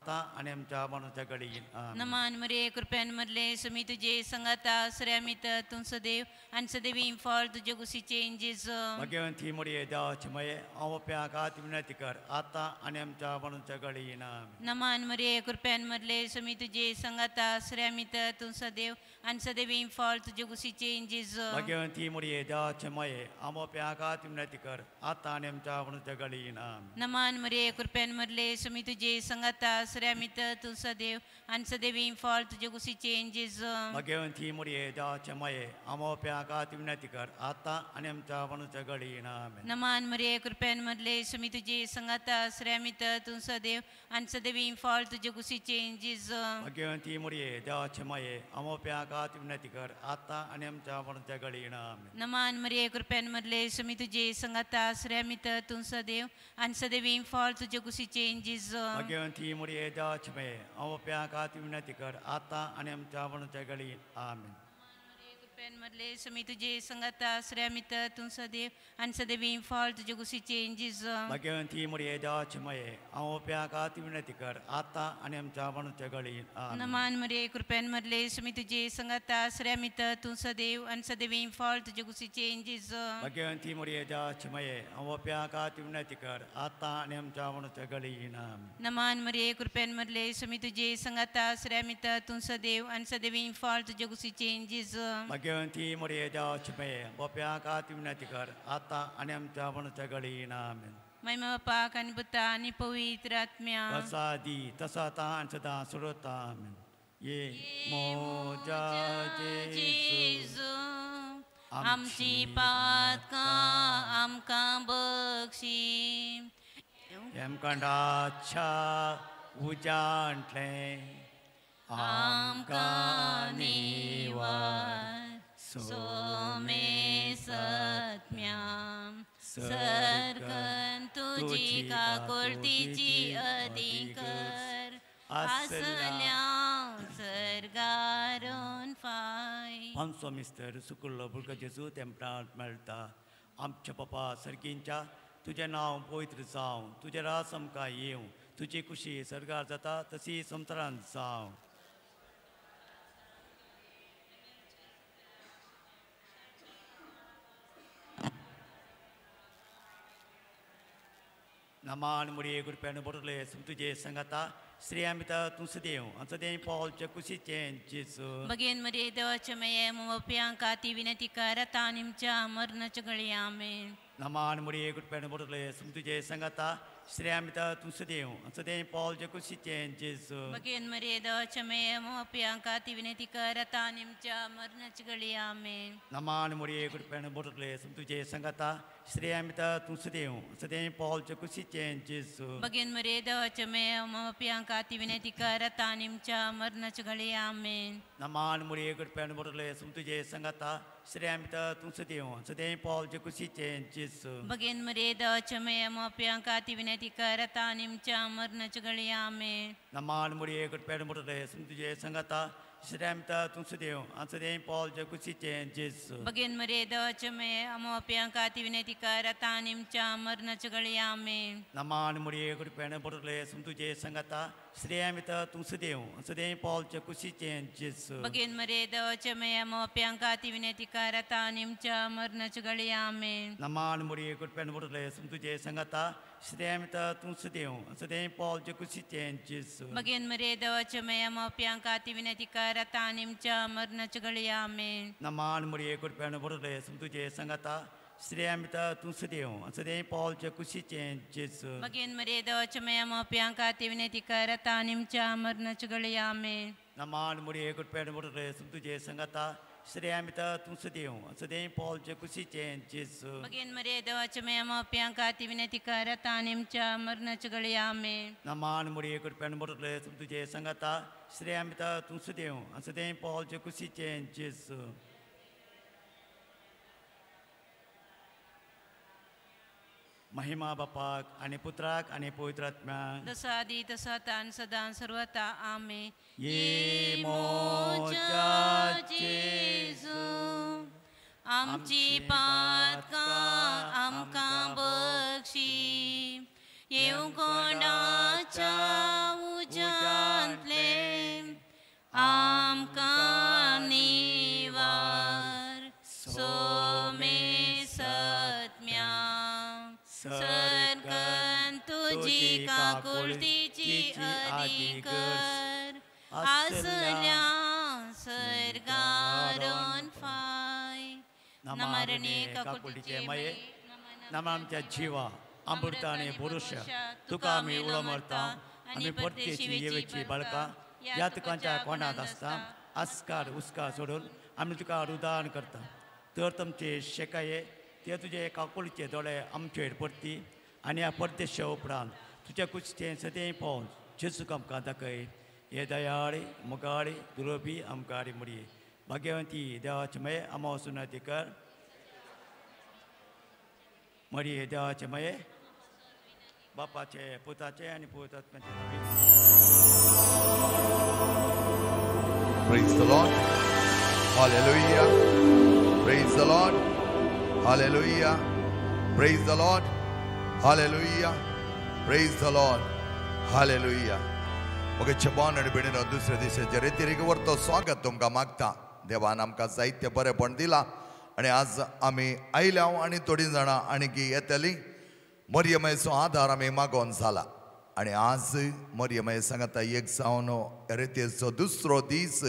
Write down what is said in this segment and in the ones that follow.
आता आणि आमच्या मरणाच्या घडी आमेन. नमान मरे कृपयानमधले सुमी तुझे संगाता श्रेमित तुम सदैव आणि सदैवी फळ तुझे गुसीचे इंजेस भाग्यवंती मरिये देवाची माये आमोप्या गात विनंती कर आता आणि आमच्या मरणाच्या घडी आमेन. नमान मरे कृपयानमधले सुमी तुझे संगाता श्रेमित तुम सदैव आणि सदैवी फळ तुझे गुसीचे इंजेस भाग्यवंती मरिये देवाची माये आमोप्या गात विनंती कर आता आणि आमच्या मरणाच्या घडी आमेन. नमान मरे कृपयानमधले सुमी तुझे संगाता श्रेमित तुम सदैव आणि सदैवी फळ तुझे गुसीचे इंजेस भाग्यवंती मरिये देवाची माये आमोप्या गात विनंती कर आता आणि आमच्या मरणाच्या घडी आमेन. नमान मरे कृपयानमधले सुमी तुझे संगाता श्रेमित तुम सदैव आणि सदैवी फळ तुझे गुसीचे इंजेस भाग्यवंती मरिये देवाची माये आमोप्या गात विनंती कर आता आणि आमच्या मरणाच्या घडी आमेन. नमान मरे कृपयानमधले सुमी तुझे संगाता श्रेमित तुम सदैव आणि सदैवी फळ तुझे गुसीचे इंजेस भाग्यवंती मरिये देवाची माये आमोप्या गात विनंती कर आता आणि आमच्या मरणाच्या घडी आमेन. मधले सुमी तुझे संगाता श्रेमित तुम सदैव आणि सदैवी फळ तुझे गुसीचे इंजेस भाग्यवंती मरिये देवाची माये आमोप्या गात विनंती कर आता आणि आमच्या मरणाच्या घडी आमेन. नमान मरे कृपयानमधले सुमी तुझे संगाता श्रेमित तुम सदैव आणि सदैवी फळ तुझे गुसीचे इंजेस भाग्यवंती मरिये देवाची माये आमोप्या गात विनंती कर आता आणि आमच्या मरणाच्या घडी आमेन. नमान मरे कृपयानमधले सुमी तुझे संगाता श्रेमित तुम सदैव आणि सदैवी फळ तुझे गुसीचे इंजेस भाग्यवंती मरिये देवाची माये आमोप्या गात विनंती कर आता आणि आमच्या मरणाच्या घडी आमेन. महिमा बापाक आणि पुता आणि पवित्र आत्म्या तसा आदी तसा आता आणि सदा सुरता आमेन. ये मोजा जेजू आमची पातका आमका बक्षी एमकांडाच्या उजांटले आमका निवार सोमे सत्म्याम सरकन तुझी काकुळतीची अधिकर असल्या सरगारून फाय. आमचो मिस्टर सुकुल्लो बुलका जेजू तेंपलांत मेळटा. आमच्या पप्पा सर्गींच्या तुझें नांव पवित्र जावं, तुजें रास आमकां येवं, तुजी खुशी सरगार जाता तशी संवसारांत जावं. नमान मुरिये कृपेन बोटले तुझे संगता श्री अमिता तू सदैव सदैव पावलचे कुशीचे जेजू बगेन मरे देवाच्या मये मोप्यांका ती विनंती कर तानिमच्या मरणाच्या घडी आमेन. नमान मुरिये कृपेन बोटले तुझे संगता श्री अमिता तू सदैव सदैव पावलचे कुशीचे जेजू बगेन मरे देवाच्या मये मोप्यांका ती विनंती कर तानिमच्या मरणाच्या घडी आमेन. नमान मुरिये कृपेन बोटले तुझे संगता श्री अमिता तू सदैव सदैव पावलचे कुशीचे जेजू बगेन मरे देवाच्या मये मोप्यांका ती विनंती कर तानिमच्या मरणाच्या घडी आमेन. नमान मुरिये कृपेन बोटले तुझे संगता श्री अमिता तू सदैव सदैव पावलचे कुशीचे जेजू बगेन मरे देवाच्या मये मोप्यांका ती विनंती कर तानिमच्या मरणाच्या घडी आमेन. नमान मुरिये कृपेन बोटले तुझे संगता श्री अमिता तू सदैव सदैव पावलचे कुशीचे जेजू बगेन मरे देवाच्या मये मोप्यांका ती विनंती कर तानिमच्या मरणाच्या घडी आमेन. नमान मुरिये कृपेन बोटले तुझे संगता श्री अमिता तू सदैव सदैव पावलचे कुशीचे जेजू बगेन मरे देवाच्या मये मोप्यांका ती विनंती कर तानिमच्या मरणाच्या घडी आमेन. नमान मुरिये कृपेन बोटले तुझे संगता श्री अमिता तू सदैव सदैव पावलचे कुशीचे जेजू बगेन मरे देवाच्या मये मोप्यांका ती विनंती कर तानिमच्या मरणाच्या घडी आमेन. नमान मुरिये कृपेन बोटले तुझे संगता श्री अमिता तू सदैव सदैव पावलचे कुशीचे जेजू बगेन मरे देवाच्या मये मोप्यांका ती विनंती कर तानिमच्या मरणाच्या घडी आमेन. नमान मुरिये कृपेन बोटले तुझे संगता श्री अमिता तू सदैव सदैव पावलचे कुशीचे जेजू बगेन मरे देवाच्या मये मोप्यांका ती विनंती कर तानिमच्या मरणाच्या घडी आमेन. नमान मुरिये कृपेन बोटले तुझे संगता श्री अमिता तू सदैव सदैव पावलचे कुशीचे जेजू महिमा बापाक आणि पुत्राक आणि पवित्र आत्म्याक जसा आदी तसा तान सदा सर्वता आमेन. ये मोजा जेजू आमची पातका आमकां बक्षी येऊ कोणाच्या उजा तुझी काकुळतीची अधिकर आसल्या सर्गारोन फाय नमारणे काकुळतीचे मये नम आमच्या जिवा अमृताने पुरुष तुका आम्ही उडमरता आम्ही परदेशी येवेची बाळका यातकांच्या कोणात असता आस्कार उस्कार सोडून आम्ही तुका रुदान करता तर तुमचे शेकाये ते तुझे काकुळीचे दोळे आमचेर पडटी आनी ह्या परदेशा उपरांत तुज्या कुशीचें सदें पावन जेजूक आमकां दाखय हे दयाळे मुगाळे दुरोबी आमकां मुडये भाग्यवंती देवाचे मये आमो सुनातिकर मडये देवाचे मये बापाचे पुताचे आनी पुतात्म्याचे Praise the Lord. Hallelujah. Praise the Lord. Hallelujah. Praise the Lord. Hallelujah. Praise the Lord. Hallelujah. मग छपान आणि बेडीन दुसऱ्या दिसाच्या रेतीरीक वरतो स्वागत तुमकां मागता देवान आमकां साहित्य बरेपण दिला आणि आज आमी आयल्या आणि थोडी जाणां आणखी येतली मरियमेचो आधार आमी मागोवन जाला आणि आज मरियमे सांगता एक जावन रेतेचो दुसरो दीस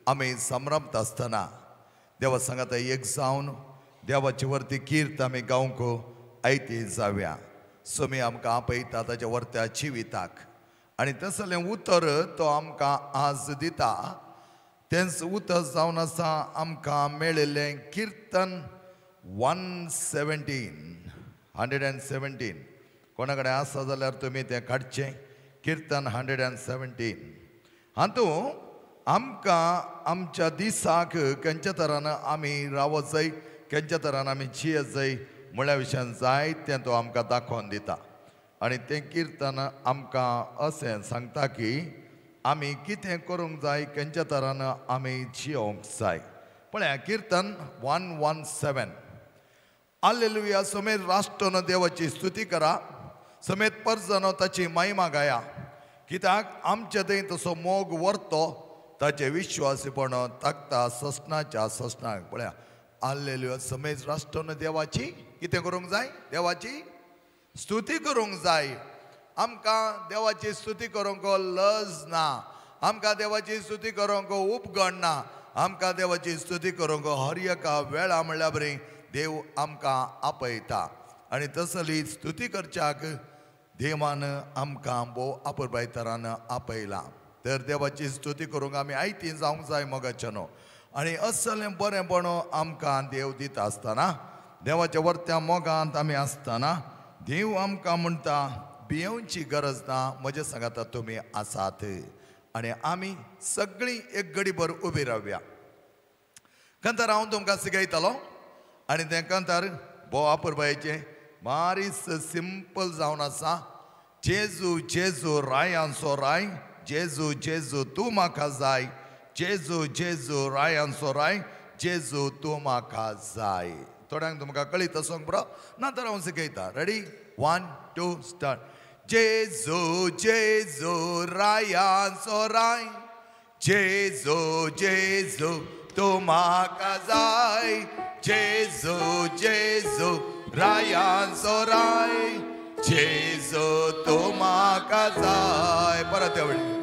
आमी समरमत आसतना देवा सांगता एक जावन देवाचे वरती कीर्त आमी गावंक आयती जाव्या सोमी आमकां आपयता ताच्या वर्त्या जिविताक आणि तसलें उतर तो आमकां आज दिता तेंच उतर जावन आसा आमकां मेळिल्लें कीर्तन 117 कोणा कडेन आसा जाल्यार तुमी तें काडचें कीर्तन 117 हातूंत आमकां आमच्या दिसाक खंयच्या तरान आमी रावत जाय खंयच्या तरान आमी जियेत जाय म्हळ्या विशयान जाय तें तो आमकां दाखोवन दिता आनी तें कीर्तन आमकां अशें सांगता की आमी कितें करूंक जाय खंयच्या तरान आमी जियोंक जाय पळया कीर्तन 117 हालेलुया समेत राष्ट्रान देवाची स्तुती करा समेत परजनो ताची महिमा गाया कित्याक आमचे थंय तसो मोग व्हरतो ताचे विश्वासीपण ताकता ससनाच्या ससनाक पळया हालेलुया समेत राष्ट्रान देवाची कितें करूंक जाय देवाची स्तुती करूंक जाय आमकां देवाची स्तुती करूंक लज ना आमकां देवाची स्तुती करूंक उपगण ना आमकां देवाची स्तुती करूंक हर एका वेळा म्हणल्यार बरी देव आमकां आपयता आनी तसली स्तुती करच्याक देवान आमकां भोव आपुरबाय तरान आपयला तर देवाची स्तुती करूंक आमी आयती जावंक जाय मोगाचे न्हू आनी असलें बरेंपण आमकां देव दिता आसतना देवाच्या वर्त्या मोगांत आमी आसतना देव आमकां म्हणटा भियेवची गरज ना म्हजे सांगाता तुमी आसात आनी आमी सगळीं एक घडीभर उबी रावया कंतार हांव तुमकां सिगयतलो आनी तें कंतार भोव आपुरबायेचें बारीस सिंपल जावन आसा जेजू जेजू रायांचो राय जेजू जेजू तूं म्हाका जाय जेजू जेजू रायांचो राय जेजू तूं म्हाका जाय थोड्यांक तुमकां कळीत सोंग बरो ना तर हांव सिकयता रेडी 1 2 स्टार्ट जेजू जेजू रायांचो राय जेजू जेजू तूं म्हाका जाय जेजू जेजू रायांचो राय जेजू तूं म्हाका जाय परत एवढे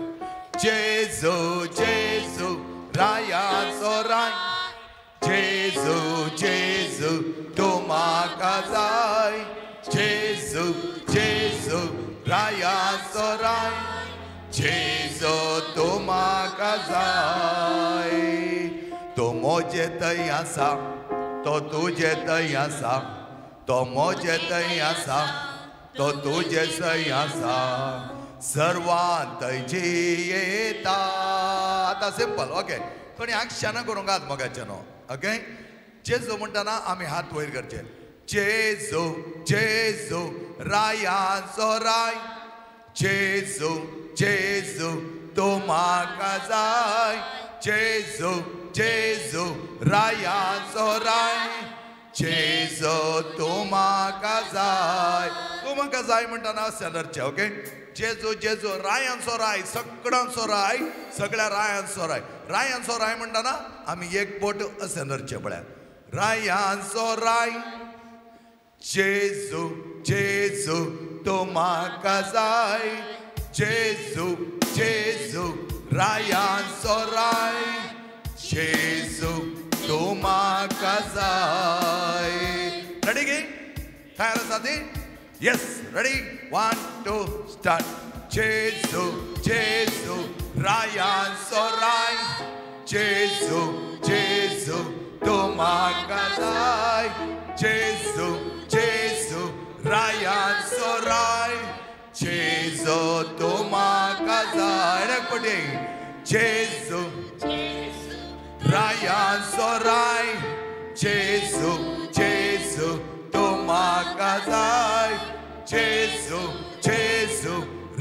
जेजू जेजू रायांचो राय जेजू जेजू तूं म्हाका जाय जेजू जेजू रायांचो राय जेजू तूं म्हाका जाय तो म्हजे थंय आसा तो तुजे थंय आसा तो म्हजे थंय आसा तो तुजे थंय आसा सर्वांत जियेता आतां सिंपल ओके कोणी आक्षाना करूंक हात मोगाचे न्हू ओके जेजू म्हणटाना आमी हात वयर करचे जेजू जेजू रायांचो राय जेजू जेजू तूं म्हाका जाय जेजू जेजू रायांचो राय जेजू तूं म्हाका जाय म्हणटाना अशें धरचें ओके जेजू जेजू रायांचो राय सगळ्यांचो राय सगळ्या रायांचो राय रायांचो राय म्हणटाना आमी एक बोट अशें धरचें पळय रायांचो राय जेजू जेजू तो म्हाका जाय जेजू जेजू रायान सोराय जेजू तो म्हाका जाय रेडी गे तयार आसा ती यस रेडी 1 2 स्टार्ट जेजू जेजू रायान सोराय जेजू जेजू तो म्हाका जाय जेजू जेजू रायान सोराय जेजू तो म्हाका जाय रेकॉर्डी जेजू रायान सोराय जेजू जेजू तो म्हाका जाय जेजू जेजू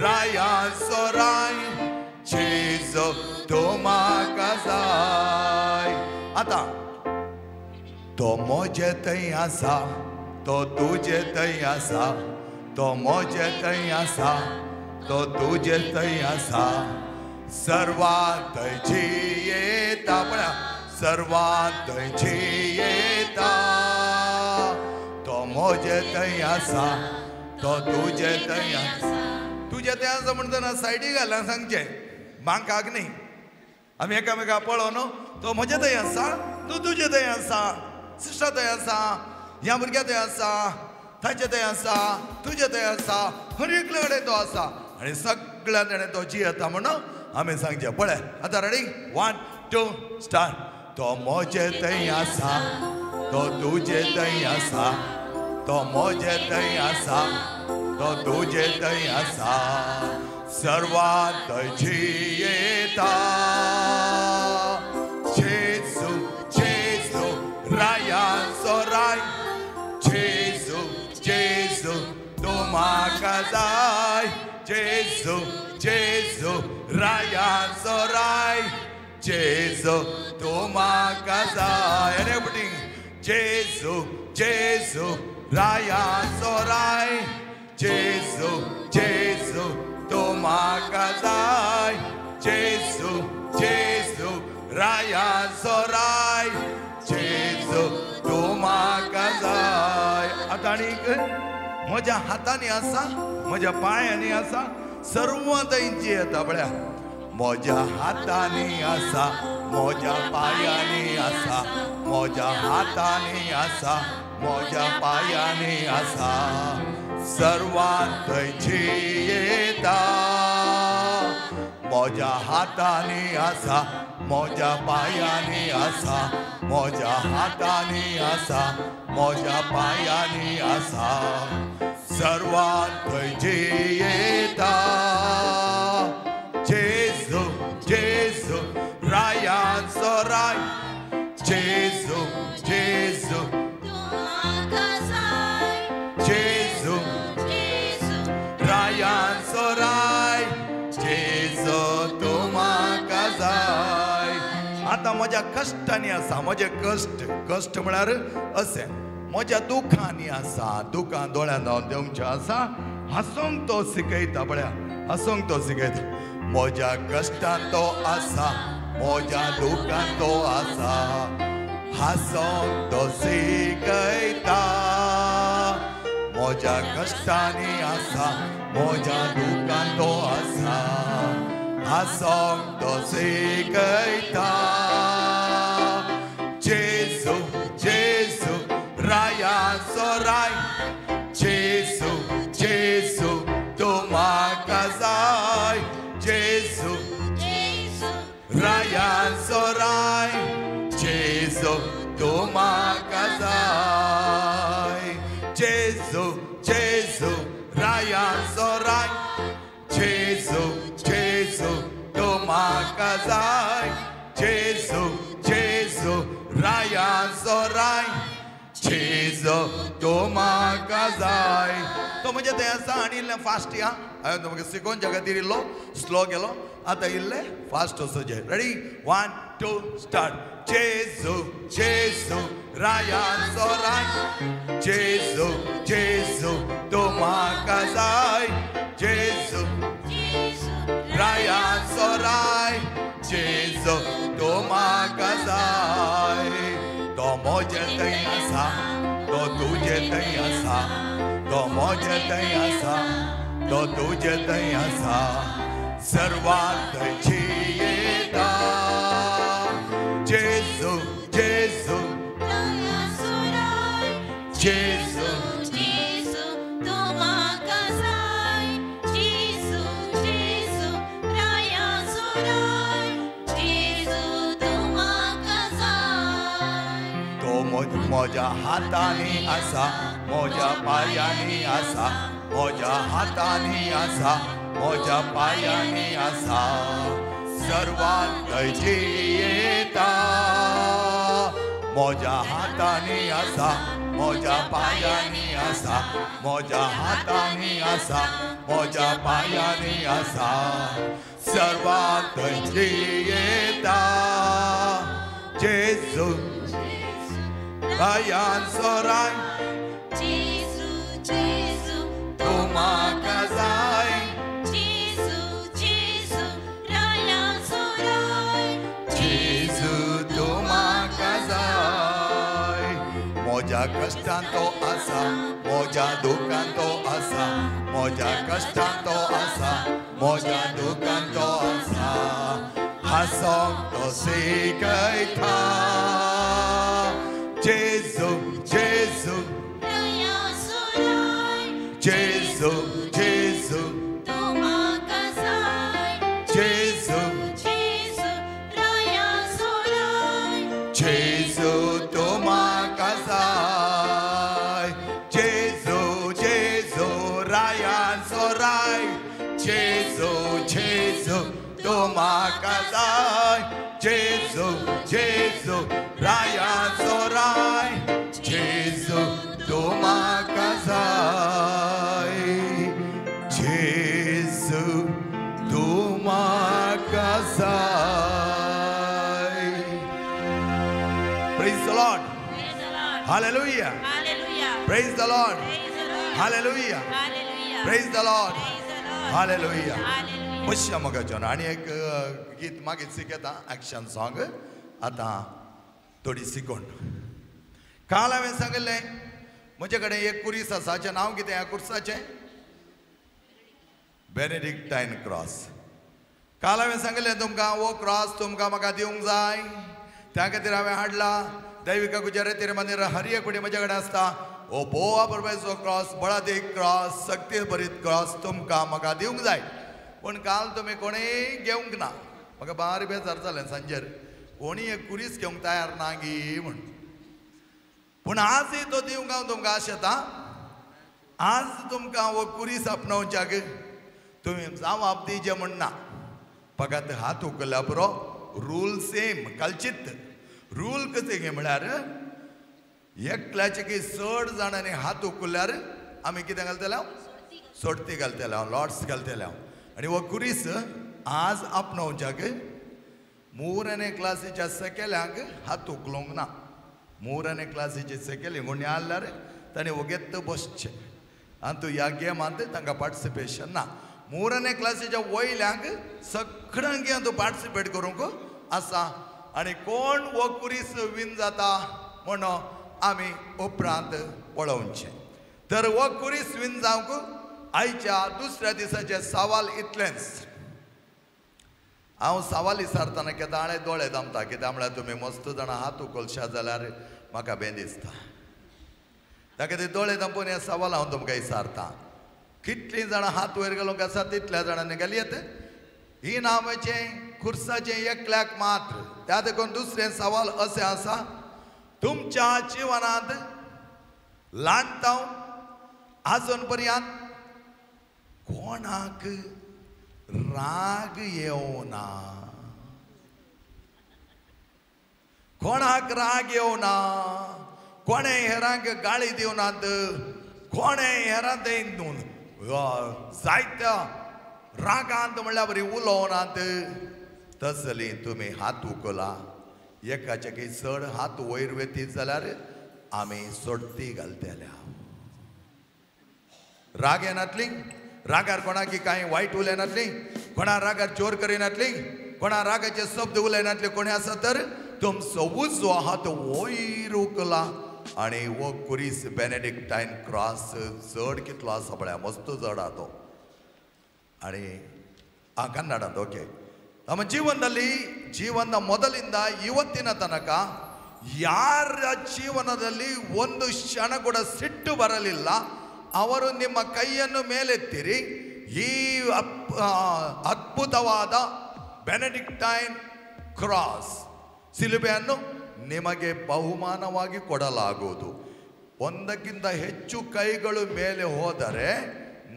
रायान सोराय जेजू तो म्हाका जाय आता तो मोजे थंय आसा तो तुजे थंय आसा तो मोजे थंय आसा तो तुजे थंय आसा सर्वात थंयची येता पळया सर्वात थंयची येता तो मोजे थंय आसा तो तुजे थंय आसा तुजे थंय आसा म्हणटना सायडीक घालून सांगचें बांकाक न्ही आमी एकामेका पळोवन न्हू तो म्हजे थंय आसा तूं तुजे थंय आसा सिस्टर थंय आसा ह्या भुरग्या थंय आसा ताचे थंय आसा तुजे थंय आसा हर एकले कडेन तो आसा आनी सगळ्या कडेन तो जियेता म्हणून आमी सांगचें पळय आतां रेडी 1 2 स्टार्ट तो मोजे थंय आसा तो तुजे थंय आसा तो मोजे थंय आसा तो तुजे थंय आसा सर्वात थंयची येता जेजू जेजू रायान सोराय जेजू जेजू तो म्हाका जाय जेजू जेजू रायान सोराय जेजू तो म्हाका जाय एवरीबडी जेजू जेजू रायान सोराय जेजू जेजू तो म्हाका जाय जेजू जेजू रायान सोराय जेजू तो म्हाका जाय आतां आनीक म्हज्या हातांनी आसा म्हज्या पांयांनी आसा सर्व थंयची येता पळया म्हज्या हातांनी आसा म्हज्या पांयांनी आसा म्हज्या हातांनी आसा म्हज्या पांयांनी आसा सर्वात थंयची येता म्हज्या हातांनी आसा म्हज्या पांयांनी आसा म्हज्या हातांनी आसा म्हज्या पांयांनी आसा सर्वात थंयची येता जेजू जेजू रायान सोराय जेजू जेजू जेजू रायान सोराय जेजू तो म्हाका जाय आतां म्हज्या कश्टांनी आसा म्हजे कश्ट म्हळ्यार अशें म्हज्या दुखांनी आसा दुखां दोळ्यान जावन देवचें आसा हांसूंक तो शिकयता पळया हांसूंक तो शिकयता म्हज्या कश्टांत तो आसा म्हज्या दुखांत तो आसा हांसूंक तो शिकयता म्हज्या कश्टांनी आसा म्हज्या दुखांत तो आसा हांसूंक तो शिकयता जेजू जेजू रायान सोराय जेजू जेजू तो म्हाका जाय जेजू रायान सोराय जेजू तो म्हाका जाय जेजू जेजू रायान सोराय जेजू जेजू तो म्हाका जाय जेजू जेजू रायान सोराय जेजू तो म्हाका जाय तो म्हणजे ते आसा आनी इल्लें फास्ट या हांवें तुमकां शिकोवच्या खातीर इल्लो स्लो गेलो आतां इल्लें फास्ट वचचें रेडी 1 2 स्टार्ट जेजू जेजू रायान सोराय जेजू जेजू तो म्हाका जाय जेजू रायान सोराय जेजू तो म्हाका जाय तो म्हजे थंय आसा तो तुजे थंय आसा तो मोजे थंय आसा तो तुजे थंय आसा सर्वात थंयची येता जेजू जेजू जेजू मोजा हातानी आसा मोजा पायांनी आसा मोजा हातानी आसा मोजा पायांनी आसा सर्वात थंयची येता मोजा हातानी आसा मोजा पायांनी आसा मोजा हातानी आसा मोजा पायांनी आसा सर्वात थंयची येता जेजू Ryan Sorai Jesu, Jesu, Tumaka Zai Jesu, Jesu, Ryan Sorai Jesu Tumaka Zai Moja kashtanto asa Moja dukanto asa Moja kashtanto asa Moja dukanto asa Hasong to sikai tha Jesu, Jesu, Jesu, Jesu, Jesu, Jesu, Tumakasai, Jesu, Jesu, Ryan Sorai, Jesu, Jesu, Tumakasai, Jesu, Jesu, Ryan Sorai, Jesu, Tumakasai, Jesu, Tumakasai. Praise the Lord. Hallelujah. Hallelujah. Praise the Lord. Praise the Lord. Hallelujah. Hallelujah. Praise the Lord. Praise the Lord. Hallelujah. Hallelujah. पश्या मग आणि एक गीत मागीत शिकता action song आता थोडी शिकोण काल हांवें सांगिल्लें म्हजे कडेन एक कुरीस आसा जें नांव कितें ह्या कुर्साचें बेनेडिक्टायन क्रॉस काल हांवें सांगिल्लें तुमकां वो क्रॉस तुमकां म्हाका दिवंक जाय त्या खातीर हांवें हाडला दैविका गुजराती मंदिर हर एक फुटी म्हजे कडेन आसता ओ बोवा परमेश्वर क्रॉस बळा देख क्रॉस शक्ती भरीत क्रॉस तुमकां म्हाका दिवंक जाय पण काल तुमी कोणेय घेवंक ना म्हाका बारी बेजार जालें सांजेर कोणी एक कुरीस घेवंक तयार ना गी म्हण पूण आजय तो दिवंक हांव तुमकां आशेतां आज तुमकां हो कुरीस आपणावच्याक तुमी जावप दिजे म्हणना फकत हात उखल्ल्या पुरो रूल सेम कालचीत रूल कशें गे म्हळ्यार एकल्याचे की 6 जाणांनी हात उखल्ल्यार आमी कितें घालतले सोडती घालतले लॉर्ड्स घालतले आनी हो कुरीस आज आपणावच्याक 3ನೇ क्लासीच्या सेकेल्यांक हात उखलोवंक ना 3ನೇ क्लासीचे सेकेली म्हूण आसल्यार ताणें वगेत्त बसचें आनी तूं ह्या गेमांत तांकां पार्टिसिपेशन ना 3ನೇ क्लासीच्या वयल्यांक सगळ्यांक तूं पार्टिसिपेट करूंक आसा आनी कोण हो कुरीस विन जाता म्हण आमी उपरांत पळोवचें तर हो कुरीस विन जावंक आयच्या दुसऱ्या दिसाचे सवाल इतलेंच हांव सवाल विचारतना केदाळे दोळे दामता कित्याक म्हळ्यार तुमी मस्त जाणां हात उखलशा जाल्यार म्हाका बें दिसता त्या खातीर दोळे दांपून हे सवाल हांव तुमकां विचारतां कितलीं जाणां हात वयर घालूंक आसा तितल्या जाणांनी घालयेत ही नांवाचें खुर्साचें एकल्याक मात्र त्या देखून दुसरें सवाल अशें आसा तुमच्या जिवनांत ल्हानताव आजून पर्यंत कोणाक राग येवना कोणाक राग येवना कोणे हेरांक गाळी दिवनात कोणे हेरांत जायत्या रागांत म्हणल्यार बरी उलोवनात तसली तुमी हात उखला एकाचे की चड हात वयर वेतीत जाल्यार आमी सोडती घालतल्या राग येनातली रागार कोणाकी कांय वायट उलयनातली कोणा रागार चोर करिनातली कोणा रागाचे शब्द उलयनातले कोणी आसा तर तुमचो उजवो हात वयर उखला आणि वो कुरीस बेनेडिक्टाइन क्रॉस जड कितलो आसा पळय मस्त जड आहा तो आणि ಕನ್ನಡದ ಓಕೆ ನಮ್ಮ ಜೀವನದ ಮೊದಲಿಂದ ಇವತ್ತಿನ ತನಕ ಯಾರ ಜೀವನದಲ್ಲಿ ಒಂದು ಕ್ಷಣ ಕೂಡ ಸಿಟ್ಟು ಬರಲಿಲ್ಲ ಅವರು ನಿಮ್ಮ ಕೈಯನ್ನು ಮೇಲೆತ್ತಿರಿ ಈ ಅದ್ಭುತವಾದ ಬೆನೆಡಿಕ್ಟೈನ್ ಕ್ರಾಸ್ ಶಿಲುಬೆಯನ್ನು ನಿಮಗೆ ಬಹುಮಾನವಾಗಿ ಕೊಡಲಾಗುವುದು ಒಂದಕ್ಕಿಂತ ಹೆಚ್ಚು ಕೈಗಳು ಮೇಲೆ ಹೋದರೆ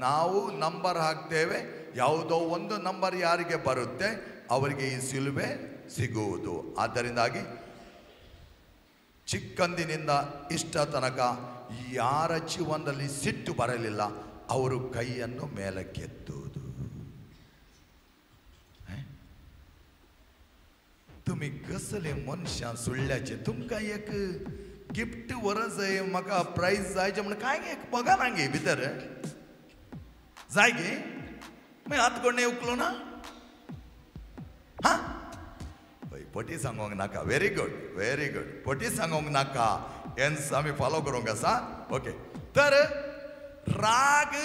ನಾವು ನಂಬರ್ ಹಾಕ್ತೇವೆ ಯಾವುದೋ ಒಂದು ನಂಬರ್ ಯಾರಿಗೆ ಬರುತ್ತೆ ಅವರಿಗೆ ಈ ಶಿಲುಬೆ ಸಿಗುವುದು ಆದ್ದರಿಂದಾಗಿ ಚಿಕ್ಕಂದಿನಿಂದ ಇಷ್ಟ ತನಕ ಯಾರ ಜೀವನದಲ್ಲಿ ಸಿಟ್ಟು ಬರಲಿಲ್ಲ ಅವರು ಕೈಯನ್ನು ಮೇಲಕ್ಕೆತ್ತುವುದು तुम्ही कसले मनशा सुळल्याचे तुमका एक गिफ्ट वरच आहे म्हाका प्राइज जायचे म्हण काय एक बघा ना गे भितर जाय गे मी हात कोणे उकलो ना हा पटी सांगोंक नाका वेरी गुड पटी सांगोंक नाका हेन्स आमी फॉलो करूंक आसा ओके तर राग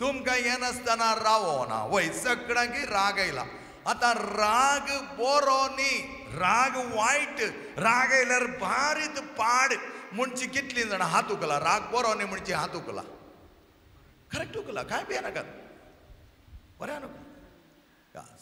तुमकां हे नासतना रावना वय सगळ्यांक राग आयला आता राग बरो न्ही राग वायट राग आयल्यार भारीत पाड म्हणची कितलीं जाणां हात उखला राग बरो न्ही म्हणची हात उखला करेक्ट उखला काय बी नाका बरें न्हू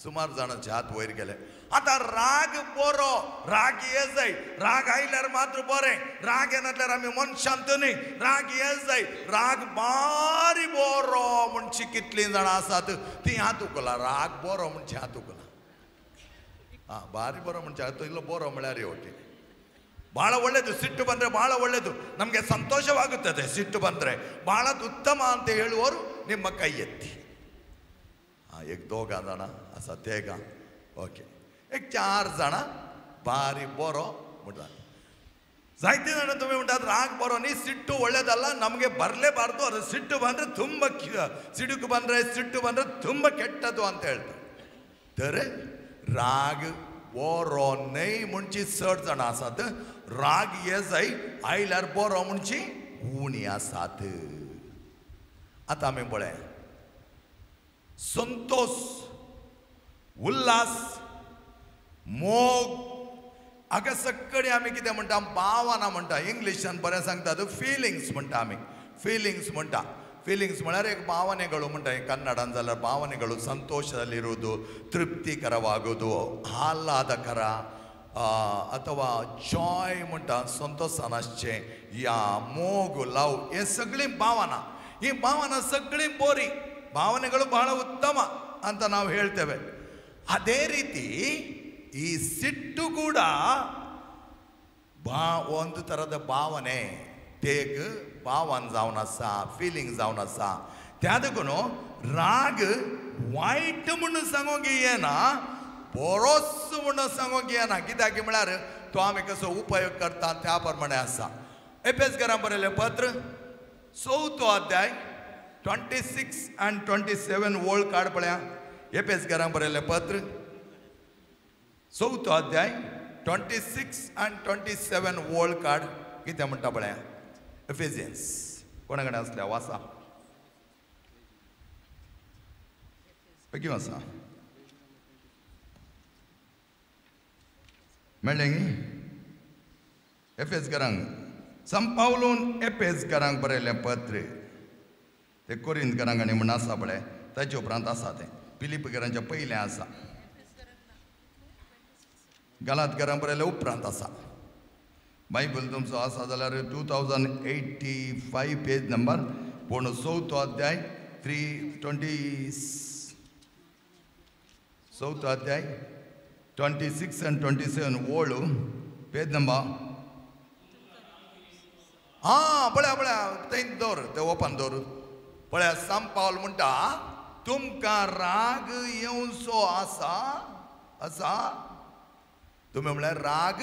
सुमार जाणांचे हात वयर गेले आता राग बरो राग ये जाय राग आयल्यार मात्र बरें राग येनातल्यार आमी मनशांत न्ही राग ये जाय राग बारी बरो म्हणची कितलीं जाणां आसात ती हात उखला राग बरो म्हणची हात उखला ಬಾರಿ ಬರೋ ಮುಂಚೆ ಆಯ್ತು ಇಲ್ಲ ಬೋರೋ ಮಳ್ಯಾರಿ ಒಟ್ಟಿ ಭಾಳ ಒಳ್ಳೇದು ಸಿಟ್ಟು ಬಂದರೆ ಭಾಳ ಒಳ್ಳೇದು ನಮಗೆ ಸಂತೋಷವಾಗುತ್ತದೆ ಸಿಟ್ಟು ಬಂದರೆ ಭಾಳ ಉತ್ತಮ ಅಂತ ಹೇಳುವವರು ನಿಮ್ಮ ಕೈ ಎತ್ತಿ एक दोघा जाणां आसा तेगा ओके एक 4 जाणां बारी बरो म्हणटात जायते जाणां तुमी म्हणटात राग बरो न्ही ಸಿಟ್ಟು ಒಳ್ಳೇದಲ್ಲ ನಮಗೆ ಬರಲೇಬಾರ್ದು ಅದು ಸಿಟ್ಟು ಬಂದರೆ ತುಂಬ ಸಿಡುಕು ಬಂದರೆ ಸಿಟ್ಟು ಬಂದರೆ ತುಂಬ ಕೆಟ್ಟದು ಅಂತ ಹೇಳ್ತಾರೆ तर राग बरो न्हय म्हणची 6 जाणां आसात राग ये जाय आयल्यार बरो म्हणची उणी आसात आतां आमी पळय संतोष उल्हास मोग हाका सगळें आमी कितें म्हणटा भावना म्हणटा इंग्लिशान बरें सांगतात फिलिंग्स म्हणटा आमी फिलिंग्स म्हणटा ಫೀಲಿಂಗ್ಸ್ म्हळ्यार एक ಭಾವನೆಗಳು म्हणटा ಕನ್ನಡan जाल्यार ಭಾವನೆಗಳು ಸಂತೋಷದಲ್ಲಿರುವುದು ತೃಪ್ತಿಕರವಾಗುವುದು ಆಹ್ಲಾದಕರ ಅಥವಾ ಜಾಯ್ म्हणटा संतोषान आसचें या मोग लव हे सगळी ಭಾವನಾ ಈ ಭಾವನಾ ಸಗಳಿ ಬೋರಿ ಭಾವನೆಗಳು ಬಹಳ ಉತ್ತಮ ಅಂತ ನಾವು ಹೇಳ್ತೇವೆ ಅದೇ ರೀತಿ ಈ ಸಿಟ್ಟು ಕೂಡ ಒಂದು ತರದ ಭಾವನೆ तेग भावन जावन आसा फिलिंग जावन आसा त्या देखून राग वायट म्हणून सांगोंक येना बरोच म्हणून सांगोंक येना कित्याक म्हळ्यार तो आमी कसो उपयोग करता त्या प्रमाणे आसा एफेसकारां बरयलें पत्र 4थो अध्याय 26 and 27 वळ काड पळया एफेसकारां बरयलें पत्र 4थो अध्याय 26 and 27 वळ काड कितें म्हणटा पळया एफेसियन्स कोणा कडेन आसल्या वाचा बेगी वाचा मेळ्ळें न्ही एफेसकारांक संपावलून एफेसकारांक बरयलें पत्र ते कोरिंथकारांक आनी म्हण आसा पळय ताचे उपरांत आसा तें फिलिपकारांच्या पयलें आसा गलातकारांक बरयलें उपरांत आसा बायबल तुमचो आसा जाल्यार 2085 पेज नंबर पूण 4थो अध्याय 4थो अध्याय 26 and 27 वळ पेज नंबर पळया पळया थंय दवर ते ओपन दवर पळया सांत पावल म्हणटा तुमकां राग येवचो आसा आसा तुमी म्हळ्यार राग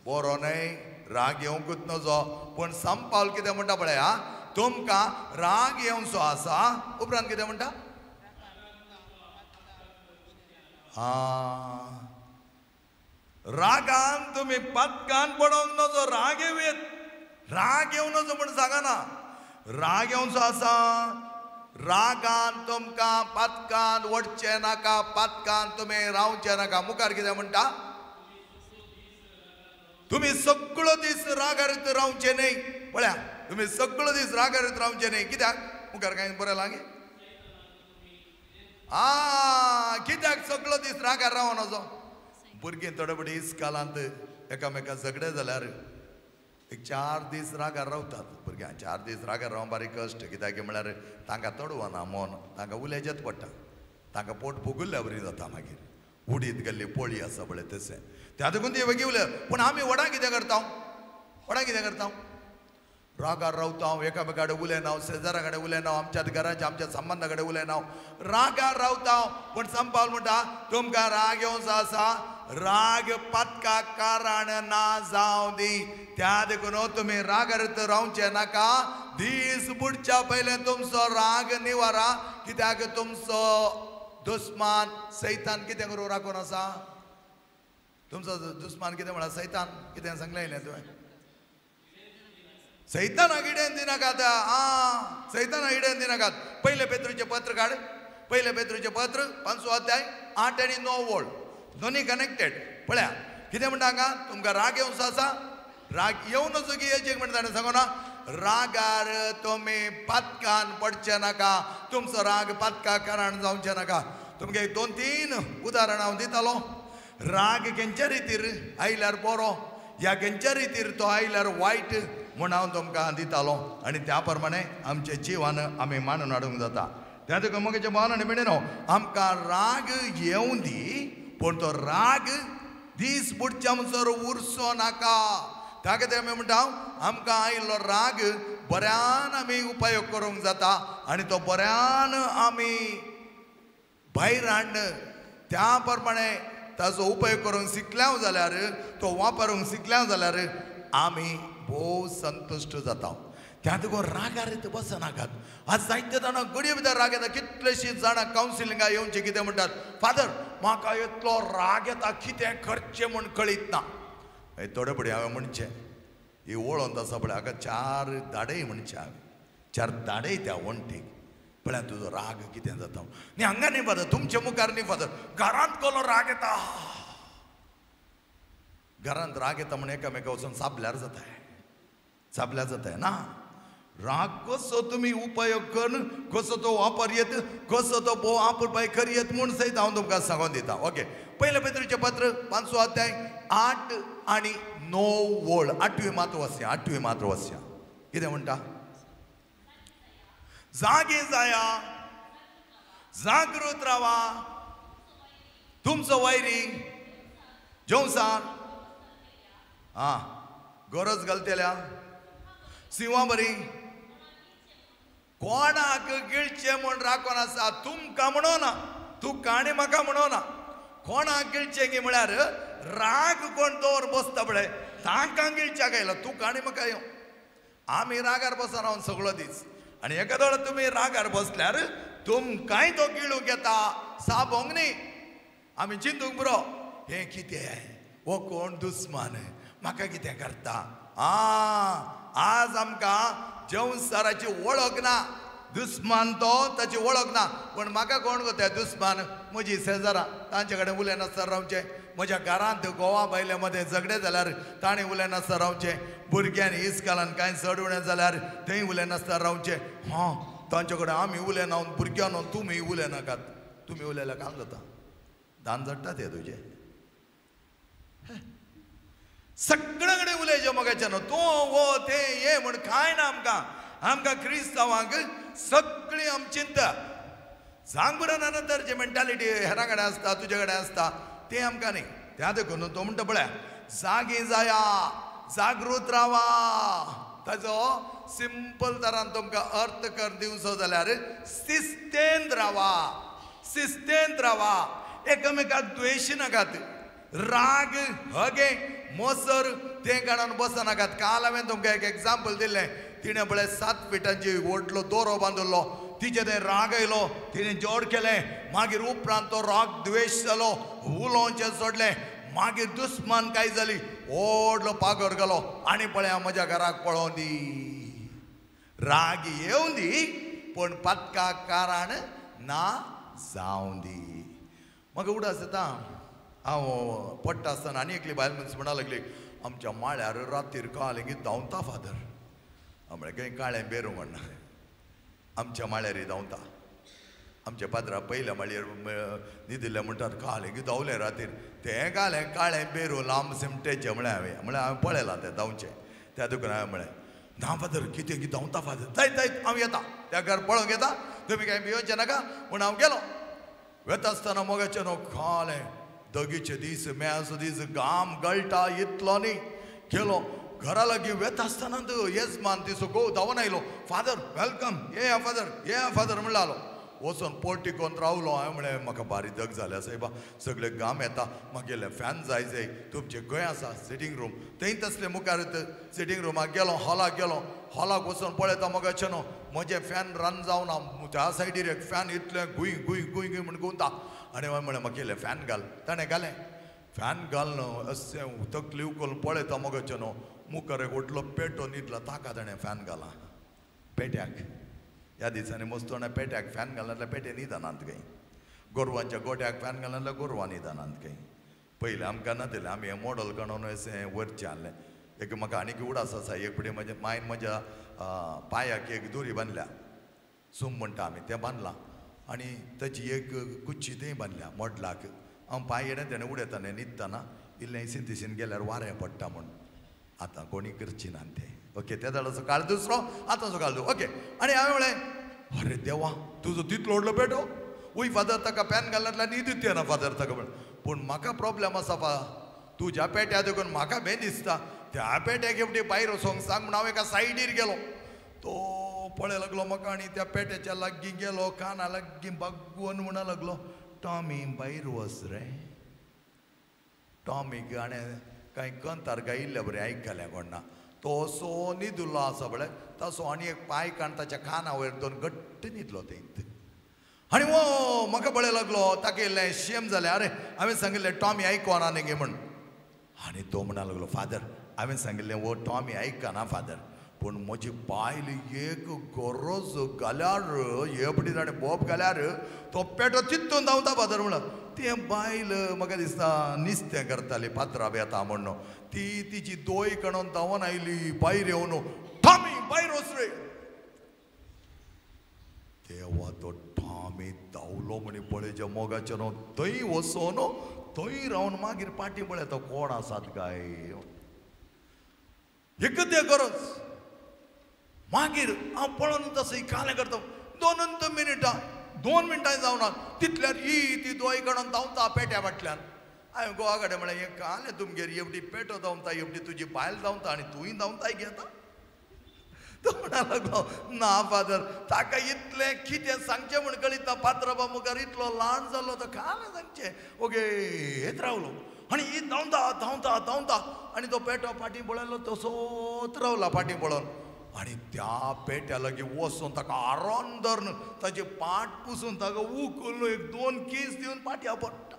बरो न्हय राग येवंकूच नजो पूण सांत पावल कितें म्हणटा पळया तुमकां राग येवचो आसा उपरांत कितें म्हणटा रागान तुमी पत्कान पडोंक नजो राग येवेत राग येऊ नजो म्हण सांगा ना राग येवचो आसा रागान तुमकां पातकान वडचे नाका पातकान तुमी रावचे नाका मुखार कितें म्हणटा तुम्ही सगळो दीस रागारीत रावचे न्ही पळया तुम्ही सगळो दीस रागारीत रावचे न्ही कित्याक मुखार कांय बरें लागी कित्याक सगळो दीस रागार रावून वचो भुरगीं थोडे बडी इस्कालांत एकामेका झगडे जाल्यार एक 4 दीस रागार रावतात भुरग्यां 4 दीस रागार रावन बारीक कश्ट कित्याक म्हळ्यार तांकां तडवना मन तांकां उलेजेत पडटा तांकां पोट फुगुल्ल्या बरी जाता मागीर उडीत गेल्ली पोळी आसा पळय तशें त्या देखून ती वेगळी उलय पूण आमी व्हडा कितें करता रागार रावता एकामेका कडेन उलयना शेजारा कडेन उलयना आमच्या घराच्या आमच्या संबंधा कडेन उलयना रागार रावता पूण संपाल म्हणटा तुमकां राग येवचो आसा राग पातका कारण ना जावं दी त्या देखून तुमी रागारीत रावचे नाका दीस बुडच्या पयले तुमचो राग निवारा कित्याक तुमचो दुस्मान सैतान कितें करूं राखून आसा तुमचो दुस्मान कितें म्हणा सैतान कितें सांगलें तुवें सैतानाक इडेन दिनाकात सैतानाक इडेन दिनाकात पहिले पेत्रूचे पत्र काड पहिले पेत्रूचे पत्र 5 अध्याय 8 आनी 9 वोळ दोन्ही कनेक्टेड पळया कितें म्हणटा हांगा तुमकां राग येवचो आसा राग येवं नजो की हेजेक म्हणटा ताणें सांगो ना रागार तुमी पातकान पडचे नाका तुमचो राग पातका कारण जावचे नाका तुमकां एक 2-3 उदाहरण हांव दितालो राग खंयच्या रितीर आयल्यार बरो ह्या खंयच्या रितीर तो आयल्यार वायट म्हूण हांव तुमकां दितालो आनी त्या प्रमाणे आमचे जिवान आमी मांडून हाडूंक जाता त्या देखून मोगाच्या भावांनी म्हणिनो आमकां राग येवं दी पूण तो राग दीस बुडच्या म्हणसर उरचो नाका त्या खातीर आमी म्हणटा आमकां आयिल्लो राग बऱ्यान आमी उपयोग करूंक जाता आनी तो बऱ्यान आमी भायर हाडन त्या प्रमाणे ताचो उपयोग करूंक शिकल्या जाल्यार तो वापरूंक शिकल्या जाल्यार आमी भोव संतुश्ट जाता त्या देखून रागारीत बसनाकात आज जायते जाणां गडये भितर राग येता कितलेशीं जाणां कावन्सिलिंगाक येवचे कितें म्हणटात फादर म्हाका इतलो राग येता कितें करचें म्हूण कळीत ना थोडे फुडें हांवें म्हणचें ही वळोंत आसा पळय हाका 4 दाडय म्हणचे हांवें 4 दाडय त्या वण्टीक पळय तुजो राग कितें जाता न्ही हांगा न्ही फादर तुमचे मुखार न्ही फादर घरांत कसलो राग येता घरांत राग येता म्हण एकामेका वचून चाबल्यार जाताय ना राग कसो तुम्ही उपयोग करून कसो तो वापर येत कसो तो भोव आपुरबाय करियत म्हूण सयत हांव तुमकां सांगून दिता ओके पयले पेत्रूचें पत्र 5 अध्याय 8 आनी 9 वोळ 8वी मातृवास्य कितें म्हणटा जागे जाया जागृत रावा तुमचो वैरी जेवसार गरज घालतल्या सिंवा बरी कोणाक गिळचे म्हूण राखून आसा तुमकां म्हणोना तुका आनी म्हाका म्हणोना कोणाक गिळचे गी म्हळ्यार राग कोण दवर बसता पळय तांकां गिळच्या गायला तुका आनी म्हाका येवं आमी रागार बसून रावन सगळो दीस आनी एका दोळ तुमी रागार बसल्यार तुमकांय तो गिळूंक येता साबोंग न्ही आमी चिंतूंक पुरो हें कितें हो कोण दुस्मान म्हाका कितें करता आज आमकां जेवसाराची वळख ना दुस्मान तो ताची वळख ना पण म्हाका कोण गो त्या दुस्मान म्हजी शेजारां तांचे कडेन उलयनासतना रावचें म्हज्या घरांत गोवा बायले मदें झगडे जाल्यार ताणें उलयनासतना रावचें भुरग्यांनी इस्कालान कांय चड उणें जाल्यार थंय उलयनासतना रावचें तांचे कडेन आमी उलयना भुरग्यां तुमी उलयनाकात तुमी उलयल्यार काम जाता दान जडटा तें तुजें सगळे कडेन उलयचें मोगाचें न्हू तूं वो तें हें म्हूण कांय ना आमकां क्रिस्तांवांक सगळीं आमी चिंता सांग बरें नंतर जे मेंटालिटी हेरा कडेन आसता तुजे कडेन आसता तें आमकां न्ही त्या देखून तो म्हणटा पळय जागी जाया जागृत रावा ताचो सिंपल तरान तुमकां अर्थ कर दिवचो जाल्यार शिस्तेंत रावा एकामेकाक द्वेश नाकात राग हगे मोसर ते कारणान बसनाकात काल हांवें तुमकां एक एग्जाम्पल दिल्लें तिणें पळय 7 फिटांची व्हडलो दोरो बांदुल्लो तिचे थंय राग आयलो तिणें जोड केलें मागीर उपरांत तो राग द्वेश जालो उलोवचें सोडलें मागीर दुस्मान काय जाली व्हडलो पागोर गेलो आनी पळय म्हज्या घराक पळोवन दी राग येवन दी पण पत्काक कारण ना जावं दी म्हाका उडास येता हांव पडटा आसतना आनी एकली बायल मनीस म्हणा लागली आमच्या माळ्यार रातीर काल की धांवता फादर म्हळ्यार खंय काळें बेरू म्हणना आमच्या माळ्यार धांवता आमच्या पाद्रा पयल्या माळयेर न्हिदिल्ले म्हणटात काल की धांवले रातीर तें घालें काळें बेरू लांब सिमटेचें हांवें पळयलां तें धांवचें त्या दुकान हांवें म्हळें ना फादर कितें की धांवता फादर जायत जायत हांव येता त्या घर पळोवंक येता तुमी कांय भियोवचें नाका म्हूण हांव गेलो वेता आसतना मोगाचें न्हू कालें दगीचे दीस मेळसो दीस घाम गळटा इतलो न्ही गेलो घरा लागीं वेता आसतना येजमान ती सगळो धांवन आयलो फादर वेलकम ये फादर म्हणलो वचून पोर्टिकोन रावलो हांवें म्हळें म्हाका बारी दग जाल्या सायबा सगळे घाम येता म्हागेले फॅन जाय तुमचे खंय आसा सिटींग रूम थंय तसले मुखार सिटींग रूमाक गेलो हॉलाक वचून पळयता मोगाचें न्हू म्हजें फॅन रन जावना त्या सायडीर एक फॅन इतलें गुंय गुंय गुंय गुंय म्हण गुंता आनी हांवें म्हळें म्हागेलें फॅन घाल ताणें घालें फॅन घाल न्हू अशें तकली उखलून पळयता मोगाचें न्हू मुखार एक व्हडलो पेटो न्हिदला ताका ताणें फॅन घाला पेट्याक ह्या दिसांनी मस्तोणा पेट्याक फॅन घालना जाल्यार पेटे न्हिदनात खंय गोरवांच्या गोट्याक फॅन घालना जाल्यार गोरवां न्हिदनात खंय पयलीं आमकां नाशिल्लें आमी हें मॉडल काडून अशें वरचें हाडलें एक म्हाका आनीक उडास आसा एक फुडें म्हज्या मायन म्हज्या पांयाक एक दोरी बांदल्या सूम म्हणटा आमी तें बांदलां आनी ताची एक कुच्ची थंय बांदल्या मॉडलाक हांव पांय येणें तेणें उडयतालें न्हिदतना इल्लें सिंतीसीन गेल्यार वारें पडटा म्हूण आतां कोणी करची ना तें ओके त्या दाडाचो काळ दुसरो आतांचो काळ ओके आनी हांवें म्हळें अरे देवा तुजो तितलो व्हडलो पेटो वय फादर ताका पॅन घालना न्हिदूच येना फादर ताका म्हण पूण म्हाका प्रॉब्लेम आसा तुज्या पेट्या देखून म्हाका भंय दिसता त्या पेट्याक एवढी भायर वचोंक सांग म्हण हांव एका सायडीर गेलो तो पळय लागलो म्हाका आनी त्या पेट्याच्या लागीं गेलो काना लागीं बागून म्हणा लागलो टॉमी भायर वच रे टॉमीक हाणें कांय कंतार गायिल्ले बरें आयकल्या कोणा तो असो न्हिदुल्लो आसा बळे तसो आनी एक पांय काण ताच्या काना वयर दोन घट्ट न्हिदलो थंय आनी वो म्हाका पळय लागलो ताका इल्लें शेम जालें अरे हांवें सांगिल्लें टॉमी आयकना न्ही गे म्हण आनी तो म्हणा लागलो फादर हांवें सांगिल्लें वो टॉमी आयकना फादर पूण म्हजी बायल एक गरज घाल्यार हेपडी ताणें बोब घाल्यार तो पेटो चित्तून धांवता फादर म्हणून तें बायल म्हाका दिसता निस्तें करताली पात्रां येता म्हण ती तिची दोय काडून धांवन आयली भायर येवन टॉमी भायर वच रे तेवा तो टॉमी धांवलो म्हणी पळय मोगाचें न्हू थंय वचोन थंय रावन मागीर पाटी म्हळ्यार तो कोण आसात काय एकच गरज मागीर हांव पळोवन तसो कालें करता 2 मिनटां जावना तितल्यार ती दोय काडून धांवता पेट्या फाटल्यान हांवें गोवा कडेन म्हळें हें कालें तुमगेर एवढी पेटो धांवता एवढी तुजी बायल धांवता आनी तुंय धांवताय घेता तो म्हणा लागलो ना फादर ताका इतलें कितें सांगचें म्हण कळीत ना पात्राबा मुखार इतलो ल्हान जाल्लो तो कालें सांगचें ओगे हेच रावलो आनी ही धांवता धांवता धांवता आनी तो पेटो फाटीं पळयलो तसोच रावला फाटीं पळोवन आनी त्या पेट्या लागीं वचून ताका आरोन धरून ताची पाट पुसून ताका उखलून एक 2 कीस दिवन पाट्या पडटा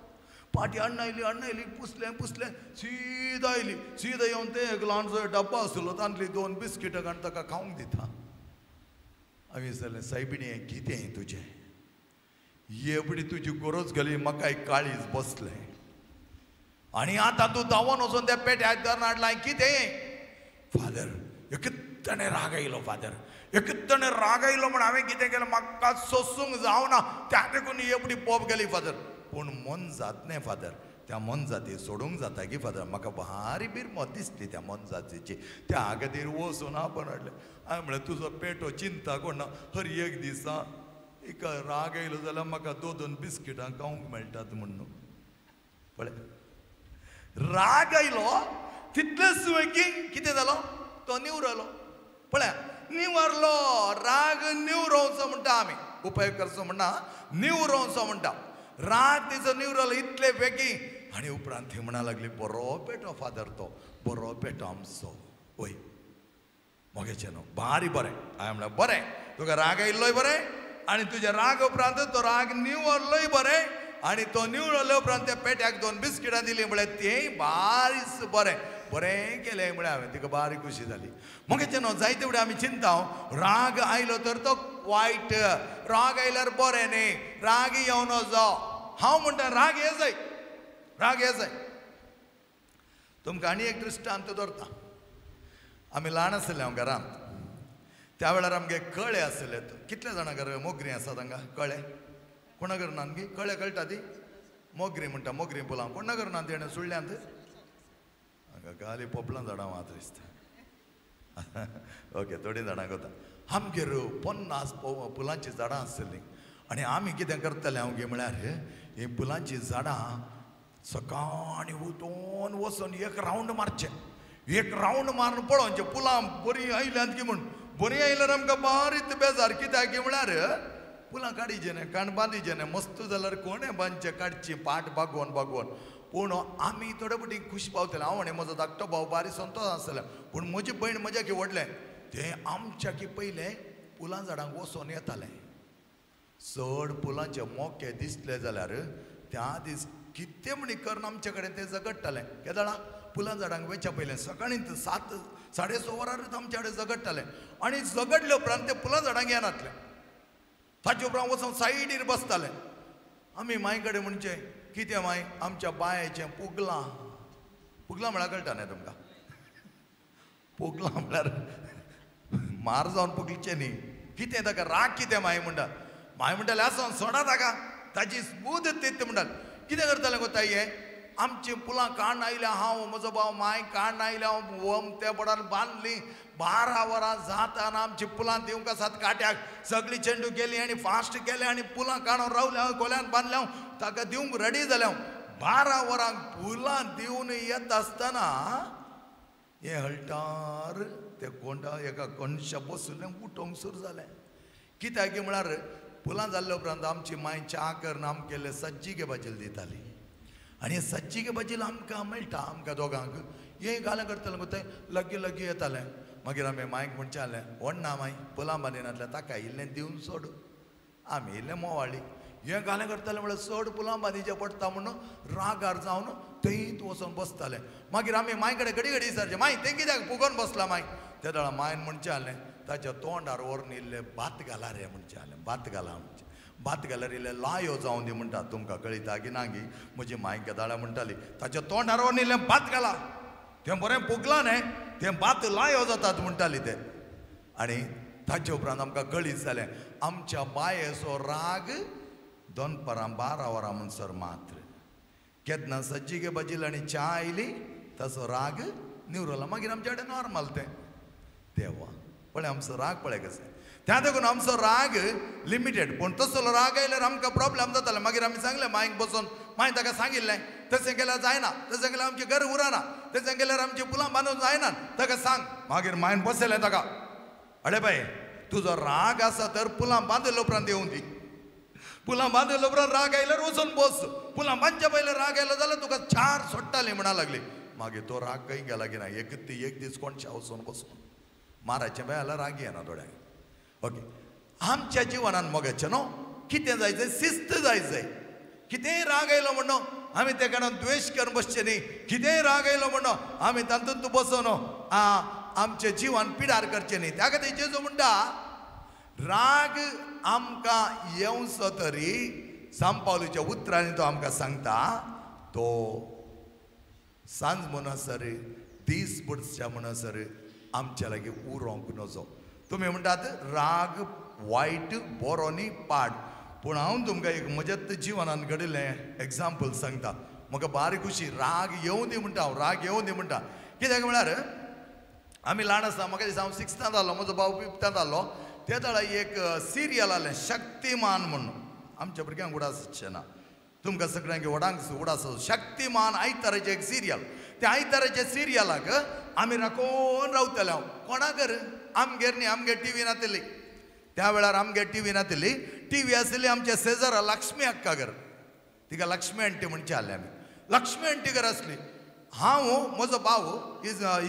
पाटी अण्णायली पुसलें सीदा आयली सीदा येवन ते एक ल्हानसो डब्बा आसलो तांतली 2 बिस्किटां काडून ताका खावंक दिता हांवें विचारलें सायबिणी हें कितें तुजें एवढी तुजी गरज घाली म्हाका एक काळीज बसलें आनी आतां तूं धांवून वचून त्या पेट्याक धरून हाडलां फादर एकताणें राग आयलो फादर एकताणें राग आयलो म्हण हांवें कितें केलें म्हाका सोसूंक जावना त्या देखून एवढी पोप गेली फादर पूण मन जात न्ही फादर त्या मन जाती सोडूंक जाता की फादर म्हाका भारी बिरमत दिसली त्या मन जातीची त्या खातीर वचून आपण हाडलें हांवें म्हळें तुजो पेटो चिंता कोणा हर एक दिसा एक राग आयलो जाल्यार म्हाका 2 बिस्किटां खावंक मेळटात म्हणून पळय राग आयलो तितले सुवेगीन कितें जालो तो निवरलो पळय निवरलो राग निवरोवचो म्हणटा आमी उपाय करचो म्हणना निवरोवचो म्हणटा राग तिचो निवरलो इतले बेगीन आनी उपरांत थंय म्हणा लागली बरो पेटो फादर तो बरो पेटो आमचो वय मोगेचें न्हू भारी बरें हांवें म्हणलें बरें तुका राग आयिल्लोय बरें आनी तुज्या राग उपरांत तो राग निवरलोय बरें आणि तो निवळलो उपरांत त्या पेट्याक 2 बिस्किटां दिली म्हळ्यार तें बारीस बरें बरें केलें म्हळ्यार हांवें तिका बारी खुशी जाली मगेचे न्हू जायते फुडें आमी चिंताव राग आयलो तर तो वायट राग आयल्यार बरें न्ही राग येवं नजो हांव म्हणटा राग हे जाय तुमकां आनी एक दृश्टांत दवरता आमी ल्हान आसले हांव घरांत त्या वेळार आमगे कळे आसले कितले जाणां घर मोगरी आसात हांगा कळे कोणा करना आमगे कळे कळटा ती मोगरी म्हणटा मोगरी पुलाव कोणा करना तेणें सुळल्यांत हांगा गाली पोपलां झाडां मात दिसता ओके थोडीं जाणां करता आमगेर 50 फुलांची झाडां आसलीं आनी आमी कितें करताले हांव गे म्हळ्यार ही फुलांची झाडां सकाळीं उठून वचून एक रावंड मारचें एक रावंड मारून पळोवचें फुलां बरीं आयल्यांत की म्हूण बरीं आयल्यार आमकां बारीत बेजार कित्याक की म्हळ्यार फुलां काडीचें न्ही काण बांदीचें न्ही मस्त जाल्यार कोणें बांदचें काडचीं पाट बागोवन पूण आमी थोडे फावटी खूश पावतले हांव आनी म्हजो धाकटो भाव बारी संतोश आसले पूण म्हजी भयण म्हज्या की व्हडलें तें आमच्या की पयलें फुलां झाडांक वचोन येतालें चड फुलांचे मोके दिसले जाल्यार त्या दीस कितें म्हणी करून आमचे कडेन तें झगडटालें केदाळा फुलां झाडांक वेच्या पयलें सकाळीं 7 6:30 वरांच आमचे कडेन झगडटालें आनी झगडले उपरांत ते फुलां झाडांक येनातलें ताचे उपरांत वचून सायडीर बसताले आमी मांय कडेन म्हणचे कितें मांय आमच्या बायेचें पुगलां म्हळ्यार कळटा न्ही तुमकां पुगलां म्हळ्यार मार जावन पुगलीचें न्ही कितें ताका राग कितें मांय म्हणटाले आसोन सोडा ताका ताची स्मूद तेत म्हणटाले कितें करतालें गो ताई आमची फुलां काडून आयल्या हांव म्हजो भाव मांय काडून आयल्या हांव वम त्या बोडार बांदलीं 12 वरां जाता आनी आमची फुलां दिवंक आसात काट्याक सगळीं चेंडू केली आनी फास्ट केले आनी फुलां काडून रावले हांव कोल्यान बांदले हांव ताका दिवंक रेडी जाले हांव 12 वरांक फुलां दिवन येता आसतना हें हळटार ते कोंडा एका कोणशा बसुल्लें उठोवंक सुरू जालें कित्याक की म्हळ्यार फुलां जाल्ले उपरांत आमची मांय च्या करून आमकां केल्ले सज्जिगे भाजील दिताली आनी सज्जिगे भाजील आमकां मेळटा आमकां दोगांक हें घालें करतालें गो तें लगी येतालें मागीर आमी मांयक म्हणचालें व्हडना मांय फुलां बांदिनातलें ताका इल्लें दिवन सोड आमी इल्लें मोवाळी हें घालें करतालें म्हळ्यार चड फुलां बांदिचें पडटा म्हणून रागार जावन थंयच वचोन बसतालें मागीर आमी मांय कडेन घडी विचारचें मांय तें कित्याक फुगोवन बसला मांय त्या वेळार मांयन म्हणचें ताच्या तोंडार व्हरून इल्लें भात घाला रे म्हणचें भात घाला म्हणचें भात घाल्यार इल्लें लायो जावं दी म्हणटा तुमकां कळिता की ना गी म्हजी मांय केदाळ्या म्हणटाली ताच्या तोंडार व्हरून इल्लें भात घाला तें बरें पुगलां न्ही तें भात लायो जातात म्हणटाली ते आनी ताचे उपरांत आमकां कळीत जालें आमच्या बायेचो राग दनपारां 12 वरां म्हणसर मात्र केन्ना सज्जिगे भाजील आनी च्या आयली ताचो राग निवरला मागीर आमचे कडेन नॉर्मल तें देवा पळय आमचो राग पळय कशें त्या देखून आमचो राग लिमिटेड पूण तसलो राग आयल्यार आमकां प्रॉब्लेम जाताले मागीर आमी सांगलें मांयक बसून मांय ताका सांगिल्लें तशें केल्यार जायना तशें केल्यार आमचें घर उरना तशें केल्यार आमची फुलां बांदूंक जायना ताका सांग मागीर मांयन बसयलें ताका अडे बाय तुजो राग आसा तर फुलां बांदले उपरांत येवं दी फुलां बांदले उपरांत राग आयल्यार वचून बस फुलां बांदच्या पयलें राग आयलो जाल्यार तुका 4 सोडटालीं म्हणा लागली मागीर तो राग खंय गेला की ना एक दीस कोणशा वचून बसून माराचें बाय जाल्यार राग येना थोड्यांक ओके आमच्या जिवनान मोगाचें न्हू कितें जायचें शिस्त जायचें कितेंय राग आयलो म्हणून आमी तेका द्वेश करून बसचें न्ही कितेंय राग आयलो म्हणून आमी तातूंत बसून आमचें जिवन पिडार करचें न्ही त्या खातीर जेजू म्हणटा राग आमकां येवचो तरी सांपावलीच्या उतरांनी तो आमकां सांगता तो सांज म्हणसर दीस बुडच्या म्हणसर आमच्या लागीं उरोंक नजो तुमी म्हणटात राग वायट बरो न्ही पाड पूण हांव तुमकां एक म्हज्याच जिवनान घडिल्लें एग्जाम्पल सांगता म्हाका बारी खुशी राग येवं दी म्हणटा हांव राग येवं दी म्हणटा कित्याक म्हळ्यार आमी ल्हान आसता म्हाका दिसता हांव 6थांत आहलो म्हजो भाव 5थांत आहलो त्या वेळार एक सिरियल आहलें शक्तिमान म्हणून आमच्या भुरग्यांक उडासचें ना तुमकां सगळ्यांक व्हडांक उडास शक्तिमान आयताराचें एक सिरियल त्या आयताराच्या सिरियलाक आमी राखोवन रावतले हांव कोणाक आमगेर न्ही आमगे टीव्ही नासली त्या वेळार आमगे टीव्ही नासली टीव्ही आसली आमच्या शेजारा लक्ष्मी अक्कागर तिका लक्ष्मी आंटी म्हणचे आहले आमी लक्ष्मी आंटीगर आसली हांव म्हजो भाव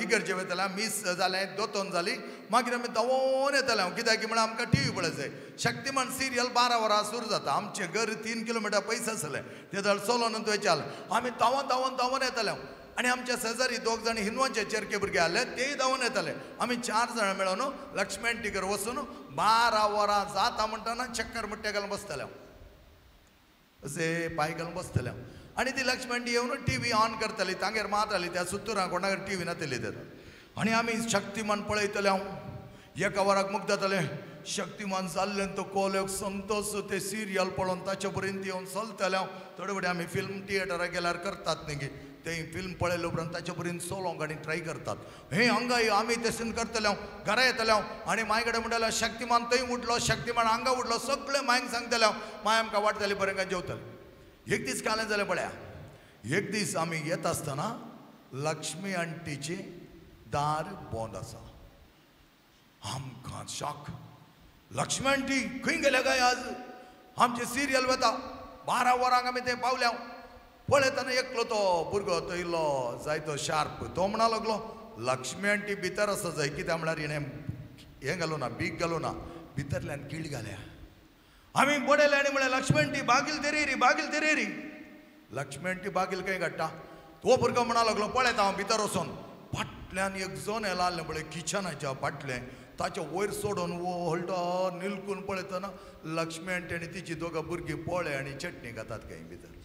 इगर्जे वयताले मिस जालें दोतोन जाली मागीर आमी धांवून येताले हांव कित्याक म्हळ्यार आमकां टीव्ही पळय जाय शक्तिमान सिरियल 12 वरां सुरू जाता आमचें घर 3 किलोमिटर पयस आसलें ते दळ चलोन थंयच्याल आमी धांवून धांवून धांवून येताले आनी आमच्या शेजारी 2 जाण हिंदवांचे चेरके भुरगे आहले तेय धांवून येताले आमी 4 जाणां मेळोन लक्ष्मण टिकर वचून 12 वरां जाता म्हणटाना चक्कर मुट्टे घालून बसताले अशें पांय घालून बसताले आनी ती लक्ष्मण येवन टीव्ही ऑन करताली तांगेर मारताली त्या सुत्तुरां कोणागेर टीव्ही नासली तर आनी आमी शक्तिमान पळयतले हांव एका वराक मुक्त जाताले शक्तिमान जाल्लें तो कोल्याक संतोष ते सिरियल पळोवन ताचे पर्यंत येवन चलतले हांव थोडे फावटी आमी फिल्म थिएटराक गेल्यार करतात न्ही ते फिल्म पळयले उपरांत ताचे पर्यंत सोलोंक आनी ट्राय करतात हे हांगा आमी तशें करतले हांव घरा येतले हांव आनी मांय कडेन म्हणटाले शक्तिमान थंय उठलो शक्तिमान हांगा उठलो सगळे मांयक सांगतले हांव मांय आमकां वाटताली बरें काय जेवतले एक दीस कालें जालें पळया एक दीस आमी येत आसतना लक्ष्मी आंटीची दार बंद आसा आमकां शॉक लक्ष्मी आंटी खंय गेल्या काय आज आमचे सिरियल वता 12 वरांक आमी थंय पावले हांव पळयतना एकलो तो भुरगो तो इल्लो जाय तो शार्प तो म्हणा लागलो लक्ष्मी आंटी भितर आसा जाय कित्याक म्हळ्यार हिणें हें घालूं ना बीग घालूं ना भितरल्यान कीड घाल्या आमी पळयलें आनी म्हळें लक्ष्मी आंटी बागील तेरेरी लक्ष्मी आंटी बागील खंय काडटा तो भुरगो म्हणा लागलो पळयता हांव भितर वचोन फाटल्यान एक जण येला आहलें पळय किचनाच्या फाटलें ताचे वयर सोडून व्हलटो निलकून पळयतना लक्ष्मी आंटी आनी तिची दोगां भुरगीं पोळे आनी चटणी घातात खंय भितर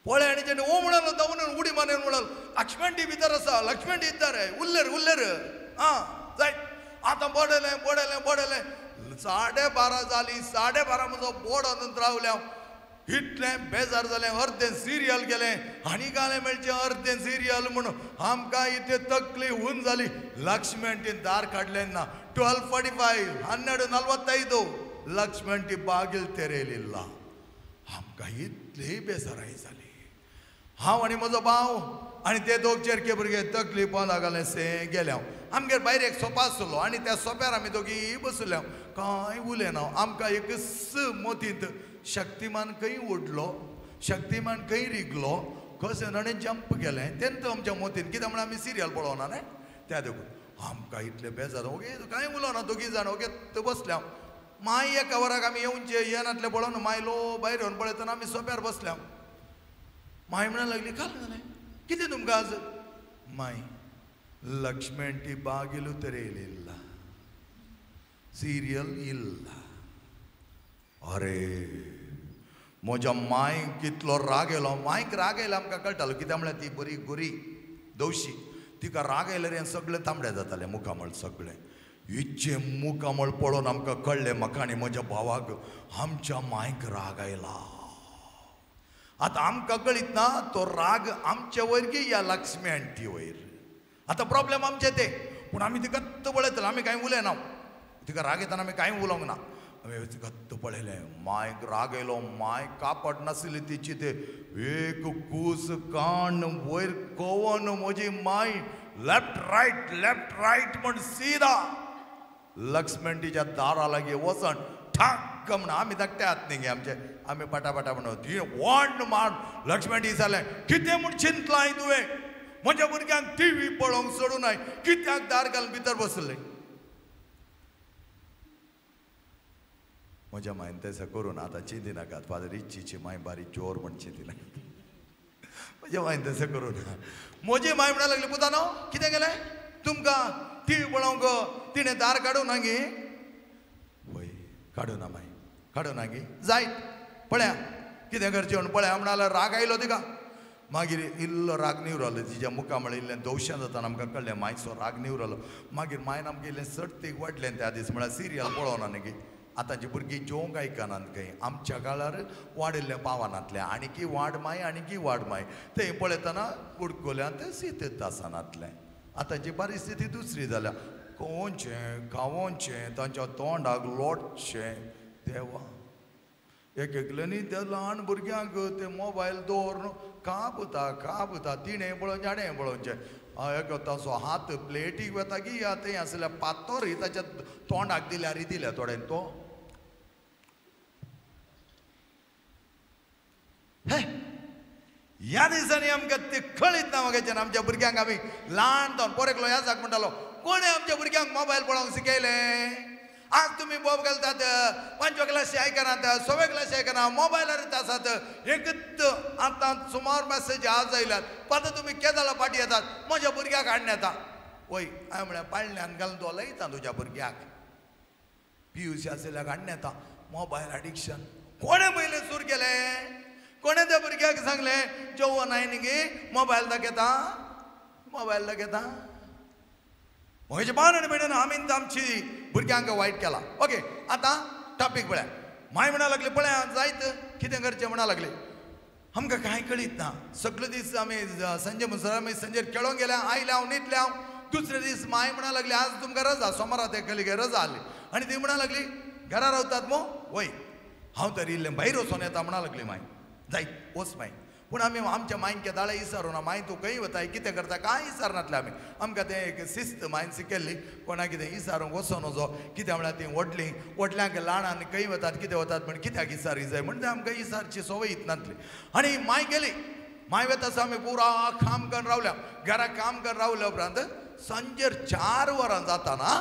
पोळे आनी चटणी ओ म्हणालो धांवून उडी मारून म्हणाल लक्ष्मी आंटी भितर आसा लक्ष्मी आंटी इद्दार उरलेर आं जाय आतां बडयलें 12:30 जाली 12:30 म्हजो बोर्ड आनंद रावले हांव इतलें बेजार जालें अर्दें सिरियल गेलें आनी गालें मेळचें अर्दें सिरियल म्हणून आमकां इतली तकली होऊन जाली लक्ष्मी आंटीन दार काडलें ना 12:45 12:45 लक्ष्मी आंटी बागील तेरयलिल्ला आमकां इतली बेजाराय जाली हांव आनी म्हजो भाव आनी ते 2 चेरके भुरगे तकली पोंदा घालें से गेले हांव आमगेर भायर एक सोफा आसलो आनी त्या सोफ्यार आमी दोगी बसले हांव कांय उलयना आमकां एक मोतींत शक्तिमान खंय उडलो शक्तिमान खंय रिगलो कशें ताणें जंप केलें तेन्ना आमच्या मोतीन कित्याक म्हळ्यार आमी सिरियल पळोवना न्ही त्या देखून आमकां इतले बेजार ओगे कांय उलोवना दोगी जाण ओगे बसले हांव माय एका वराक आमी येवनचे येनातले पळोवन मायलो भायर येवन पळयतना आमी सोप्यार बसले हांव माय म्हणून लागली काल जालें कितें तुमकां आज माय लक्ष्मी आंटी बागील तेरयलिल्ला सिरियल इल्ला अरे म्हज्या मांयक कितलो राग येयलो मांयक राग येयलो आमकां कळटालो कित्याक म्हळ्यार ती बरी गोरी दवशी तिका राग येयल्यार हें सगळें तांबडें जातालें मुखामळ सगळें इतचें मुखामळ पळोवन आमकां कळ्ळें म्हाका आनी म्हज्या भावाक आमच्या मांयक राग आयला आतां आमकां कळीत ना तो राग आमचे वयर की या लक्ष्मी आंटी वयर आतां प्रॉब्लेम आमचें तें पूण आमी तिका पळयतलो आमी कांय उलयना तिका राग येताना आमी कांय उलोवंक ना घट्ट पळयलें मांयक राग येयलो मांय कापड नासली तिची ते एक कूस काण वयर कोवन म्हजी मांय लेफ्ट रायट म्हण सीदा लक्ष्मी आंटीच्या दारा लागीं वचोन ठाक म्हण आमी धाकट्यात न्ही गे आमचे आमी पटापटा म्हणून ती वॉंड मार लक्ष्मी आंटी जालें कितें म्हूण चिंतलाय तुवें म्हज्या भुरग्यांक टीव्ही पळोवंक सोडूनाय कित्याक दार घालून भितर बसलें म्हज्या मायन तशें करून आतां चिंती नाकात फादर इच्चीची माय बारीक चोर म्हण चिंती नाकात म्हज्या मायन तशें करून म्हजी माय म्हणूंक लागली पुतानो कितें गेलें तुमकां टीव्ही पळोवंक तिणें दार काडूं ना गे वय काडूं ना माय काडूं ना गे जाय पळया कितें करचें म्हूण पळया म्हणल्यार राग आयलो तिका मागीर इल्लो राग निवरलो तिच्या मुखामळ इल्लें दवशें जाताना आमकां कळ्ळें मायचो राग निवरलो मागीर मायन आमगे इल्लें सर्तीक वाडलें त्या दीस म्हळ्यार सिरियल पळोवना न्ही गे आतांची भुरगीं जेवंक आयकनात खंय आमच्या काळार वाडिल्लें पावनांतलें आनीकी वाड माय आनीकी वाड माय थंय पळयतना कुडकोल्यांत शीत तासानांतलें आतांची परिस्थिती दुसरी जाल्या कोवचें खावोचें तांच्या तोंडाक लोटचें देवा एकल्यांनी त्या ल्हान भुरग्यांक ते मोबायल दवरून काबुता तिणें पळोवचें आनी पळोवचें एक ताचो हात प्लेटीक वता की थंय आसल्या पातोर ही ताच्या तोंडाक दिल्यार दिल्या थोडें तो हे ह्या दिसांनी आमकां ते कळीत ना म्हाका आमच्या भुरग्यांक आमी ल्हानपण पोरेकलो ह्या जाक म्हणटालो कोणें आमच्या भुरग्यांक मोबायल पळोवंक शिकयले आज तुम्ही बोब घालतात 5व्या क्लासी आयकनात 6व्या क्लासी आयकना मोबायलार आसात एकच आतां सुमार मॅसेज आज आयल्यात पात तुम्ही केदाला पाटी येतात म्हज्या भुरग्याक हाडून येता वय हांवें म्हळ्यार पाळण्यान घालून तो लयता तुज्या भुरग्याक पियुसी आसल्याक हाडून येता मोबायल एडिक्शन कोणें पयलें सूर केलें कोणें त्या भुरग्याक सांगलें जेवण आयन गे मोबायल दाखयता मोबायल दाखयता म्हजे बान आनी भयणीन आमी आमची भुरग्यांक वायट केला ओके आतां टॉपीक पळय माय म्हणा लागले पळय जायत कितें करचें म्हणा लागले आमकां कांय कळीत ना सगळे दीस आमी संजय मुसरा आमी संजेर खेळोंक गेले आयले हांव न्हिदले हांव दुसरे दीस माय म्हणा लागली आज तुमकां रजा सोमारा ते कलिगे रजा आसली आनी ती म्हणा लागली घरा रावतात मो वय हांव तर इल्लें भायर वचोन येता म्हणा लागली माय जायत वच माय पूण आमी आमच्या मायंके दाळे विचारूं ना माय तूं खंय वता कितें करता कांय विचारनातले आमी आमकां तें एक शिस्त मायन शिकयल्ली कोणाक कितें विचारूंक वचो नजो कित्याक म्हळ्यार ती व्हडल्यांक ल्हान खंय वतात कितें वतात म्हण कित्याक विचारी जाय म्हण आमकां विचारची संवय येतनातली आनी माय गेली माय वता आसा आमी पुरा काम करून रावल्या घरा काम करून रावल्या उपरांत सांजेर 4 वरां जाताना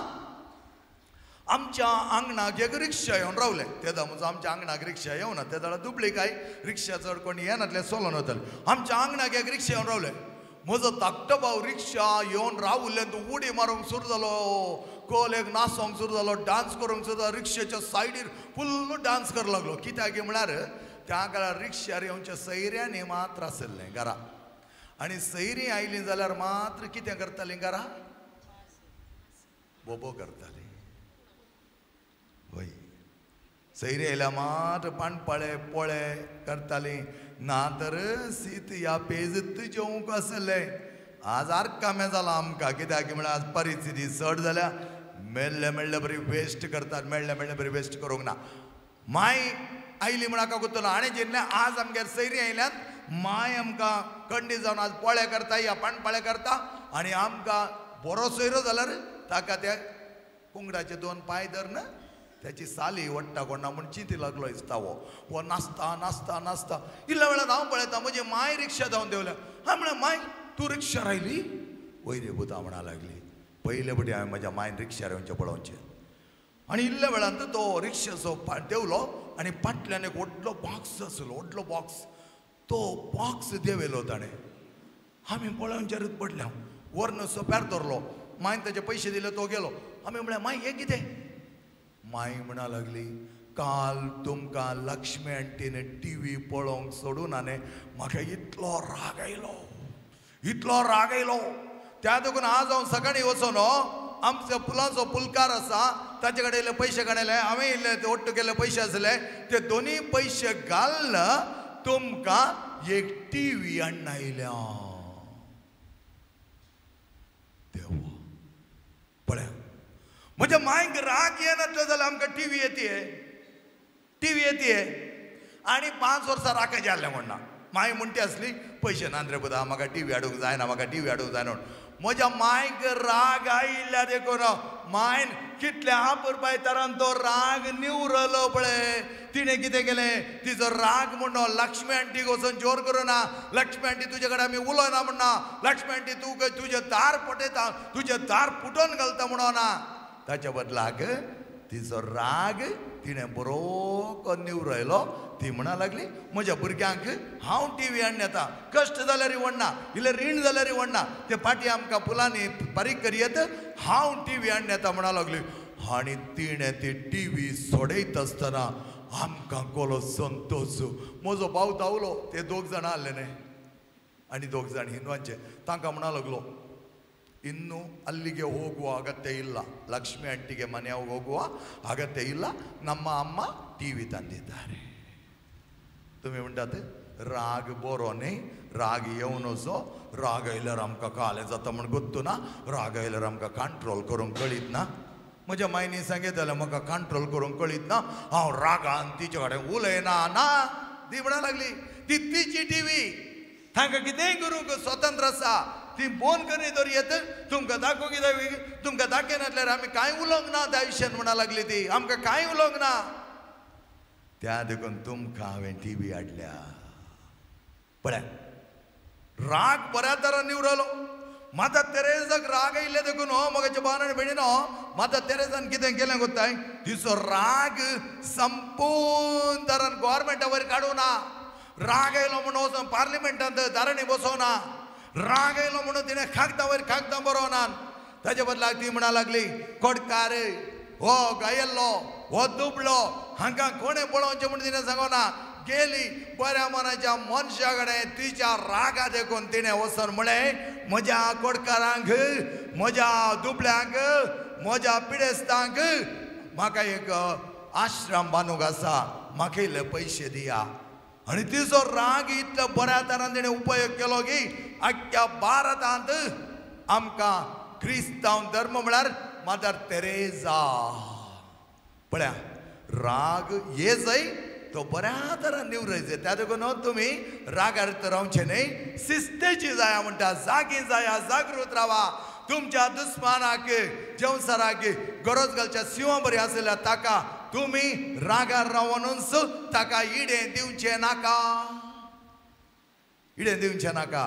आमच्या आंगणाक एक रिक्षा येवन रावले ते दामूच आमच्या आंगणाक रिक्षा येवना ते दाडा दुबळी काय रिक्षा चड कोणी येनातले चलोन वतले आमच्या आंगणाक एक रिक्षा येवन रावले म्हजो धाकटो भाव रिक्षा येवन रावले तूं उडी मारूंक सुरू जालो कोलेक नाचोंक सुरू जालो डान्स करूंक सुरू जालो रिक्षेच्या सायडीर फुल्ल डान्स करूंक लागलो कित्याक म्हळ्यार त्या काळार रिक्षार येवच्या सयऱ्यांनी मात्र आसलें घरा आनी सयरीं आयलीं जाल्यार मात्र कितें करतालीं घरा बोबो करतालीं वय सैरी आयल्या मात पाणपाळे पोळे करताली ना तर सीत या पेजत जेवंक आसलें आज आरकामें जालां आमकां कित्याक म्हळ्यार आज परिस्थिती चड जाल्या मेळ्ळे मेळ्ळे बरी वेस्ट करतात मेळ्ळे मेळ्ळे बरी वेस्ट करूंक ना माय आयली म्हण हाका गुंतलो आनी जितलें आज आमगेर सैरी आयल्यात माय आमकां कंडी जावन आज पोळे करता या पाणपाळे करता आनी आमकां बरो सोयरो जाल्यार ताका त्या कुंगडाचे 2 पांय धरन त्याची साली वट्टा कोणा म्हण चिंती लागलो दिसता वो नाचता नाचता नाचता इल्ल्या वेळार हांव पळयता म्हजी माय रिक्षा धांवन देवल्या हांव म्हळें माय तूं रिक्षा रायली वय रे बुता म्हणा लागली पयले फावटी हांवें म्हज्या मायन रिक्षा येवचें पळोवचें आनी इल्ल्या वेळांत तो रिक्षाचो देवलो आनी फाटल्यान एक व्हडलो बॉक्स आसलो व्हडलो बॉक्स तो बॉक्स देवेलो ताणें आमी पळोवच्यारूच पडल्या व्हरन सोंप्यार धरलो मायन ताचे पयशे दिले तो गेलो आमी म्हळें माय हें कितें माय म्हणा लागली काल तुमकां लक्ष्मी आंटीन टीव्ही पळोवंक सोडून आनी म्हाका इतलो राग आयलो त्या देखून आज हांव सकाळीं वचोन आमच्या पुलाचो पुलकार आसा ताचे कडेन इल्ले पयशे काडले हांवें इल्ले ओट्ट केल्ले पयशे आसले ते दोनी पयशे घालन तुमकां एक टीव्ही हाडून आयल्या देवा पळय म्हज्या मायक राग येनासलो जाल्यार आमकां टीव्ही येते आनी 5 वर्सां राखायचें आहलें म्हणना माय म्हणटी आसली पयशे नान रे बुदा म्हाका टीव्ही हाडूंक जायना म्हाका टीव्ही हाडूंक जायना म्हज्या मायक राग आयिल्ल्या देखून मायन कितल्या आपुरबाय तरान तो राग निवरलो पळय तिणें कितें केलें तिचो राग म्हणो लक्ष्मी आंटीक वचून जोर करुना लक्ष्मी आंटी तुजे कडेन आमी उलोयना म्हणना लक्ष्मी आंटी तूं तुजें दार पटयता तुजें दार पुटोवन घालता म्हणोना ताच्या बदलाक तिचो राग तिणें बरो करून निवरयलो ती म्हणा लागली म्हज्या भुरग्यांक हांव टीव्ही हाडून येता कश्ट जाल्यार व्हडना इल्लें रीण जाल्यार व्हडना ते फाटीं आमकां पुलांनी बारीक करयत हांव टीव्ही हाडून येता म्हणा लागली आनी तिणें ती टीव्ही सोडयत आसतना आमकां कोलो संतोष म्हजो भाव धांवलो ते 2 जाणां आहले न्हय आनी 2 जाण हिंदवांचे तांकां म्हणा लागलो ಇನ್ನೂ ಅಲ್ಲಿಗೆ ಹೋಗುವ ಅಗತ್ಯ ಇಲ್ಲ ಲಕ್ಷ್ಮಿ ಆಂಟಿಗೆ ಮನೆಗೆ ಹೋಗುವ ಅಗತ್ಯ ಇಲ್ಲ ನಮ್ಮ ಅಮ್ಮ ಟಿವಿ ತಂದಿದ್ದಾರೆ तुम्ही म्हणटात राग बरो न्ही राग येवन असो राग आयल्यार आमकां काले जाता म्हण गोत्तू ना राग आयल्यार आमकां कंट्रोल करूंक कळीत ना म्हज्या मायनी सांगितलें म्हाका कंट्रोल करूंक कळीत ना हांव रागान तिचे कडेन उलयना ना ती म्हणा लागली ती तिची टीव्ही तांकां कितेंय करूंक स्वतंत्र आसा ती फोन करी तर येत तुमकां दाखोवंक कित्याक तुमकां दाखयनातल्यार आमी कांय उलोवंक ना त्या विशयान म्हणा लागली ती आमकां कांय उलोवंक ना त्या देखून तुमकां हांवें टीव्ही हाडल्या पळय राग बऱ्या तरान निवरलो माता तेरेजाक राग येयले देखून हो मगाच्या बानान बेणीनो माता तेरेजान कितें केलें गोताय तिचो राग संपूर्ण तरान गव्हर्मेंटा वयर काडूना राग येयलो म्हणून वचून पार्लिमेंटांत दारांनी बसोवना राग येयलो म्हणून तिणें कागदां वयर कागदां बरोवना ताचे बदलाक ती म्हणा लागली कोडकार हो गायल्लो हो दुबळो हांकां कोणें पळोवचें म्हणून तिणें सांगोना गेली बऱ्या मनाच्या मनशा कडेन तिच्या रागा देखून तिणें वचून म्हळें म्हज्या कोडकारांक म्हज्या दुबळ्यांक म्हज्या पिडेस्तांक म्हाका एक आश्रम बांदूंक आसा म्हाका इल्ले पयशे दिया आनी तिचो राग इतलो बऱ्या तरान तिणें उपयोग केलो की आख्ख्या भारतांत आमकां क्रिस्तांव धर्म म्हळ्यार मदर तेरेजा पळया राग ये जाय तो बऱ्या तरान निवरायचे त्या देखून तुमी रागार रावचे न्ही शिस्तेची जाया म्हणटा जागी जाया जागृत रावा तुमच्या दुस्मानाक जेवसाराक गरज घालच्या सिंह बरी आसल्या ताका तुमी रागार रावनूच ताका इडे दिवचे नाका इडे दिवचे नाका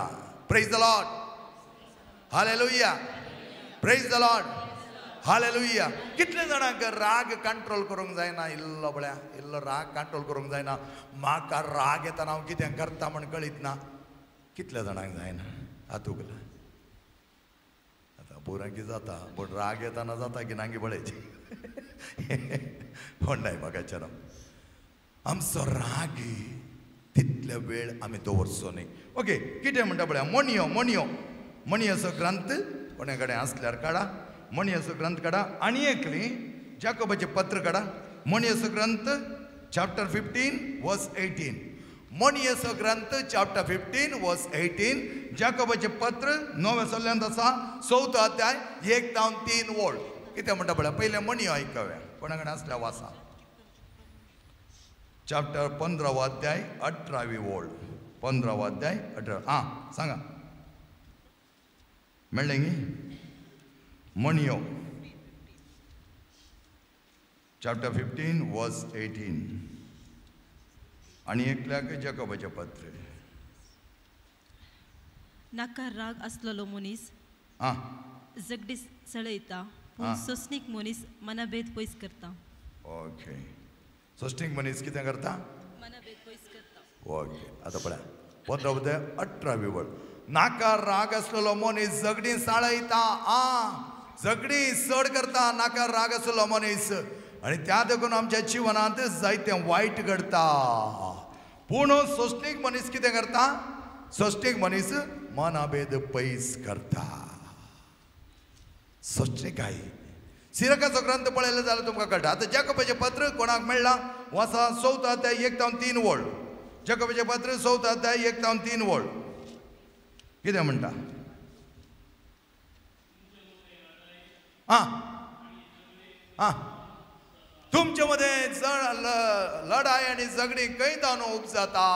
praise the lord hallelujah praise the lord hallelujah कितले जाणांक राग कंट्रोल करूंक जायना इल्लो बळ्या इल्लो राग कंट्रोल करूंक जायना म्हाका राग येताना हांव कितें करता म्हण कळीत ना कितले जाणांक जायना हातूंक आतां पोरांकी जाता पूण राग येताना जाता की नांगी बळेची पण नाही म्हाका आमचो राग तितले वेळ आमी दवरचो न्ही ओके कितें म्हणटा पळया मोणयो मोणयो मोणयेचो ग्रंथ कोणे कडेन आसल्यार काडा मोणयेचो ग्रंथ काडा आनी एक न्ही जाकोबाचें पत्र काडा मोणयेचो ग्रंथ चॅप्टर 15 वर्स 18 मोणयेचो ग्रंथ चॅप्टर 15 वर्स 18 जाकोबाचें पत्र 9 सल्ल्यांत आसा 4थो अध्याय 1 ते 3 वोळ कितें म्हणटा पळय पयले मोणयो आयकव्या कोणा कडेन आसल्या वासा चॅप्टर 15 अध्याय 18 वोळ 15 अध्याय 18 सांगा मेळ्ळें न्ही मोणयो चॅप्टर 15 वर्स 18 आनी एकल्याक जाकोबाचें पत्र नाका राग आसलेलो मनीस जगडी सळयता पूण सोंसणीक मनीस मनभेद पयस करता ओके सोंसणीक मनीस कितें करता मनभेद पयस करता ओके आतां पळय 15 अध्याय 18 वळ नाका राग आसलेलो मनीस झगडी साळयता झगडी चड करता नाका राग आसलेलो मनीस आनी त्या देखून आमच्या जिवनांत जायतें वायट घडता पूण सोंसणीक मनीस कितें करता सोंसणीक मनीस मनभेद पयस करता सोंसणीकाय सिरकाचो ग्रंथ पळयलो जाल्यार तुमकां कळटा आतां जाकोबाचें पत्र कोणाक मेळ्ळां वाचा 4थो अध्याय 1 ते 3 वोळ जाकोबाचें पत्र 4थो अध्याय 1 ते 3 वोळ कितें म्हणटा तुमचे मध्ये लढाई आणि झगडी कैदान उपजाता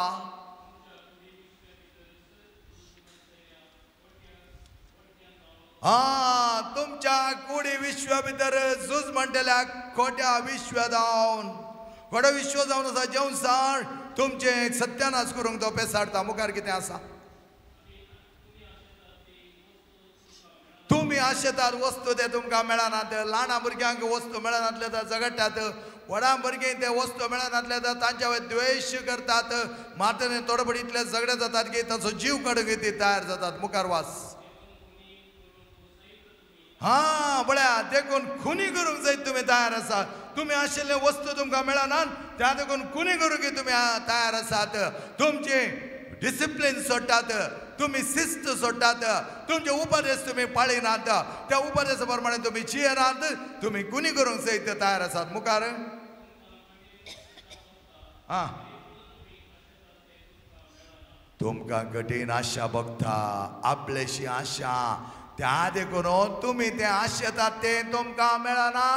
तुमच्या कुडी विश्वा भितर झूज म्हणटल्या खोट्या विश्व जावन खोटो विश्व जावन आसा जेवसाण तुमचे सत्यानाश करूंक तो पेसाडटा मुखार कितें आसा तुमी आशेतात वस्तू ते तुमकां मेळनात ल्हान भुरग्यांक वस्तू मेळनातले तर झगडटात व्हडा भुरगीं ते वस्तू मेळनातले तर तांच्या द्वेश करतात मातने तोडपडीतले झगडे जातात की ताचो जीव काडूंक ती तयार जातात मुखार वास बळ्या देखून खुनी करूंक जाय तुमी तयार आसात तुमी आशिल्ले वस्तू तुमकां मेळनात त्या देखून खुनी करूंक तुमी तयार आसात तुमचे डिसिप्लिन सोडटात तुमी शिस्त सोडटात तुमचे उपदेश तुमी पाळिनात त्या उपदेशा प्रमाणे तुमी जियेनात तुमी खुनी करूंक जाय तयार आसात मुखार तुमकां कठीण आशा भोगता आपलेशी आशा त्या देखून तुमी ते आशेतात ते तुमकां मेळना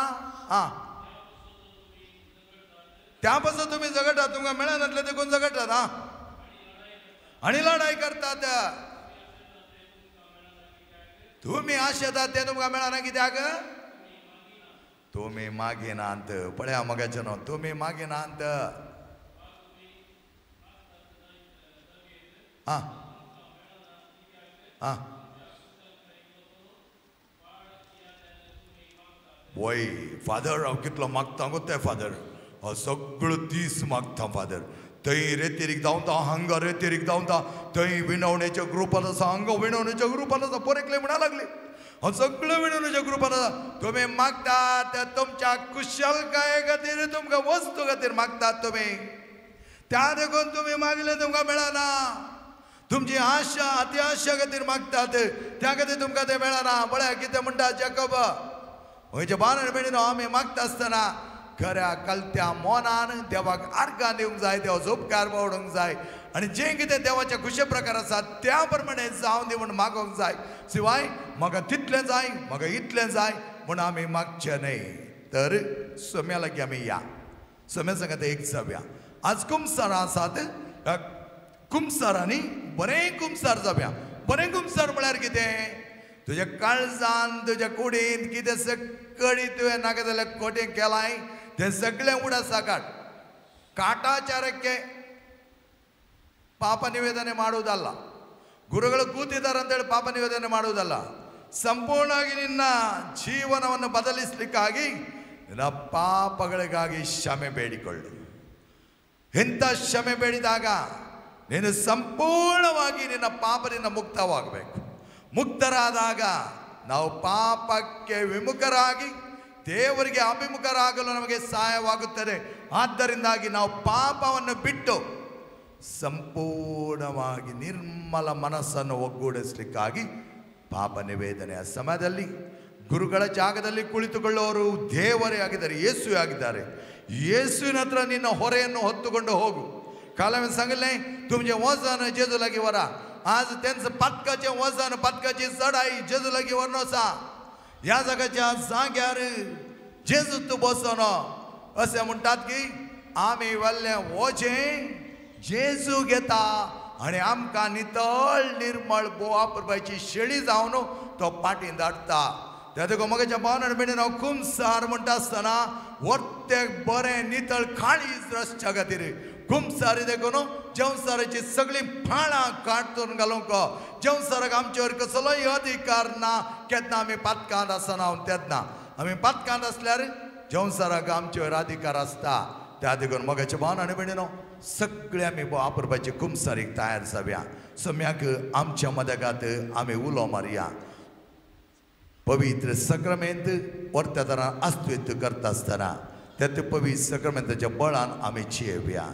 त्या पासून तुमी झगडटात तुमकां मेळनातले देखून झगडटात आणि लढाई करतात तुम्ही आशेतात ते तुमकां मेळना कित्याक तुमी मागिनात पळया मगाचे न्हू तुमी मागिनात हां वय फादर हांव कितलो मागता गो ते फादर हांव सगळो दीस मागता फादर थंय रेतीरीक धांवता हांगा रेतीरीक धांवता थंय विणवणेच्या ग्रुपान आसा हांगा विणवणेच्या ग्रुपान आसा पोरेकले म्हणा लागले हांव सगळो विणवणेच्या ग्रुपान आसा तुमी मागतात ते तुमच्या कुशलकाये खातीर तुमकां वस्तू खातीर मागतात तुमी त्या देखून तुमी मागले तुमकां मेळना तुमची आशा ती आशा खातीर मागतात त्या खातीर तुमकां ते मेळना म्हळ्यार कितें म्हणटा जॅकब वयच्या बारान बेडीन आमी मागता आसतना खऱ्या कलत्या मोनान देवाक आर्गां दिवंक जाय देवाचो उपकार बावडूंक जाय आनी जें कितें देवाच्या खुशे प्रकार आसा त्या प्रमाणे जावं दी म्हूण मागोवंक जाय शिवाय म्हाका तितलें जाय म्हाका इतलें जाय म्हूण आमी मागचें न्हय तर सोम्या लागीं आमी या सोम्या सांगात एक जावया आज कुमसारां आसात कुमसारांनी बरें कुमसार जावया बरें कुमसार म्हळ्यार कितें तुज्या काळजान तुज्या कुडींत कितें सगळी तुवें नाका जाल्यार कोटें केलाय तें सगळें उडा साकाट ಕಾಟಾಚಾರಕ್ಕೆ ಪಾಪ ನಿವೇದನೆ ಮಾಡುವುದಲ್ಲ ಗುರುಗಳು ಕೂತಿದ್ದಾರೆ ಅಂತ ಹೇಳಿ ಪಾಪ ನಿವೇದನೆ ಮಾಡುವುದಲ್ಲ ಸಂಪೂರ್ಣವಾಗಿ ನಿನ್ನ ಜೀವನವನ್ನು ಬದಲಿಸಲಿಕ್ಕಾಗಿ ನಿನ್ನ ಪಾಪಗಳಿಗಾಗಿ ಕ್ಷಮೆ ಬೇಡಿಕೊಳ್ಳು ಎಂತ ಕ್ಷಮೆ ಬೇಡಿದಾಗ ನೀನು ಸಂಪೂರ್ಣವಾಗಿ ನಿನ್ನ ಪಾಪದಿಂದ ಮುಕ್ತವಾಗಬೇಕು ಮುಕ್ತರಾದಾಗ ನಾವು ಪಾಪಕ್ಕೆ ವಿಮುಖರಾಗಿ ದೇವರಿಗೆ ಅಭಿಮುಖರಾಗಲು ನಮಗೆ ಸಹಾಯವಾಗುತ್ತದೆ ಆದ್ದರಿಂದಾಗಿ ನಾವು ಪಾಪವನ್ನು ಬಿಟ್ಟು ಸಂಪೂರ್ಣವಾಗಿ ನಿರ್ಮಲ ಮನಸ್ಸನ್ನು ಒಗ್ಗೂಡಿಸಲಿಕ್ಕಾಗಿ ಪಾಪ ನಿವೇದನೆಯ ಸಮಯದಲ್ಲಿ ಗುರುಗಳ ಜಾಗದಲ್ಲಿ ಕುಳಿತುಕೊಳ್ಳುವವರು ದೇವರೇ ಆಗಿದ್ದಾರೆ ಯೇಸುವೇ ಆಗಿದ್ದಾರೆ ಯೇಸುವಿನ ಹತ್ರ ನಿನ್ನ ಹೊರೆಯನ್ನು ಹೊತ್ತುಕೊಂಡು ಹೋಗು कालम सांगले तुमचे वजन जेजू लागी वरा आज त्यांचं पदकाचे वजन पदकाची चढाई जेजू लागी वरनो आसा ह्या जागाच्या जाग्यार जेजू तूं बसोनो असे म्हणटात की आमी वेल्ले वजें जेजू घेता आनी आमकां नितळ निर्मळ बोवा प्रभाची शेळी जावन तो पाटीन धाडटा त्या देखून मगाच्या भावनान बेडीन हांव कुमसार म्हणटा आसतना वर्ते बरें नितळ काळीज रसच्या खातीर कुमसारी देखून जेवसाराची सगळी फाळां काडून घालूंक जेवसाराक आमचे वयर कसलोय अधिकार ना केन्ना आमी पातकांत आसना तेन्ना आमी पातकांत आसल्यार जेवसाराक आमचे वयर अधिकार आसता त्या देखून मगाच्या भावनान बेडीन सगळे आमी वापरपाची कुमसारीक तयार जावया सम्याक आमच्या मदगात आमी उलो मारया पवित्र सक्रामेंत वर्त्या तरान आस्तीत करता आसतना त्यात पवित्र सक्रामेंताच्या बळान आमी जियेवया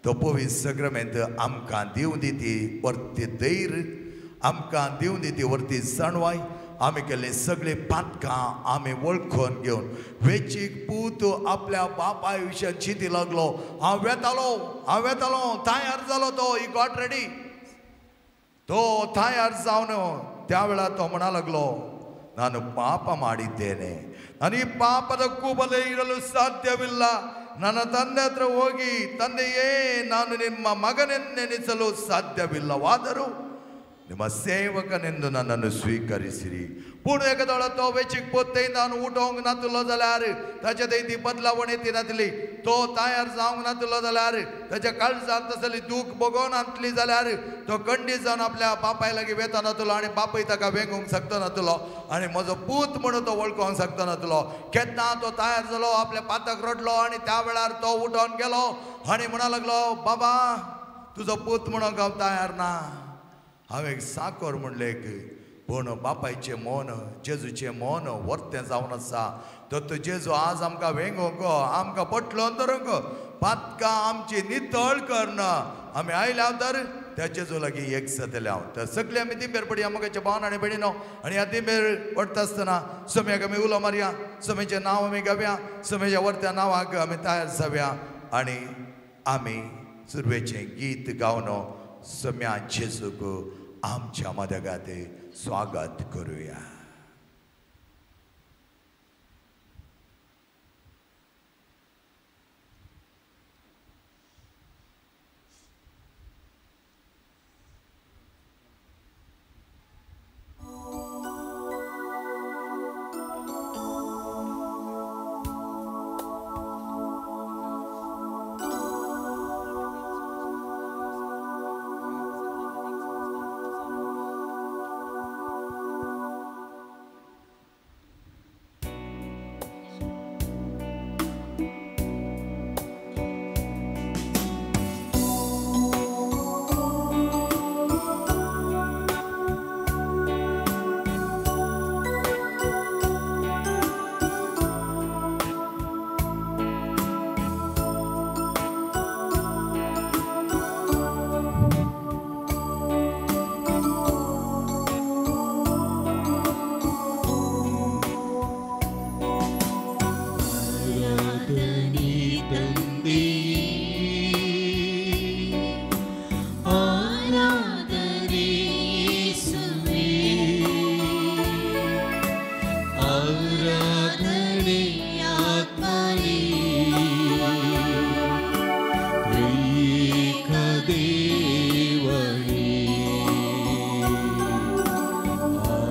तो पवित्र सक्रामेंत आमकां दिवं दिती वर्ती धैर्य आमकां दिवं दिती वर्ती जाणवाय आमी केल्ली सगळीं पातकां आमी वळखून घेवन वेचीक पूत आपल्या बापाय विशयान चिंती लागलो हांव वेतालो तयार जालो तो ही गॉट रेडी तो तयार जावन त्या वेळार तो म्हणा लागलो ನಾನು ಪಾಪ ಮಾಡಿದ್ದೇನೆ ನಾನು ಈ ಪಾಪದ ಕೂಬಲೇ ಇರಲು ಸಾಧ್ಯವಿಲ್ಲ ನನ್ನ ತಂದೆ ಹತ್ರ ಹೋಗಿ ತಂದೆಯೇ ನಾನು ನಿಮ್ಮ ಮಗನೆನ್ನೆನಿಸಲು ಸಾಧ್ಯವಿಲ್ಲವಾದರೂ ನಿಮ್ಮ ಸೇವಕನೆಂದು ನನ್ನನ್ನು ಸ್ವೀಕರಿಸಿರಿ पूण एकादोळा तो वेचीक पोत्तेय जावन उठोवंक नातलो जाल्यार ताच्या ती बदलावण येती नातली तो तयार जावंक नातलो जाल्यार ताच्या काळजांत तसली दूख बगोवन आणतली जाल्यार तो खंडीत जावन आपल्या बापाय लागीं वेता नातलो आनी बापूय ताका वेंगूंक शकतो नातलो आनी म्हजो पूत म्हणून तो वळखोंक शकतो नातलो केन्ना तो तयार जालो आपल्या पाताक रडलो आनी त्या वेळार तो उठोन गेलो आनी म्हणा लागलो बाबा तुजो पूत म्हणून हांव तयार ना हांवें साकोर म्हणलें एक पूण बापायचें मन जेजूचें मन वर्तें जावन आसा तो जेजू आज आमकां वेंगोंक आमकां पटलो धरूंक पातकां आमची नितळ करना आमी आयल्या तर त्या जेजू लागीं एक जातले हांव तर सगळीं आमी दिंबेर पडया मगाच्या भावन आनी बेडीनो आनी ह्या दिंबेर पडटा आसतना सोम्याक आमी उलो मारया सोम्याचें नांव आमी घेवया सोम्याच्या वर्त्या नांवाक आमी तयार जावया आनी आमी सुरवेचें गीत गावन सोम्या जेजूक आमच्या मदगात स्वागत करूया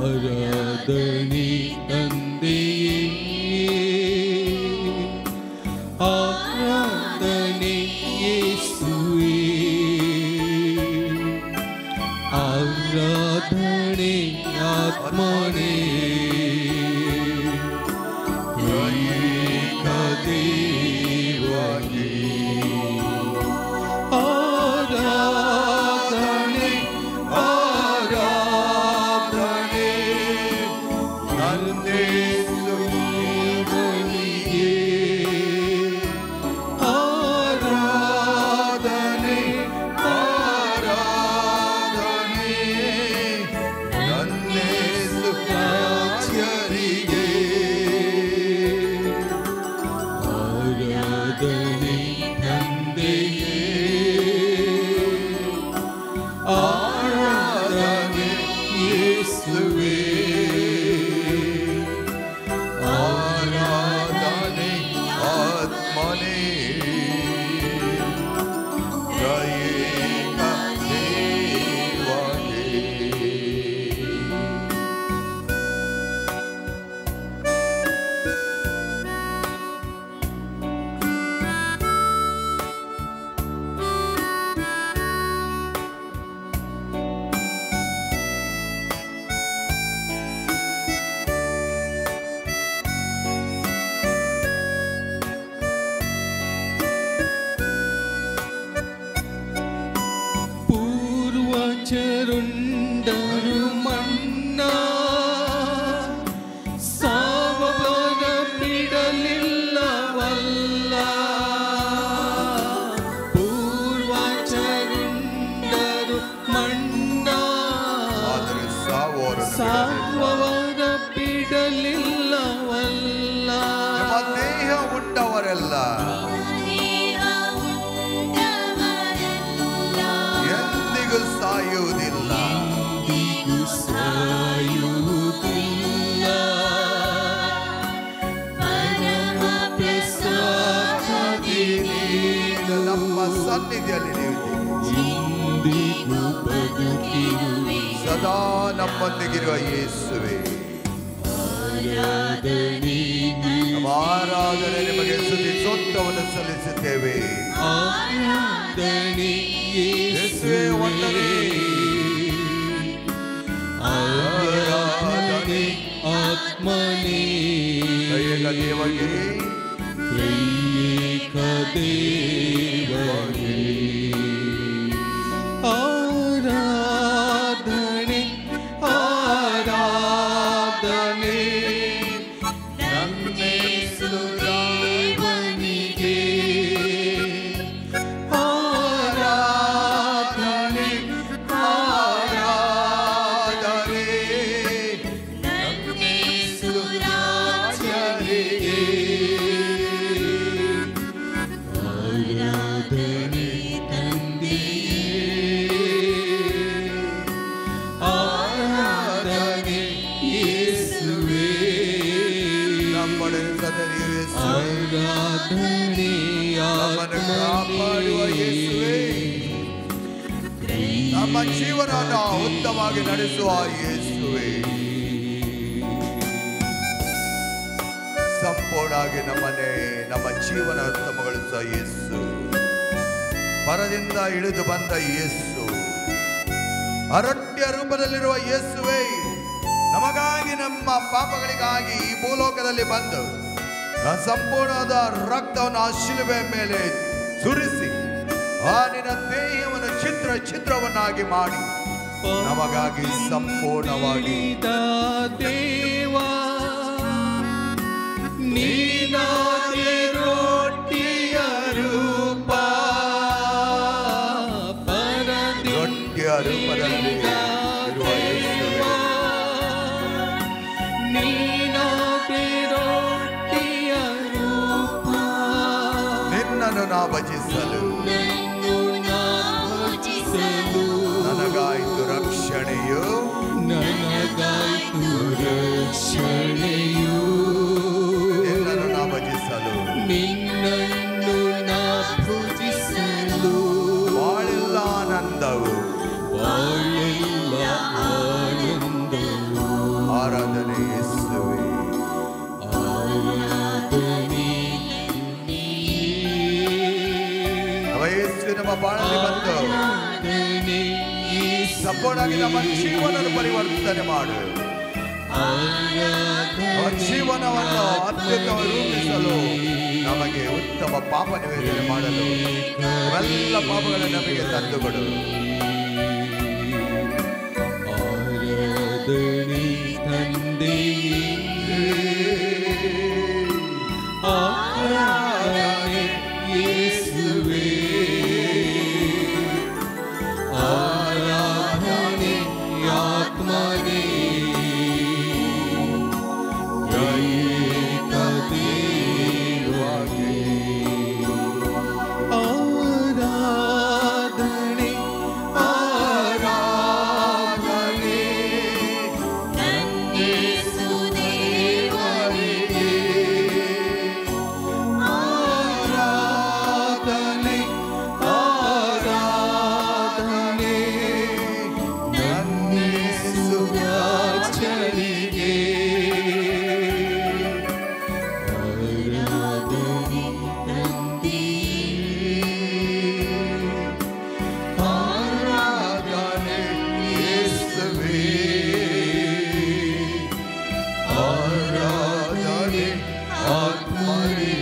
ಆರಾಧನೆ ತಂದೆಯೇ, ಆರಾಧನೆ ಯೇಸುವೇ, ಆರಾಧನೆ ಆತ್ಮನೇ, ತ್ರಿಯೇಕ ದೇವನೇ, ಆರಾಧನೆ ಆರಾಧನೆ ನನ್ನೇಸುವನಿಗೆ, ಆರಾಧನೆ ಆರಾಧನೆ ನನ್ನೇಸು ರಾಜ್ಯರಿಗೆ, ಆರಾಧನೆ ತಂದೆಯೇ, ಆರಾಧನೆ ಯೇಸುವೇ, ಆರಾಧನೆ ಆತ್ಮನೇ, ತ್ರಿಯೇಕ ದೇವನೇ. ಪೂರ್ವಜರುಂಡರು ಮನ್ನಾ, ಸಾವವರ ಬಿಡಲಿಲ್ಲವಲ್ಲ, ಪೂರ್ವಜರುಂಡರು ಮನ್ನಾ, ಆದರೆ ಸಾವವರ ಬಿಡಲಿಲ್ಲವಲ್ಲ, ನಿಮ್ಮ ದೇಹ ಉಂಟವರೆಲ್ಲ ಎಂದಿಗೂ ಸಾಯುವುದಿಲ್ಲ, ಎಂದಿಗೂ ಸಾಯುವುದಿಲ್ಲ, ಪರಮ ಪ್ರಸಾದದಿ ನೀನು ನಮ್ಮ ಸನ್ನಿಧಿಯಲ್ಲಿ ನೀವು ಇಂದಿಗೂ ಬದುಕಿರುವೆ, ಸದಾ ನಮ್ಮೊಂದಿಗಿರುವ ಯೇಸುವೆ. ಆರಾಧನೆ ನಮ್ಮ ಆರಾಧನೆ ನಿಮಗೆ ಸ್ತುತಿ ಸ್ತೋತ್ರವನ್ನು ಸಲ್ಲಿಸುತ್ತೇವೆ. ಆರಾಧನೆ ಯೇಸುವೇ ವಂದನೆ, ಆರಾಧನೆ ಆತ್ಮನೇ, ತ್ರಿಯೇಕ ದೇವನೇ, ತ್ರಿಯೇಕ ದೇವನೇ, ಆರಾಧನೆ ಆರಾಧನೆ ನನ್ನೇಸು ದೇವನಿಗೆ, ಆರಾಧನೆ ಆರಾಧನೆ ನನ್ನೇಸು ರಾಜರಿಗೆ, ಆರಾಧನೆ ತಂದೆಯೇ, ಆರಾಧನೆ ಯೇಸುವೇ, ನಮ್ಮೊಡನೆ ಸದರಿ ಯೇಸುವೇ, ಆರಾಧನೆ ನಮ್ಮನ್ನು ಕಾಪಾಡುವ ಯೇಸುವೇ, ನಮ್ಮ ಜೀವನವನ್ನು ಉತ್ತಮವಾಗಿ ನಡೆಸುವ ಯೇಸುವೇ, ಸಂಪೂರ್ಣವಾಗಿ ನಮ್ಮ ಜೀವನ ಉತ್ತಮಗೊಳಿಸುವ ಯೇಸು, ಪರದಿಂದ ಇಳಿದು ಬಂದ ಯೇಸು, ಅರಣ್ಯ ರೂಪದಲ್ಲಿರುವ ಯೇಸುವೇ, ನಮಗಾಗಿ ನಮ್ಮ ಪಾಪಗಳಿಗಾಗಿ ಈ ಭೂಲೋಕದಲ್ಲಿ ಬಂದು ಸಂಪೂರ್ಣವಾದ ರಕ್ತವನ್ನು ಆ ಶಿಲುಬೆಯ ಮೇಲೆ ಸುರಿಸಿ ಆ ನಿನ್ನ ದೇಹವನ್ನು ಚಿತ್ರವನ್ನಾಗಿ ಮಾಡಿ ನಮಗಾಗಿ ಸಂಪೂರ್ಣವಾಗಿ ದೇವಾ ನೀನಾದೆ ರೊಟ್ಟಿಯ ರೂಪ, ರೊಟ್ಟಿಯ ರೂಪದಲ್ಲಿ ಇರುವ ಯೇಸುವೇ, ನೀನಾದೆ ರೊಟ್ಟಿಯ ರೂಪ, ನಿನ್ನನ್ನು ನಾ ಭಜಿಸಲು ನನಗಾಯಿತು ರಕ್ಷಣೆಯು, ನನಗಾಯ್ತು ರಕ್ಷಣೆಯು, ನಿನ್ನನ್ನು ನಾ ಭಜಿಸಲು ನಿನ್ನನ್ನು ನಾ ಪೂಜಿಸಲು, ಬಾಳೆಲ್ಲ ಆನಂದವು ಬಾಳೆಲ್ಲ ಆನಂದವು, ಆರಾಧನೆ ಯೇಸುವೆ. ಅವ ಯೇಸು ನಮ್ಮ ಬಾಳಲ್ಲಿ ಬಂದು ಸಂಪೂರ್ಣವಾಗಿ ನಮ್ಮ ಜೀವನವನ್ನು ಪರಿವರ್ತನೆ ಮಾಡು. ನಮ್ಮ ಜೀವನವನ್ನು ಅತ್ಯುತ್ತಮ ರೂಪಿಸಲು ನಮಗೆ ಉತ್ತಮ ಪಾಪ ನಿವೇದನೆ ಮಾಡಲು ಎಲ್ಲ ಪಾಪಗಳನ್ನು ನಮಗೆ ತಂದುಕೊಡು. ಆರಾಧನೆ ತಂದೆಯೇ, ಆರಾಧನೆ ಯೇಸುವೇ, ಆರಾಧನೆ ಆತ್ಮನೇ, ತ್ರೈಕ ದೇವನೇ. ಆರಾಧನೆ ಆರಾಧನೆ ಆರಾಧನೆ ಆರಾಧನೆ ನನ್ನೇಸು ರಾಜನಿಗೆ. ಆರಾಧನೆ ಆರಾಧನೆ ಯೇಸುವೇ, ಆರಾಧನೆ ಆತ್ಮನೇ,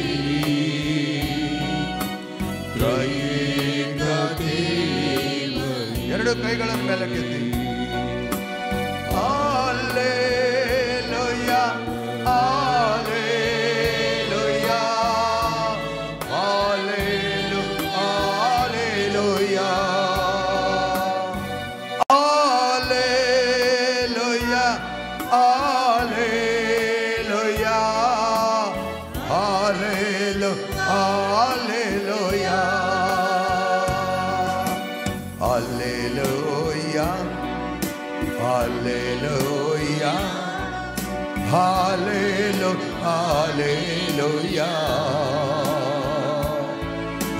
ತ್ರೈಕ ದೇವನೇ. ಎರಡು ಕೈಗಳನ್ನು ಮೇಲಕ್ಕೆತ್ತಿ. Alleluia, Alleluia, Alleluia, Alleluia, Alleluia, Alleluia, Alleluia, Alleluia, Alleluia,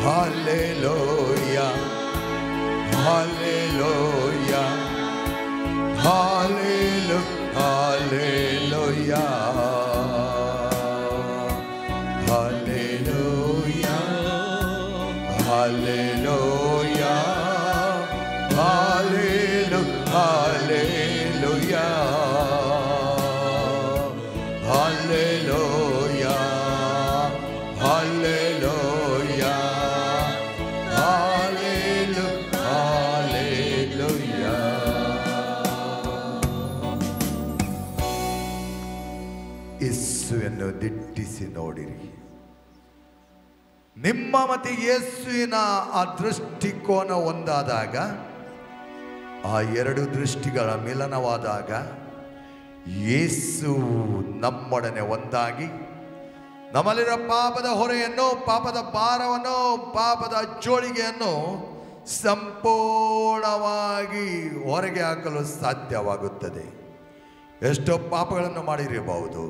Alleluia, Alleluia, Alleluia, Alleluia, Alleluia, Alleluia, Alleluia, Alleluia, Alleluia. ಯೇಸುವನ್ನು ದಿಟ್ಟಿಸಿ ನೋಡಿರಿ. ನಿಮ್ಮ ಮತ್ತು ಯೇಸುವಿನ ಆ ದೃಷ್ಟಿಕೋನ ಒಂದಾದಾಗ, ಆ ಎರಡು ದೃಷ್ಟಿಗಳ ಮಿಲನವಾದಾಗ ಯೇಸು ನಮ್ಮೊಡನೆ ಒಂದಾಗಿ ನಮ್ಮಲ್ಲಿರೋ ಪಾಪದ ಹೊರೆಯನ್ನು, ಪಾಪದ ಭಾರವನ್ನು, ಪಾಪದ ಜೋಳಿಗೆಯನ್ನು ಸಂಪೂರ್ಣವಾಗಿ ಹೊರಗೆ ಹಾಕಲು ಸಾಧ್ಯವಾಗುತ್ತದೆ. ಎಷ್ಟೋ ಪಾಪಗಳನ್ನು ಮಾಡಿರಬಹುದು.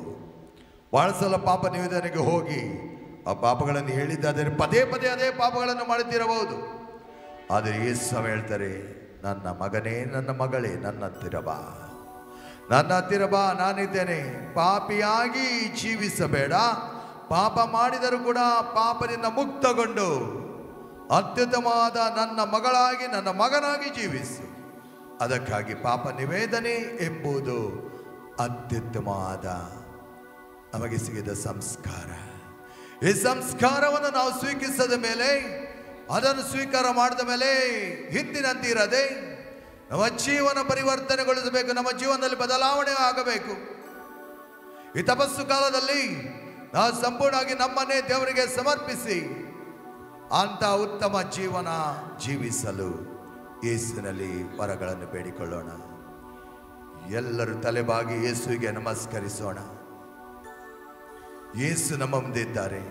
ಬಹಳ ಸಲ ಪಾಪ ನಿವೇದನೆಗೆ ಹೋಗಿ ಆ ಪಾಪಗಳನ್ನು ಹೇಳಿದ್ದಾದರೆ ಪದೇ ಪದೇ ಅದೇ ಪಾಪಗಳನ್ನು ಮಾಡುತ್ತಿರಬಹುದು. ಆದರೆ ಯೇಸು ಹೇಳ್ತಾರೆ, ನನ್ನ ಮಗನೇ, ನನ್ನ ಮಗಳೇ, ನನ್ನ ಹತ್ತಿರ ಬಾ, ನನ್ನ ಹತ್ತಿರ ಬಾ, ನಾನಿದ್ದೇನೆ. ಪಾಪಿಯಾಗಿ ಜೀವಿಸಬೇಡ. ಪಾಪ ಮಾಡಿದರೂ ಕೂಡ ಪಾಪದಿಂದ ಮುಕ್ತಗೊಂಡು ಅತ್ಯುತ್ತಮವಾದ ನನ್ನ ಮಗಳಾಗಿ, ನನ್ನ ಮಗನಾಗಿ ಜೀವಿಸು. ಅದಕ್ಕಾಗಿ ಪಾಪ ನಿವೇದನೆ ಎಂಬುದು ಅತ್ಯುತ್ತಮವಾದ ನಮಗೆ ಸಿಗಿದ ಸಂಸ್ಕಾರ. ಈ ಸಂಸ್ಕಾರವನ್ನು ನಾವು ಸ್ವೀಕರಿಸಿದ ಮೇಲೆ, ಅದನ್ನು ಸ್ವೀಕಾರ ಮಾಡಿದ ಮೇಲೆ ಹಿಂದಿನಂತಿರದೆ ನಮ್ಮ ಜೀವನ ಪರಿವರ್ತನೆಗೊಳಿಸಬೇಕು. ನಮ್ಮ ಜೀವನದಲ್ಲಿ ಬದಲಾವಣೆ ಆಗಬೇಕು. ಈ ತಪಸ್ಸು ಕಾಲದಲ್ಲಿ ನಾವು ಸಂಪೂರ್ಣವಾಗಿ ನಮ್ಮನ್ನೇ ದೇವರಿಗೆ ಸಮರ್ಪಿಸಿ ಅಂತ ಉತ್ತಮ ಜೀವನ ಜೀವಿಸಲು ಯೇಸುವಿನಲ್ಲಿ ವರಗಳನ್ನು ಬೇಡಿಕೊಳ್ಳೋಣ. ಎಲ್ಲರೂ ತಲೆಬಾಗಿ ಯೇಸುವಿಗೆ ನಮಸ್ಕರಿಸೋಣ. ಯೇಸು ನಮ್ಮ ಮುಂದೆ ಇದ್ದಾರೆ.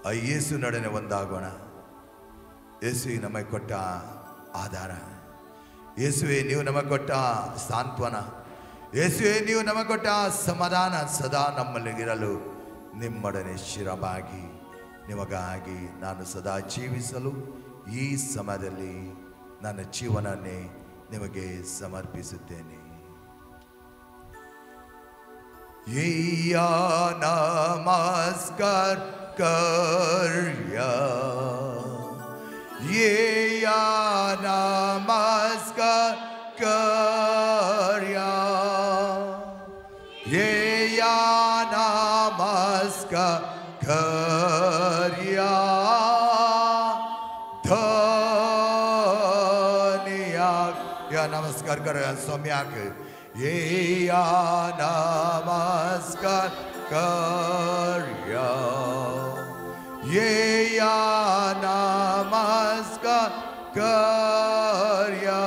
ಆ ಯೇಸು ನಡನೆ ಒಂದಾಗೋಣ. ಯೇಸುವೆ ನಮಗೆ ಕೊಟ್ಟ ಆಧಾರ, ಯೇಸುವೆ ನೀವು ನಮಗೆ ಕೊಟ್ಟ ಸಾಂತ್ವನ, ಯೇಸುವೆ ನೀವು ನಮಗೆ ಕೊಟ್ಟ ಸಮಾಧಾನ ಸದಾ ನಮ್ಮಲ್ಲಿಗಿರಲು ನಿಮ್ಮೊಡನೆ ಶಿರವಾಗಿ ನಿಮಗಾಗಿ ನಾನು ಸದಾ ಜೀವಿಸಲು ಈ ಸಮಯದಲ್ಲಿ ನನ್ನ ಜೀವನನ್ನೇ ನಿಮಗೆ ಸಮರ್ಪಿಸುತ್ತೇನೆ. येया नमस्कार कर्या येया नमस्कार कर्या येया नमस्कार कर्या धन्याक या नमस्कार कर्या सम्याक येया नमस्कार कर्या येया नमस्कार कर्या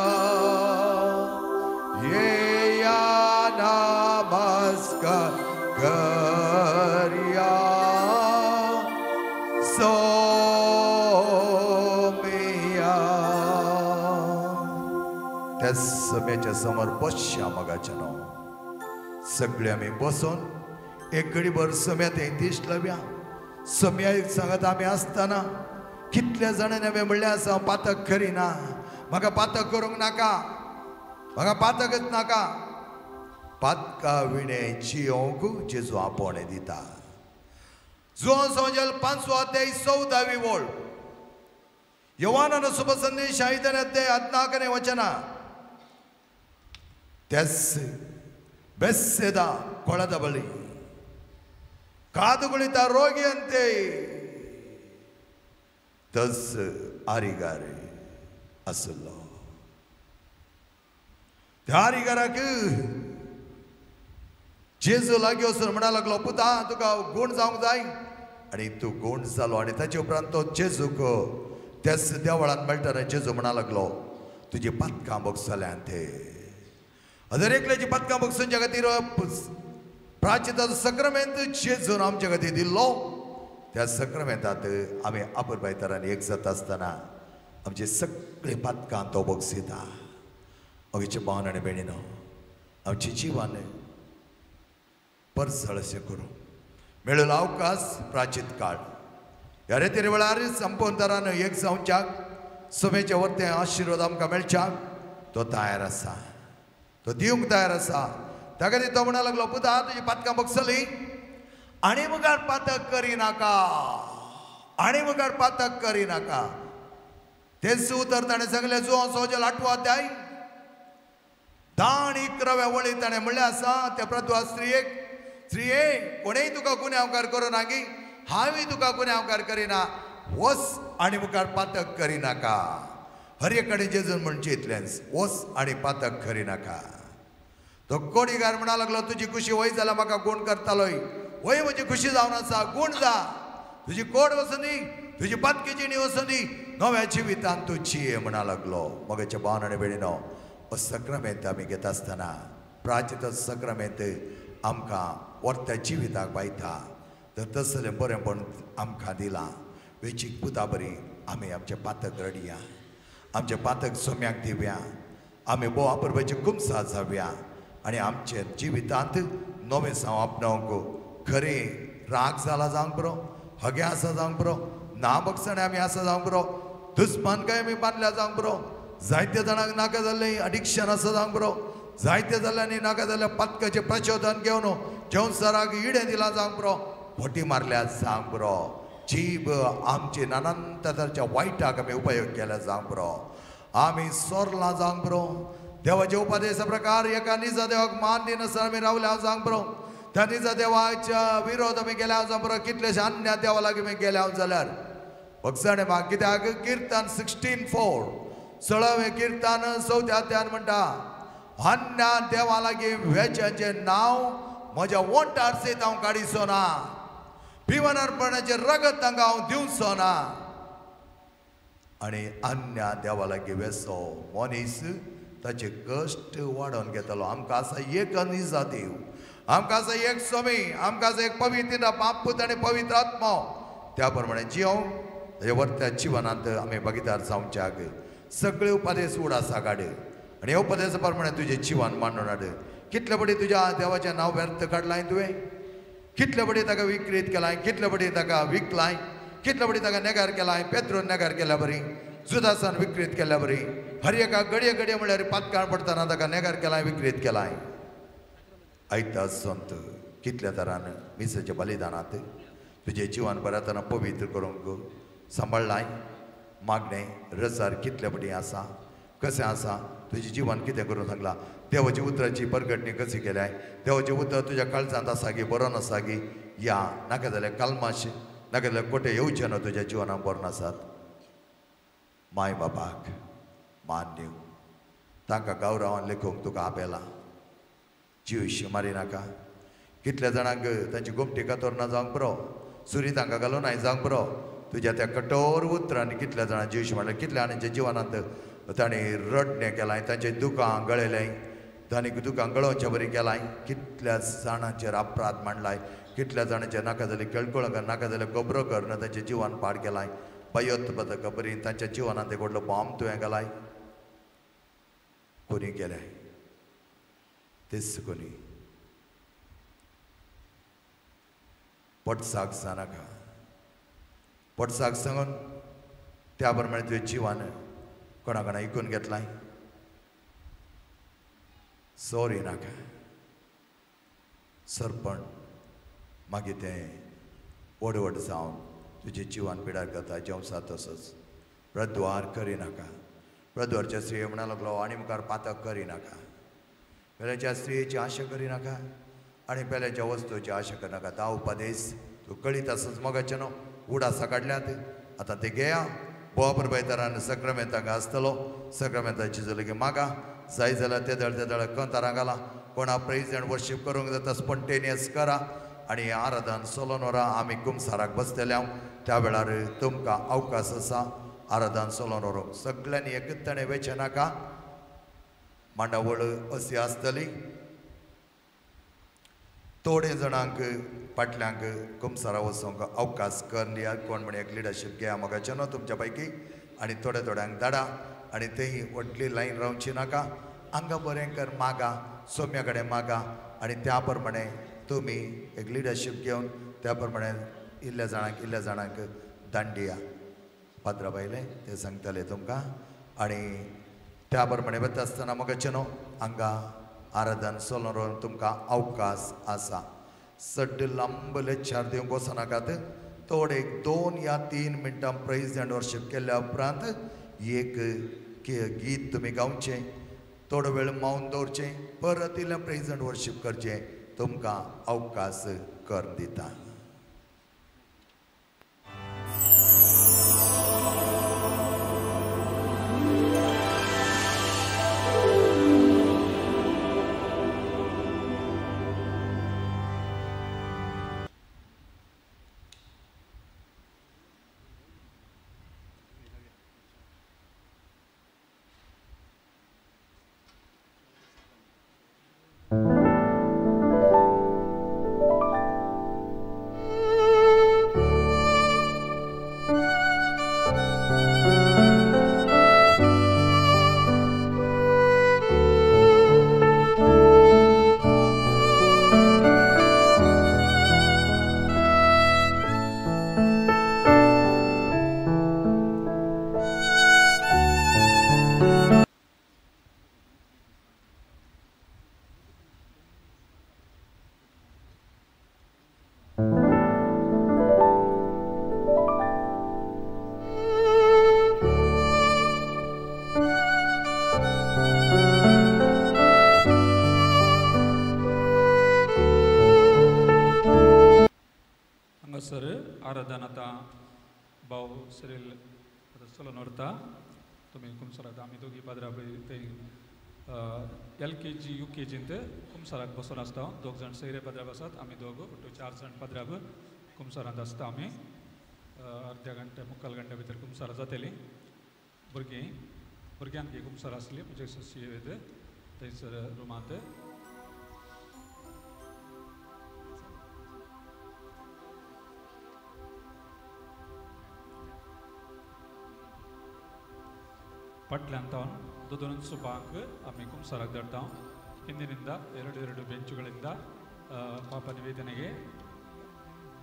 येया नमस्कार कर्या सोम्या त्या सम्याच्या समोर बसच्या मगाच्या नाव सगळे आम्ही बसून एक घडीभर सम्यात दिश्ट लावया सम्या एक सांगत आम्ही असताना कितल्या जाणांनी आम्ही म्हणले असं पातक करिना म्हाका पातक करूंक नाका म्हाका पातकच नाका पातका विणे जियोंक जेजू आपण दिता जोन सोजल 5 अध्याय 14वी ओळ योहानन शुभ संदेश 5 अध्याय 14 वचना तेस ಬೆಸ್ಸೆದ ಕೊಳದ ಬಳಿ ಕಾದು ಕುಳಿತ ರೋಗಿಯಂತೆ तस आरिगारे असलो त्या आरिगाराक जेजू लागीं वचून म्हणा लागलो पुता तुका गूण जावंक जाय आनी तूं गूण जालो आनी ताचे उपरांत तो जेजूक त्याच देवळांत मेळटना जेजू म्हणा लागलो तुजी पातकां बगसल्यान ते अदर एकल्याची पातकां बगसूंच्या खातीर प्राचिताचो सक्रामेंत जेजून आमच्या खातीर दिल्लो त्या सक्रामेंतांत आमी आपुरबायतरांनी एक जाता आसतना आमची सगळी पातकां तो बगसिता अगेचे भावन आनी भयणीनो आमची जिवान परसळ अशें करूं मेळिल्लो अवकाश प्राचीत काळ ह्या रेतीर वेळार संपूर्ण तरान एक जावच्याक समेचे वर्ते आशिर्वाद आमकां मेळच्याक तो तयार आसा तो दिवंक तयार आसा त्या खातीर तो म्हणा लागलो पुता तुजी पातकां बगसली आनी मुखार पातक करिनाका आनी मुखार पातक करिनाका तेच उतर ताणें सांगलें जो सोजल 8 अध्याय 10-11 वळी ताणें म्हणलें आसा त्या प्रद्वा स्त्रिये कोणेय तुका गुन्यांवकार करूं नागी हांवें तुका गुन्यांवकार करिना वच आनी मुखार पातक करिनाका हर एक कडेन जेजून म्हणचें इतलेंच वच आनी पातक करिनाका तो कोडीगार म्हणा लागलो तुजी खुशी वय जाल्यार म्हाका गूण करतालोय वय म्हजी खुशी जावन आसा गूण जा तुजी कोड वचून दी तुजी पातकी जिणी वचून दी नव्या जिवितांत तूं जिये म्हणा लागलो मगाच्या भावन आनी भयणीनो हो सक्रामेंत आमी घेता आसतना प्राचीत सक्रामेंत आमकां वर्त्या जिविताक बायता तर तसलें बरेंपण आमकां दिलां वेचीक पुता बरी आमी आमचें पातक रडया आमचें पातक सोम्याक दिवया आमी भोव आपुरबायची कुमसा जावया आनी आमचे जिवितांत नवें साव आपणावंक खरें राग जाला जावंक बरो हगे आसा जावंक बरो ना बगसणे आमी आसा जावंक बरो दुस्मानकाय आमी बांदल्या जावंक बरो जायत्या जाणांक नाका जाल्लें एडिक्शन आसा जावंक बरो जायत्या जाल्ल्यांनी नाका जाल्यार पातकाचें प्रचोदन घेवन जेवणसराक इडें दिलां जावंक बरो फोटी मारल्या जावंक बरो जीब आमचे नानांत तरांच्या वायटाक आमी उपयोग केल्या जावंक बरो आमी सोरलां जावंक बरो देवाचे उपदेशा प्रकार एका निजा देवाक मान दिनासतना आमी रावल्या जावंक बरो त्या निजा देवाच्या विरोध आमी गेल्या जावंक बरो कितलेशे अन्य देवा लागीं आमी गेल्या जाल्यार भक्साणे म्हाका कित्याक किर्तन 16:4 16वें किर्तन 4थ्या अध्यायान म्हणटा अन्य देवा लागीं वेच्यांचें नांव म्हज्या वंटार सयत हांव काडिचो ना पिवन अर्पणाचें रगत तांकां हांव दिवचो ना आनी अन्य देवा लागीं वेसो मनीस ताचे कश्ट वाडोवन घेतलो आमकां आसा एक निजा देव आमकां आसा एक स्वामी आमकां आसा एक पवित्र बापूत आनी पवित्र आत्मा त्या प्रमाणे जियोंक ताच्या वर्त्या जिवनांत आमी भागीदार जावच्याक सगळे उपदेश उड आसा काड आनी ह्या उपदेशा प्रमाणे तुजें जिवन मांडून हाड कितले बडी तुज्या देवाचें नांव व्यर्थ काडलां तुवें कितले बडी ताका विक्रीत केलां कितले बडी ताका विकलां कितले बडी ताका नेगार केलां पेत्रोन नेगार केल्या बरी जुदासान विक्रीत केल्या बरी हर एका घडये घडये म्हळ्यार पातकाळ पडटना ताका नेगार केलां विक्रीत केलां आयता संत कितल्या तरान मिसेच्या बलिदानात तुझे जिवन बऱ्यातना पवित्र करूंक सांबाळलाय मागणे रजार कितल्या पटी आसा कशें आसा तुझे जीवन कितें करूंक लागला देवाची उतराची परगटणी कशी केल्याय देवाचे उतर तुझ्या काळजांत आसा गी बरो नासा गी या नाका जाल्यार कालमाश नाका जाल्यार कोटे येवचे न्हू तुज्या जिवनांत बरो नासात माय बापाक मान दिव तांकां गौरवान लेखूंक तुका आपयला जीव मारिनाका कितल्या जाणांक तांची गोमटी कातोरना जावंक बरो सुरी तांकां घालून हांवें जावंक बरो तुज्या त्या कठोर उतरांनी कितल्या जाणां जीव मारले कितल्या जाणांच्या जिवनांत तांणी रडणें केलां तांचे दुकां गळयलें तांणी दुकां गळोवच्या बरी केलां कितल्या जाणांचेर अपराध मांडलाय कितल्या जाणांचेर नाका जाल्यार केळकुळ कर नाका जाल्यार गोबरो कर तांचें जिवन पाड केलाय बयोत बदक बरी तांच्या जिवनांत एक व्हडलो बॉम्ब तुवें घालाय कोणी केले तेच कोणी पटसाक सांगनाका पटसाक सांगून त्या प्रमाणे तुवें जिवन कोणा कोणा ऐकून घेतलाय सॉरी नाका सरपण मागीर तें व्हड जावन तुजें जिवन पिड्यार करता जेवसा तसोच प्रद्वार करिनाका प्रद्वारच्या स्त्रीये म्हणा लागलो आनी मुखार पातक करिनाका पेल्याच्या स्त्रियेची आशा करिनाका आनी पेल्याच्या वस्तूची आशा करनाका ता उपदेश तूं कळीत आसच मोगाचें न्हू उडासा काडल्यात आतां ते घेया बोबर बैतरान सक्रामेंताक आसतलो सक्रामेंताची जलेगी मागा जाय जाल्यार तेदळ कंतारां घाला कोणा प्रेज एंड वर्शीप करूंक जाता स्पॉन्टेनियस करा आनी आराधन सोलोन वरां आमी कुमसाराक बसतले त्या वेळार तुमकां अवकाश आसा आराधन सोलोन व्हरूंक सगळ्यांनी एकताणे वेचे नाका मांडावळ अशी आसतली थोडे जाणांक फाटल्यांक कुमसारा वचूंक अवकाश कर दिया कोण म्हण एक लिडरशीप घेया मोगाचें न्हू तुमच्या पैकी आनी थोड्यांक धाडा आनी तेही व्हडली लायन रावची नाका हांगा बरें कर मागा सोम्या कडेन मागा आनी त्या प्रमाणे तुमी एक लिडरशीप घेवन त्या प्रमाणे इल्ल्या जाणांक दान दिया पाद्रा बायले ते सांगतले तुमकां आनी त्या प्रमाणे वता आसतना मोगाचें न्हू हांगा आराधन सोलोन तुमकां अवकाश आसा सड्ड लांब लेक्चर दिवंक वचनाकात थोडे 2 या 3 मिनटां प्रेज एंड वर्शीप केल्या उपरांत एक गीत तुमी गावचें थोडो वेळ मौन दवरचें परत इल्लें प्रेज एंड वर्शीप करचें तुमकां अवकाश कर दिता आराधन आता भाऊ सिरील सोलोन व्हरता तुमी कुमसाराक आमी दोगी पाद्रा ते LKG UKGंत कुमसाराक बसून आसता 2 जाण सैरे पाद्राक आसात आमी दोग 4 जाण पाद्राक कुमसारांत आसता आमी अर्ध्या घंटे मुक्काल घंटे भितर कुमसारां जातली भुरग्यांक कुमसार आसली म्हणजे शिवेत थंयसर रुमांत ಪಟ್ಲಂತ ದೊದೊಂದು ಸುಬಾಂಗ್ ಆಮೆ ಕುಂಸಾರಾಗ ದಡ್ತಾಂ ಹಿಂದಿನಿಂದ ಎರಡು ಬೆಂಚುಗಳಿಂದ ಪಾಪ ನಿವೇದನೆಗೆ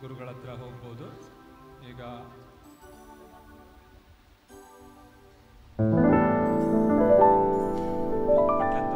ಗುರುಗಳ ಹತ್ರ ಹೋಗ್ಬೋದು ಈಗ ಪಟ್ಲಂತ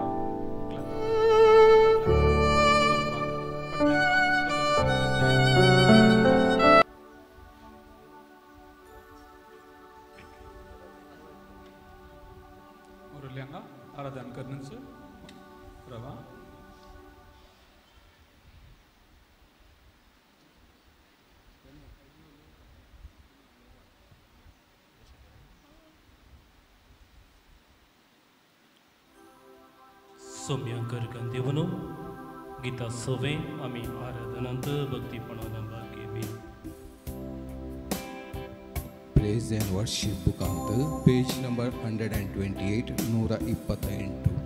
सौम्यांकर देवनो गीता सवे आम्ही आराधनांत भक्तीपणान भाग घेवी. Praise and Worship Bookant, page number 128, 128.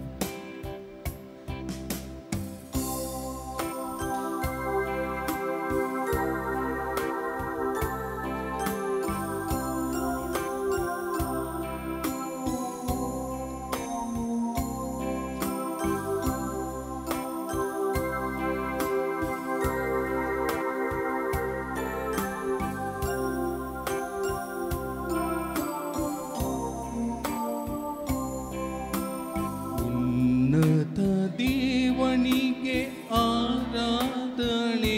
ಉನ್ನತ ದೇವನಿಗೆ ಆರಾಧನೆ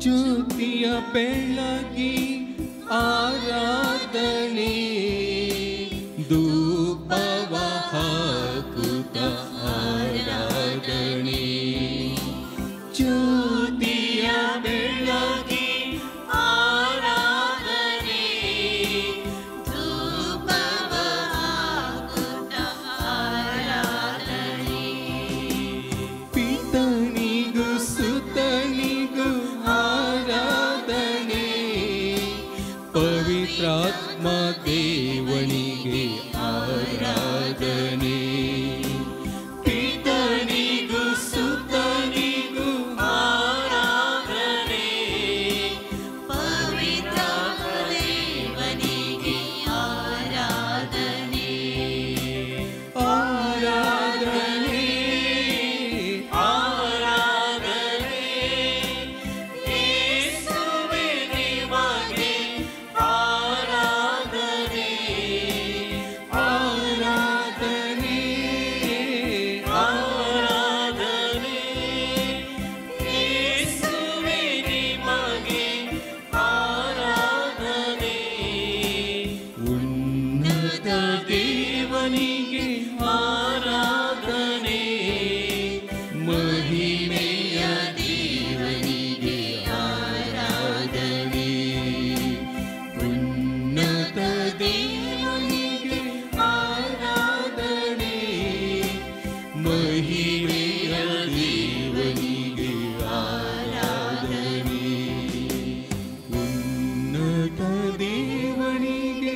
ಜ್ಯೋತಿಯ ಬೆಳಗಿ ಆರಾಧನೆ ಧೂಪವ ಹಾಕುತ್ತ ಆರಾಧನೆ ಜ್ಯೋತಿಯ ಬೆಳಗಿ ಆರಾಧನೆ ಧೂಪವ ಹಾಕುತ್ತ ಆರಾಧನೆ ಪಿತನಿಗೂ ಸುತನಿಗೂ ಆರಾಧನೆ ಪವಿತ್ರಾತ್ಮ ದೇವನಿಗೆ ಆರಾಧನೆ ಪಿತನಿಗೂ ಸುತನಿಗೂ ಆರಾಧನೆ ಪವಿತ್ರಾತ್ಮ ದೇವನಿಗೆ ಆರಾಧನೆ ಆರಾಧನೆ ಆರಾಧನೆ ಯೇಸುವೇ ನಿಮಗೆ ಆರಾಧನೆ ಆರಾಧನೆ ಆರಾಧನೆ ಯೇಸುವೇ ನಿಮಗೆ ಆರಾಧನೆ ಉನ್ನತ ದೇವನಿಗೆ ಆರಾಧನೆ ಮಹಿಮೆಯ ದೇವನಿಗೆ ಆರಾಧನೆ ಉನ್ನತ ದೇವನಿಗೆ ಆರಾಧನೆ ಮಹಿಮೆಯ ದೇವನಿಗೆ ಆರಾಧನೆ ಉನ್ನತ ದೇವನಿಗೆ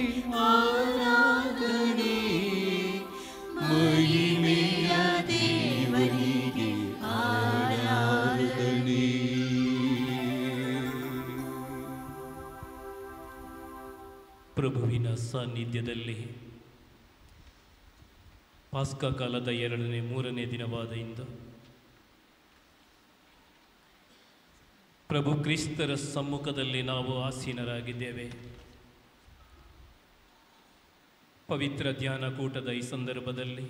ಆರಾಧನೆ ಮಹಿಮೆಯ ದೇವನಿಗೆ ಆರಾಧನೆ ಪ್ರಭುವಿನ ಸಾನ್ನಿಧ್ಯದಲ್ಲಿ ಪಾಸ್ಕಾ ಕಾಲದ 2ನೇ ದಿನವಾದ ಇಂದು ಪ್ರಭು ಕ್ರಿಸ್ತರ ಸಮ್ಮುಖದಲ್ಲಿ ನಾವು ಆಸೀನರಾಗಿದ್ದೇವೆ. ಪವಿತ್ರ ಧ್ಯಾನ ಕೂಟದ ಈ ಸಂದರ್ಭದಲ್ಲಿ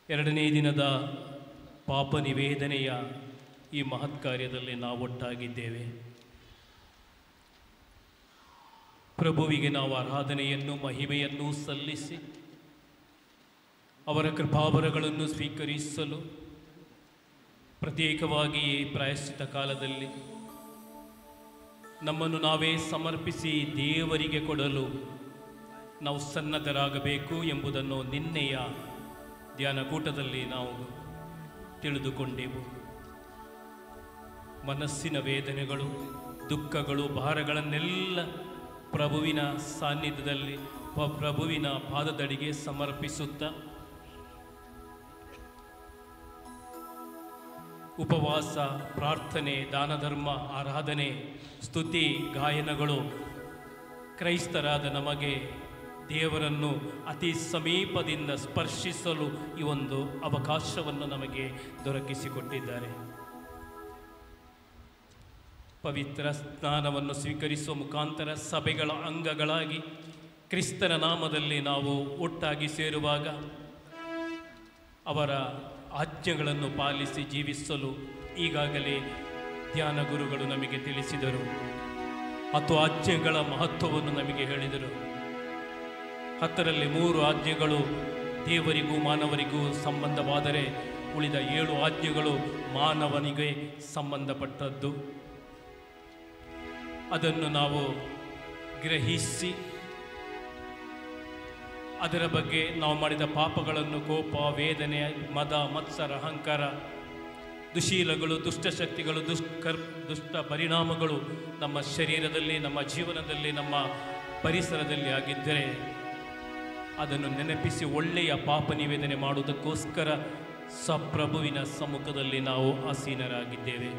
2ನೇ ದಿನದ ಪಾಪ ನಿವೇದನೆಯ ಈ ಮಹತ್ ಕಾರ್ಯದಲ್ಲಿ ನಾವು ಒಟ್ಟಾಗಿದ್ದೇವೆ. ಪ್ರಭುವಿಗೆ ನಾವು ಆರಾಧನೆಯನ್ನು ಮಹಿಮೆಯನ್ನು ಸಲ್ಲಿಸಿ ಅವರ ಕೃಪಾವರಗಳನ್ನು ಸ್ವೀಕರಿಸಲು ಪ್ರತ್ಯೇಕವಾಗಿ ಈ ಪ್ರಾಯಶ್ಚಿತ್ತ ಕಾಲದಲ್ಲಿ ನಮ್ಮನ್ನು ನಾವೇ ಸಮರ್ಪಿಸಿ ದೇವರಿಗೆ ಕೊಡಲು ನಾವು ಸನ್ನದ್ಧರಾಗಬೇಕು ಎಂಬುದನ್ನು ನಿನ್ನೆಯ ಧ್ಯಾನಕೂಟದಲ್ಲಿ ನಾವು ತಿಳಿದುಕೊಂಡೆವು. ಮನಸ್ಸಿನ ವೇದನೆಗಳು, ದುಃಖಗಳು, ಭಾರಗಳನ್ನೆಲ್ಲ ಪ್ರಭುವಿನ ಸಾನ್ನಿಧ್ಯದಲ್ಲಿ ಪ್ರಭುವಿನ ಪಾದದಡಿಗೆ ಸಮರ್ಪಿಸುತ್ತಾ ಉಪವಾಸ, ಪ್ರಾರ್ಥನೆ, ದಾನ ಧರ್ಮ, ಆರಾಧನೆ, ಸ್ತುತಿ, ಗಾಯನಗಳು ಕ್ರೈಸ್ತರಾದ ನಮಗೆ ದೇವರನ್ನು ಅತಿ ಸಮೀಪದಿಂದ ಸ್ಪರ್ಶಿಸಲು ಈ ಒಂದು ಅವಕಾಶವನ್ನು ನಮಗೆ ದೊರಕಿಸಿಕೊಟ್ಟಿದ್ದಾರೆ. ಪವಿತ್ರ ಸ್ನಾನವನ್ನು ಸ್ವೀಕರಿಸುವ ಮುಖಾಂತರ ಸಭೆಗಳ ಅಂಗಗಳಾಗಿ ಕ್ರಿಸ್ತನ ನಾಮದಲ್ಲಿ ನಾವು ಒಟ್ಟಾಗಿ ಸೇರುವಾಗ ಅವರ ಆಜ್ಞೆಗಳನ್ನು ಪಾಲಿಸಿ ಜೀವಿಸಲು ಈಗಾಗಲೇ ಧ್ಯಾನ ಗುರುಗಳು ನಮಗೆ ತಿಳಿಸಿದರು. 10 ಆಜ್ಞೆಗಳ ಮಹತ್ವವನ್ನು ನಮಗೆ ಹೇಳಿದರು. 10ರಲ್ಲಿ 3 ಆಜ್ಞೆಗಳು ದೇವರಿಗೂ ಮಾನವರಿಗೂ ಸಂಬಂಧವಾದರೆ ಉಳಿದ 7 ಆಜ್ಞೆಗಳು ಮಾನವನಿಗೆ ಸಂಬಂಧಪಟ್ಟದ್ದು. ಅದನ್ನು ನಾವು ಗ್ರಹಿಸಿ ಅದರ ಬಗ್ಗೆ ನಾವು ಮಾಡಿದ ಪಾಪಗಳನ್ನು, ಕೋಪ, ವೇದನೆ, ಮದ, ಮತ್ಸರ, ಅಹಂಕಾರ, ದುಶೀಲಗಳು, ದುಷ್ಟಶಕ್ತಿಗಳು, ದುಷ್ಟ ಪರಿಣಾಮಗಳು ನಮ್ಮ ಶರೀರದಲ್ಲಿ, ನಮ್ಮ ಜೀವನದಲ್ಲಿ, ನಮ್ಮ ಪರಿಸರದಲ್ಲಿ ಆಗಿದ್ದರೆ ಅದನ್ನು ನೆನಪಿಸಿ ಒಳ್ಳೆಯ ಪಾಪ ನಿವೇದನೆ ಮಾಡುವುದಕ್ಕೋಸ್ಕರ ಸಪ್ರಭುವಿನ ಸಮ್ಮುಖದಲ್ಲಿ ನಾವು ಆಸೀನರಾಗಿದ್ದೇವೆ.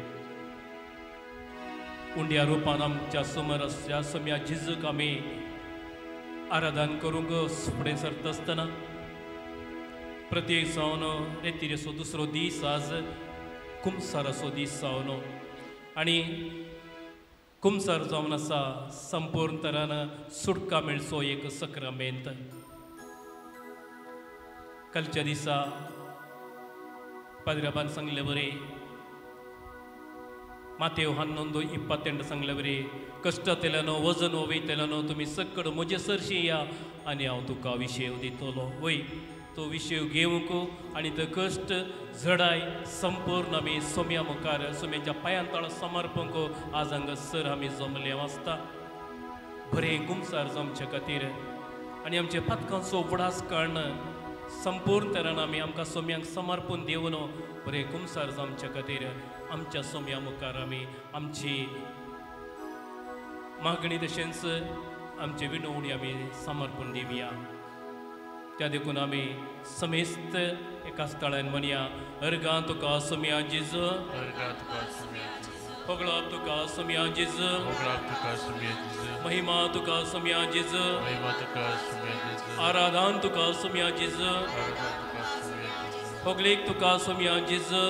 उंडिया रूपानामच्या समरस्या सम्या झिजूक आमी आराधन करूंक फुडें सरता आसतना प्रत्येक जावन रेतीरेचो दुसरो दीस आज कुमसाराचो दीस जावन आनी कुमसार जावन आसा संपूर्ण तरान सुटका मेळचो एक सक्रामेंत. कालच्या दिसा पाद्र्याबान सांगले बरें मातेव 11:28 सांगलेवरी कश्टांतल्यानो वजन वयतल्यानो तुमी सकड म्हजे सरशी या आनी हांव तुका विशय दितलो. वय तो विशय घेवंक आनी तो कश्ट झडाय संपूर्ण आमी सोम्या मुखार सोम्याच्या पांयांतळ समर्पंक आज हांगासर आमी जमले आसता. बरें गुमसार जमचे खातीर आनी आमचे पथकांचो उगडास कळना संपूर्ण तरान आमी आमकां सोम्यांक समर्पण दिवन बरें गुमसार जमचे खातीर आमच्या सोम्या मुखार आमी आमची मागणी तशेंच आमचे विनवणी आमी समर्पण दिवया. त्या देखून आमी समेस्त एका स्थळान म्हणया अर्गां तुका सोम्या जेजू होगळाप तुका सोम्या जेजू महिमा तुका सोम्या जेजू आराधन तुका सोम्या जेजू होगलेक तुका सोम्या जेजू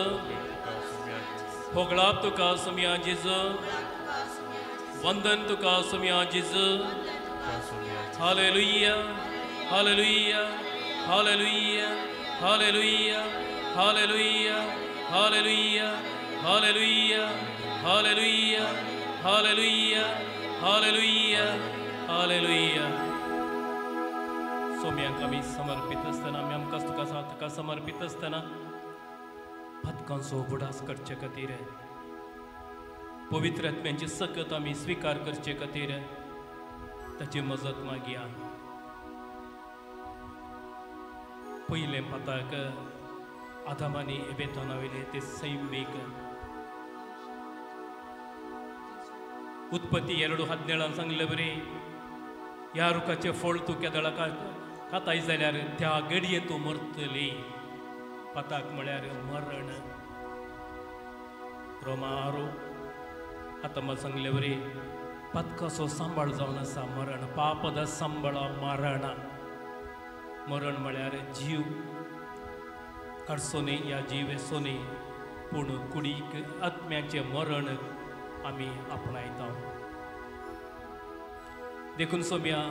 होगळाप तुका सोम्या जेजू वंदन तुका सोम्या Jezu. Hallelujah hallelujah hallelujah hallelujah hallelujah hallelujah hallelujah hallelujah hallelujah hallelujah hallelujah. सोम्यांक आमी समर्पित आसतना आमी आमकां तुका समर्पित आसतना पथकांचो उगडास करचे खातीर पवित्र आत्म्याची सकत आमी स्विकार करचे खातीर ताची मजत मागया. पयले पथक आदामानी एबेताना वयले ते सैमीक उत्पत्ती 2:17 सांगले बरे ह्या रुखाचे फळ तूं केदळा खाताय जाल्यार त्या घडये तूं मरतली. पथक म्हळ्यार मरण. रोमारो आतां सांगले बरे पथकाचो सांबाळ जावन आसा मरण. पापद सांबाळ मरण. मरण म्हळ्यार जीव काडसोनी या जीव येसोनी पूण कुडीक आत्म्याचे मरण आमी आपणायता. देखून सोम्या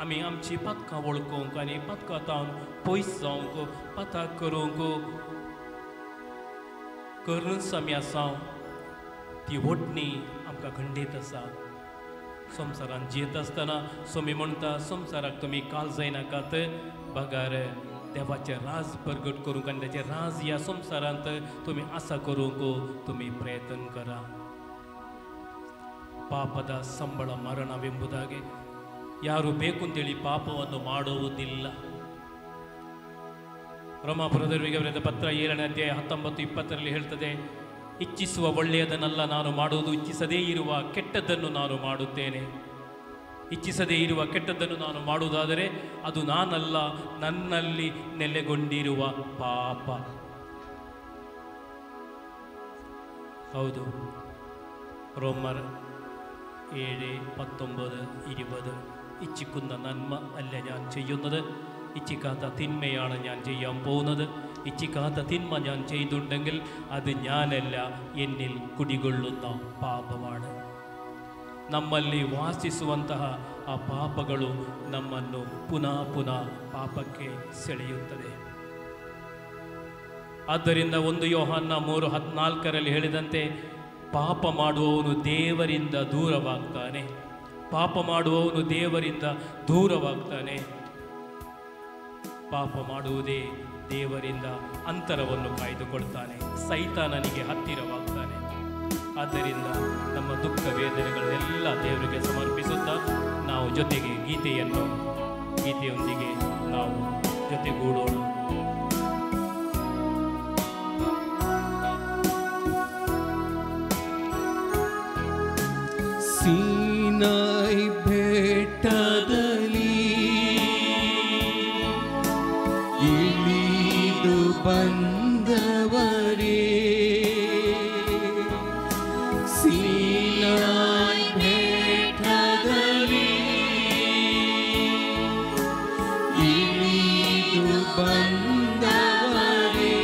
आमी आमची पथकां वळखूंक आनी पथकांतावन पयस जावंक पथक करूंक करून सोम्या साव ती वटणी आमकां खंडीत आसा. संवसारांत जियेत आसतना सोमी म्हणटा संवसाराक तुमी काल जायनाकात बगार देवाचें राज प्रगट करूंक आनी ताचें राज ह्या संवसारांत तुमी आसा करूंक तुमी प्रयत्न करा. ಪಾಪದ ಸಂಬಳ ಮರಣವೆಂಬುದಾಗಿ ಯಾರು ಬೇಕು ಅಂತೇಳಿ ಪಾಪವನ್ನು ಮಾಡುವುದಿಲ್ಲ. ರೋಮಾಪುರದವರಿಗೆ ಬರೆದ ಪತ್ರ 7ನೇ ಅಧ್ಯಾಯ 19-20 ಹೇಳ್ತದೆ, ಇಚ್ಛಿಸುವ ಒಳ್ಳೆಯದನ್ನೆಲ್ಲ ನಾನು ಮಾಡುವುದು, ಇಚ್ಛಿಸದೇ ಇರುವ ಕೆಟ್ಟದ್ದನ್ನು ನಾನು ಮಾಡುತ್ತೇನೆ. ಇಚ್ಛಿಸದೇ ಇರುವ ಕೆಟ್ಟದ್ದನ್ನು ನಾನು ಮಾಡುವುದಾದರೆ ಅದು ನಾನಲ್ಲ, ನನ್ನಲ್ಲಿ ನೆಲೆಗೊಂಡಿರುವ ಪಾಪ. ಹೌದು, റോമർ 7:19-20 ഇച്ഛിക്കുന്ന നന്മ അല്ല ഞാൻ ചെയ്യുന്നത്, ഇച്ഛിക്കാത്ത തിന്മയാണ് ഞാൻ ചെയ്യാൻ പോകുന്നത്. ഇച്ഛിക്കാത്ത തിന്മ ഞാൻ ചെയ്തിട്ടുണ്ടെങ്കിൽ അത് ഞാനല്ല, എന്നിൽ കുടികൊള്ളുന്ന പാപമാണ്. ನಮ್ಮಲ್ಲಿ ವಾಸಿಸುವಂತಹ ಆ ಪಾಪಗಳು ನಮ್ಮನ್ನು ಪುನಃ ಪುನಃ ಪಾಪಕ್ಕೆ ಸೆಳೆಯುತ್ತದೆ. ಆದ್ದರಿಂದ 1 ಯೋಹಾನ 3:14 ಹೇಳಿದಂತೆ ಪಾಪ ಮಾಡುವವನು ದೇವರಿಂದ ದೂರವಾಗ್ತಾನೆ, ಪಾಪ ಮಾಡುವವನು ದೇವರಿಂದ ದೂರವಾಗ್ತಾನೆ. ಪಾಪ ಮಾಡುವುದೇ ದೇವರಿಂದ ಅಂತರವನ್ನು ಕಾಯ್ದುಕೊಳ್ತಾನೆ, ಸೈತಾನನಿಗೆ ಹತ್ತಿರವಾಗ್ತಾನೆ. ಆದ್ದರಿಂದ ನಮ್ಮ ದುಃಖ ವೇದನೆಗಳನ್ನೆಲ್ಲ ದೇವರಿಗೆ ಸಮರ್ಪಿಸುತ್ತಾ ನಾವು ಜೊತೆಗೆ ಗೀತೆಯೊಂದಿಗೆ ನಾವು ಜೊತೆಗೂಡೋಣ. ಸೀನಾಯಿ ಬೆಟ್ಟದಲ್ಲಿ ಇಳಿದು ಬಂದವರೇ, ಸೀನಾಯಿ ಬೆಟ್ಟದಲ್ಲಿ ಇಳಿದು ಬಂದವರೇ,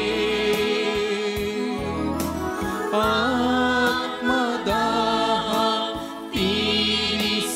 ಆತ್ಮದಾಹ ತೀರಿಸಲು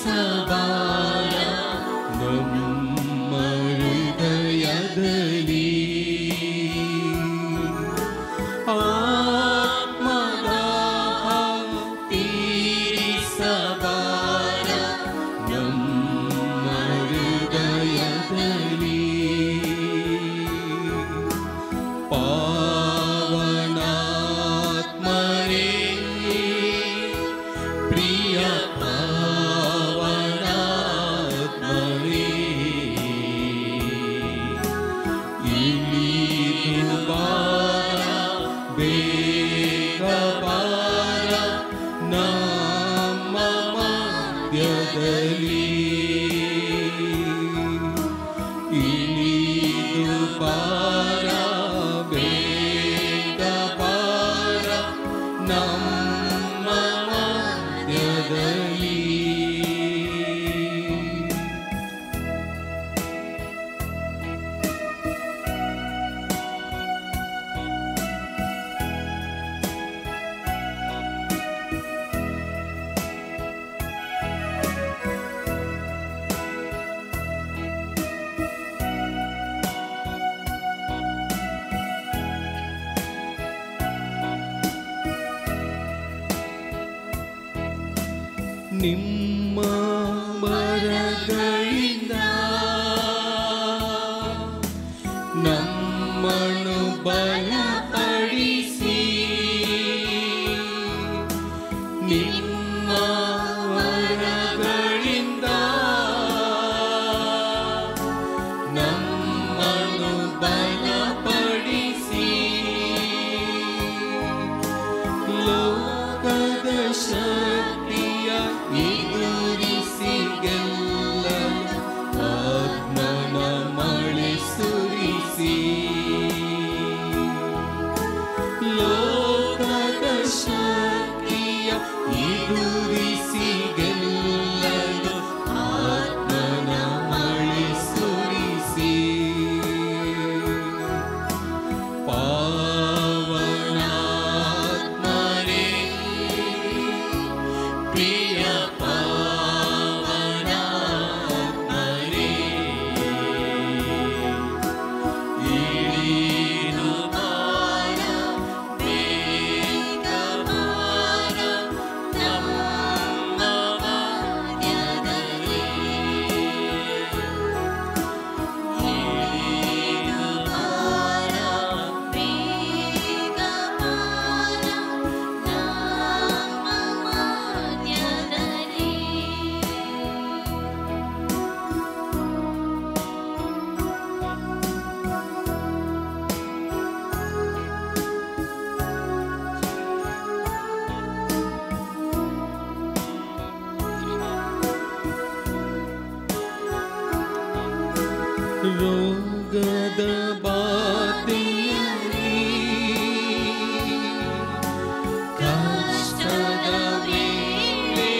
ಬೇಗ ಬಾರ ನಮ್ಮ ಮಧ್ಯದಲ್ಲಿ ಇಳಿದು ಬಾರ ಬೇಗ ಬಾರ ನಮ್ಮ ಮಧ್ಯದಲ್ಲಿ ನಿಮ್ಮ ಬರಗಳಿಂದ ನಮ್ಮನ್ನು ಬಲಪಡಿಸಿ ನಿಮ್ಮ ವರಗಳಿಂದ ನಮ್ಮನ್ನು ಬಲಪಡಿಸಿ ಲೋಕದ ಶಕ್ತಿಯ ಎದುರಿಸಿ ಗೆಲ್ಲಲು ಆತ್ಮನ ಮಳೆ ಸುರಿಸಿ ಲೋಕದ ಶಕ್ತಿಯ ಎದುರಿಸಿ ಗೆಲ್ಲಲು ಆತ್ಮನ ಮಳೆ ಸುರಿಸಿ ಪಾವನಾತ್ಮರೇ ಪ್ರಿಯ ಪಾವನಾತ್ಮರೇ ಇಳಿದು ಬಾರ ಬೇಗ ಬಾರ ನಮ್ಮ ಮಧ್ಯದಲ್ಲಿ ಇಳಿದು ಬಾರ ಬೇಗ ಬಾರ ನಮ್ಮ ಮಧ್ಯದಲ್ಲಿ ರೋಗದ ಬಾಧೆಯಲ್ಲಿ ಕಷ್ಟದ ವೇಳೆಯಲ್ಲಿ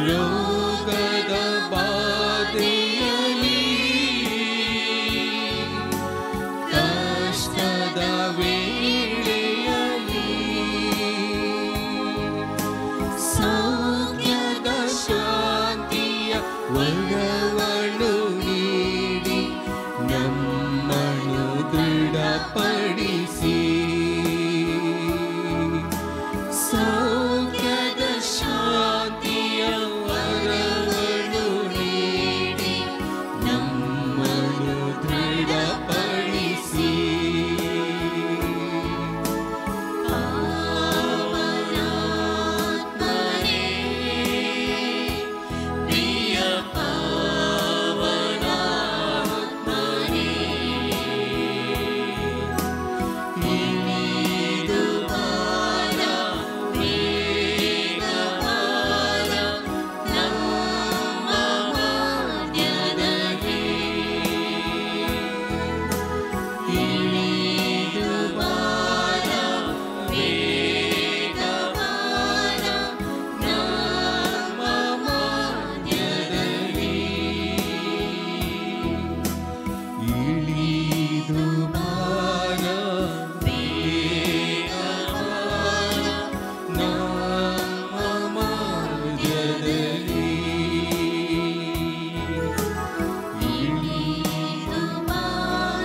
ರೋಗದ ಬಾಧೆಯಲ್ಲಿ ಕಷ್ಟದ ವೇಳೆಯಲ್ಲಿ ಸೌಖ್ಯದ ಶಾಂತಿಯ ವರವನ್ನು ನೀಡಿ ನಮ್ಮನ್ನು ದೃಢಪಡಿಸಿ ಸೌಖ್ಯದ ಶಾಂತಿಯ ವರವನ್ನು ನೀಡಿ ನಮ್ಮನ್ನು ದೃಢಪಡಿಸಿ ಪಾವನಾತ್ಮರೇ ಪ್ರಿಯ ಪಾವನಾತ್ಮರೇ ಇಳಿದು ಬಾರ ಬೇಗ ಬಾರ ನಮ್ಮ ಮಧ್ಯದಲ್ಲಿ ಇಳಿದು ಬಾರ ಬೇಗ ಬಾರ ನಮ್ಮ ಮಧ್ಯದಲ್ಲಿ ಇಳಿದು ಬಾರ ಬೇಗ ಬಾರ ನಮ್ಮ ಮಧ್ಯದಲ್ಲಿ ಇಳಿದು ಬಾರ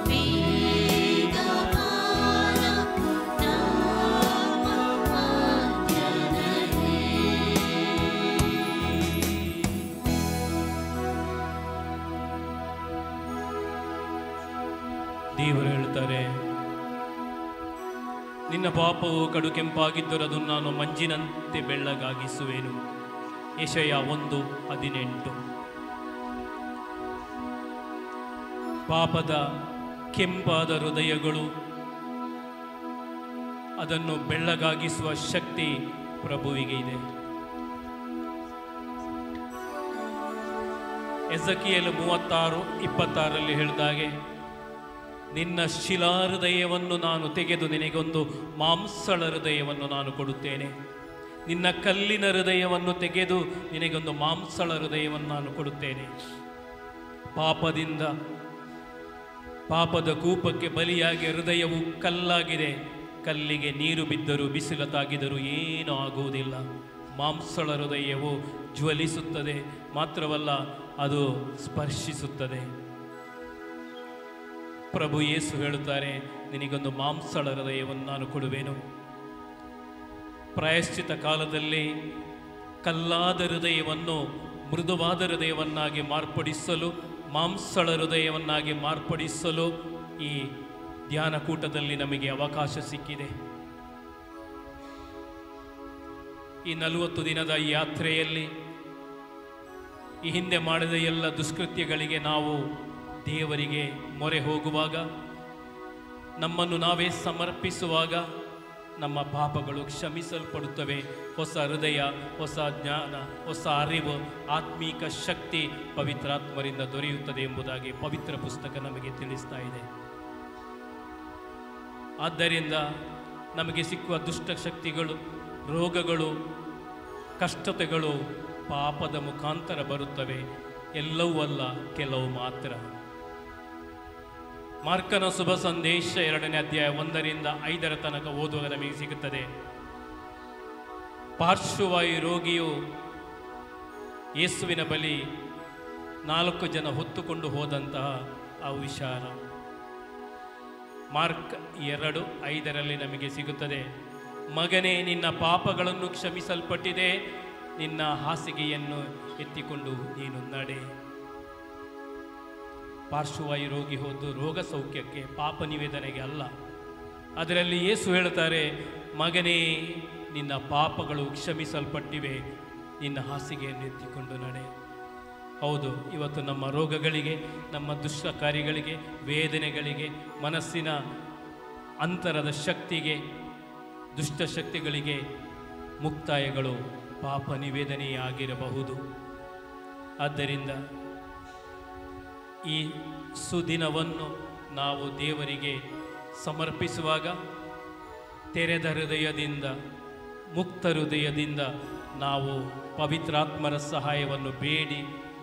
ಬೇಗ ಬಾರ ನಮ್ಮ ಮಧ್ಯದಲ್ಲಿ ದೇವರು ಹೇಳ್ತಾರೆ, ನಿನ್ನ ಪಾಪವು ಕಡು ಕೆಂಪಾಗಿದ್ದರೂ ಅದನ್ನು ನಾನು ಮಂಜಿನಂತೆ ಬೆಳ್ಳಗಾಗಿಸುವೆನು. ಯೆಶಯ 1:18. ಪಾಪದ ಕೆಂಪಾದ ಹೃದಯಗಳು, ಅದನ್ನು ಬೆಳ್ಳಗಾಗಿಸುವ ಶಕ್ತಿ ಪ್ರಭುವಿಗೆ ಇದೆ. ಎಜೆಕಿಯೇಲ್ 36:26 ಹೇಳಿದಾಗೆ, ನಿನ್ನ ಶಿಲಾ ಹೃದಯವನ್ನು ನಾನು ತೆಗೆದು ನಿನಗೊಂದು ಮಾಂಸಳ ಹೃದಯವನ್ನು ನಾನು ಕೊಡುತ್ತೇನೆ. ನಿನ್ನ ಕಲ್ಲಿನ ಹೃದಯವನ್ನು ತೆಗೆದು ನಿನಗೊಂದು ಮಾಂಸಳ ಹೃದಯವನ್ನು ನಾನು ಕೊಡುತ್ತೇನೆ. ಪಾಪದ ಕೂಪಕ್ಕೆ ಬಲಿಯಾಗಿ ಹೃದಯವು ಕಲ್ಲಾಗಿದೆ. ಕಲ್ಲಿಗೆ ನೀರು ಬಿದ್ದರೂ ಬಿಸಿಲು ತಾಗಿದರೂ ಏನೂ ಆಗುವುದಿಲ್ಲ. ಮಾಂಸಳ ಹೃದಯವು ಜ್ವಲಿಸುತ್ತದೆ, ಮಾತ್ರವಲ್ಲ ಅದು ಸ್ಪರ್ಶಿಸುತ್ತದೆ. ಪ್ರಭು ಯೇಸು ಹೇಳುತ್ತಾರೆ, ನಿನಗೊಂದು ಮಾಂಸಳ ಹೃದಯವನ್ನು ನಾನು ಕೊಡುವೆನು. ಪ್ರಾಯಶ್ಚಿತ ಕಾಲದಲ್ಲಿ ಕಲ್ಲಾದ ಹೃದಯವನ್ನು ಮೃದುವಾದ ಹೃದಯವನ್ನಾಗಿ ಮಾರ್ಪಡಿಸಲು, ಮಾಂಸಳ ಹೃದಯವನ್ನಾಗಿ ಮಾರ್ಪಡಿಸಲು ಈ ಧ್ಯಾನಕೂಟದಲ್ಲಿ ನಮಗೆ ಅವಕಾಶ ಸಿಕ್ಕಿದೆ. ಈ 40 ದಿನದ ಯಾತ್ರೆಯಲ್ಲಿ ಈ ಹಿಂದೆ ಮಾಡಿದ ಎಲ್ಲ ದುಷ್ಕೃತ್ಯಗಳಿಗೆ ನಾವು ದೇವರಿಗೆ ಮೊರೆ ಹೋಗುವಾಗ, ನಮ್ಮನ್ನು ನಾವೇ ಸಮರ್ಪಿಸುವಾಗ ನಮ್ಮ ಪಾಪಗಳು ಕ್ಷಮಿಸಲ್ಪಡುತ್ತವೆ. ಹೊಸ ಹೃದಯ, ಹೊಸ ಜ್ಞಾನ, ಹೊಸ ಅರಿವು, ಆತ್ಮೀಕ ಶಕ್ತಿ ಪವಿತ್ರಾತ್ಮರಿಂದ ದೊರೆಯುತ್ತದೆ ಎಂಬುದಾಗಿ ಪವಿತ್ರ ಪುಸ್ತಕ ನಮಗೆ ತಿಳಿಸ್ತಾ ಇದೆ. ಆದ್ದರಿಂದ ನಮಗೆ ಸಿಕ್ಕುವ ದುಷ್ಟಶಕ್ತಿಗಳು, ರೋಗಗಳು, ಕಷ್ಟತೆಗಳು ಪಾಪದ ಮುಖಾಂತರ ಬರುತ್ತವೆ. ಎಲ್ಲವೂ ಅಲ್ಲ, ಕೆಲವು ಮಾತ್ರ. ಮಾರ್ಕನ ಶುಭ ಸಂದೇಶ 2ನೇ ಅಧ್ಯಾಯ 1-5 ತನಕ ಓದುವಾಗ ನಮಗೆ ಸಿಗುತ್ತದೆ. ಪಾರ್ಶ್ವವಾಯು ರೋಗಿಯು ಯೇಸುವಿನ ಬಳಿ 4 ಜನ ಹೊತ್ತುಕೊಂಡು ಹೋದಂತಹ ಆ ವಿಚಾರ ಮಾರ್ಕ್ 2:5 ನಮಗೆ ಸಿಗುತ್ತದೆ. ಮಗನೇ, ನಿನ್ನ ಪಾಪಗಳನ್ನು ಕ್ಷಮಿಸಲ್ಪಟ್ಟಿದೆ, ನಿನ್ನ ಹಾಸಿಗೆಯನ್ನು ಎತ್ತಿಕೊಂಡು ನೀನು ನಡೆ. ಪಾರ್ಶ್ವವಾಯು ರೋಗಿ ಹೋದ್ದು ರೋಗ ಸೌಖ್ಯಕ್ಕೆ, ಪಾಪ ನಿವೇದನೆಗೆ ಅಲ್ಲ. ಅದರಲ್ಲಿ ಯೇಸು ಹೇಳುತ್ತಾರೆ, ಮಗನೇ, ನಿನ್ನ ಪಾಪಗಳು ಕ್ಷಮಿಸಲ್ಪಟ್ಟಿವೆ, ನಿನ್ನ ಹಾಸಿಗೆಯನ್ನು ಎತ್ತಿಕೊಂಡು ನಡೆ. ಹೌದು, ಇವತ್ತು ನಮ್ಮ ರೋಗಗಳಿಗೆ, ನಮ್ಮ ದುಷ್ಟ ಕಾರ್ಯಗಳಿಗೆ, ವೇದನೆಗಳಿಗೆ, ಮನಸ್ಸಿನ ಅಂತರದ ಶಕ್ತಿಗೆ, ದುಷ್ಟಶಕ್ತಿಗಳಿಗೆ ಮುಕ್ತಾಯಗಳು ಪಾಪ ನಿವೇದನೆಯೇ ಆಗಿರಬಹುದು. ಆದ್ದರಿಂದ ಈ ಸುದಿನವನ್ನು ನಾವು ದೇವರಿಗೆ ಸಮರ್ಪಿಸುವಾಗ ತೆರೆದ ಹೃದಯದಿಂದ, ಮುಕ್ತ ಹೃದಯದಿಂದ ನಾವು ಪವಿತ್ರಾತ್ಮರ ಸಹಾಯವನ್ನು ಬೇಡಿ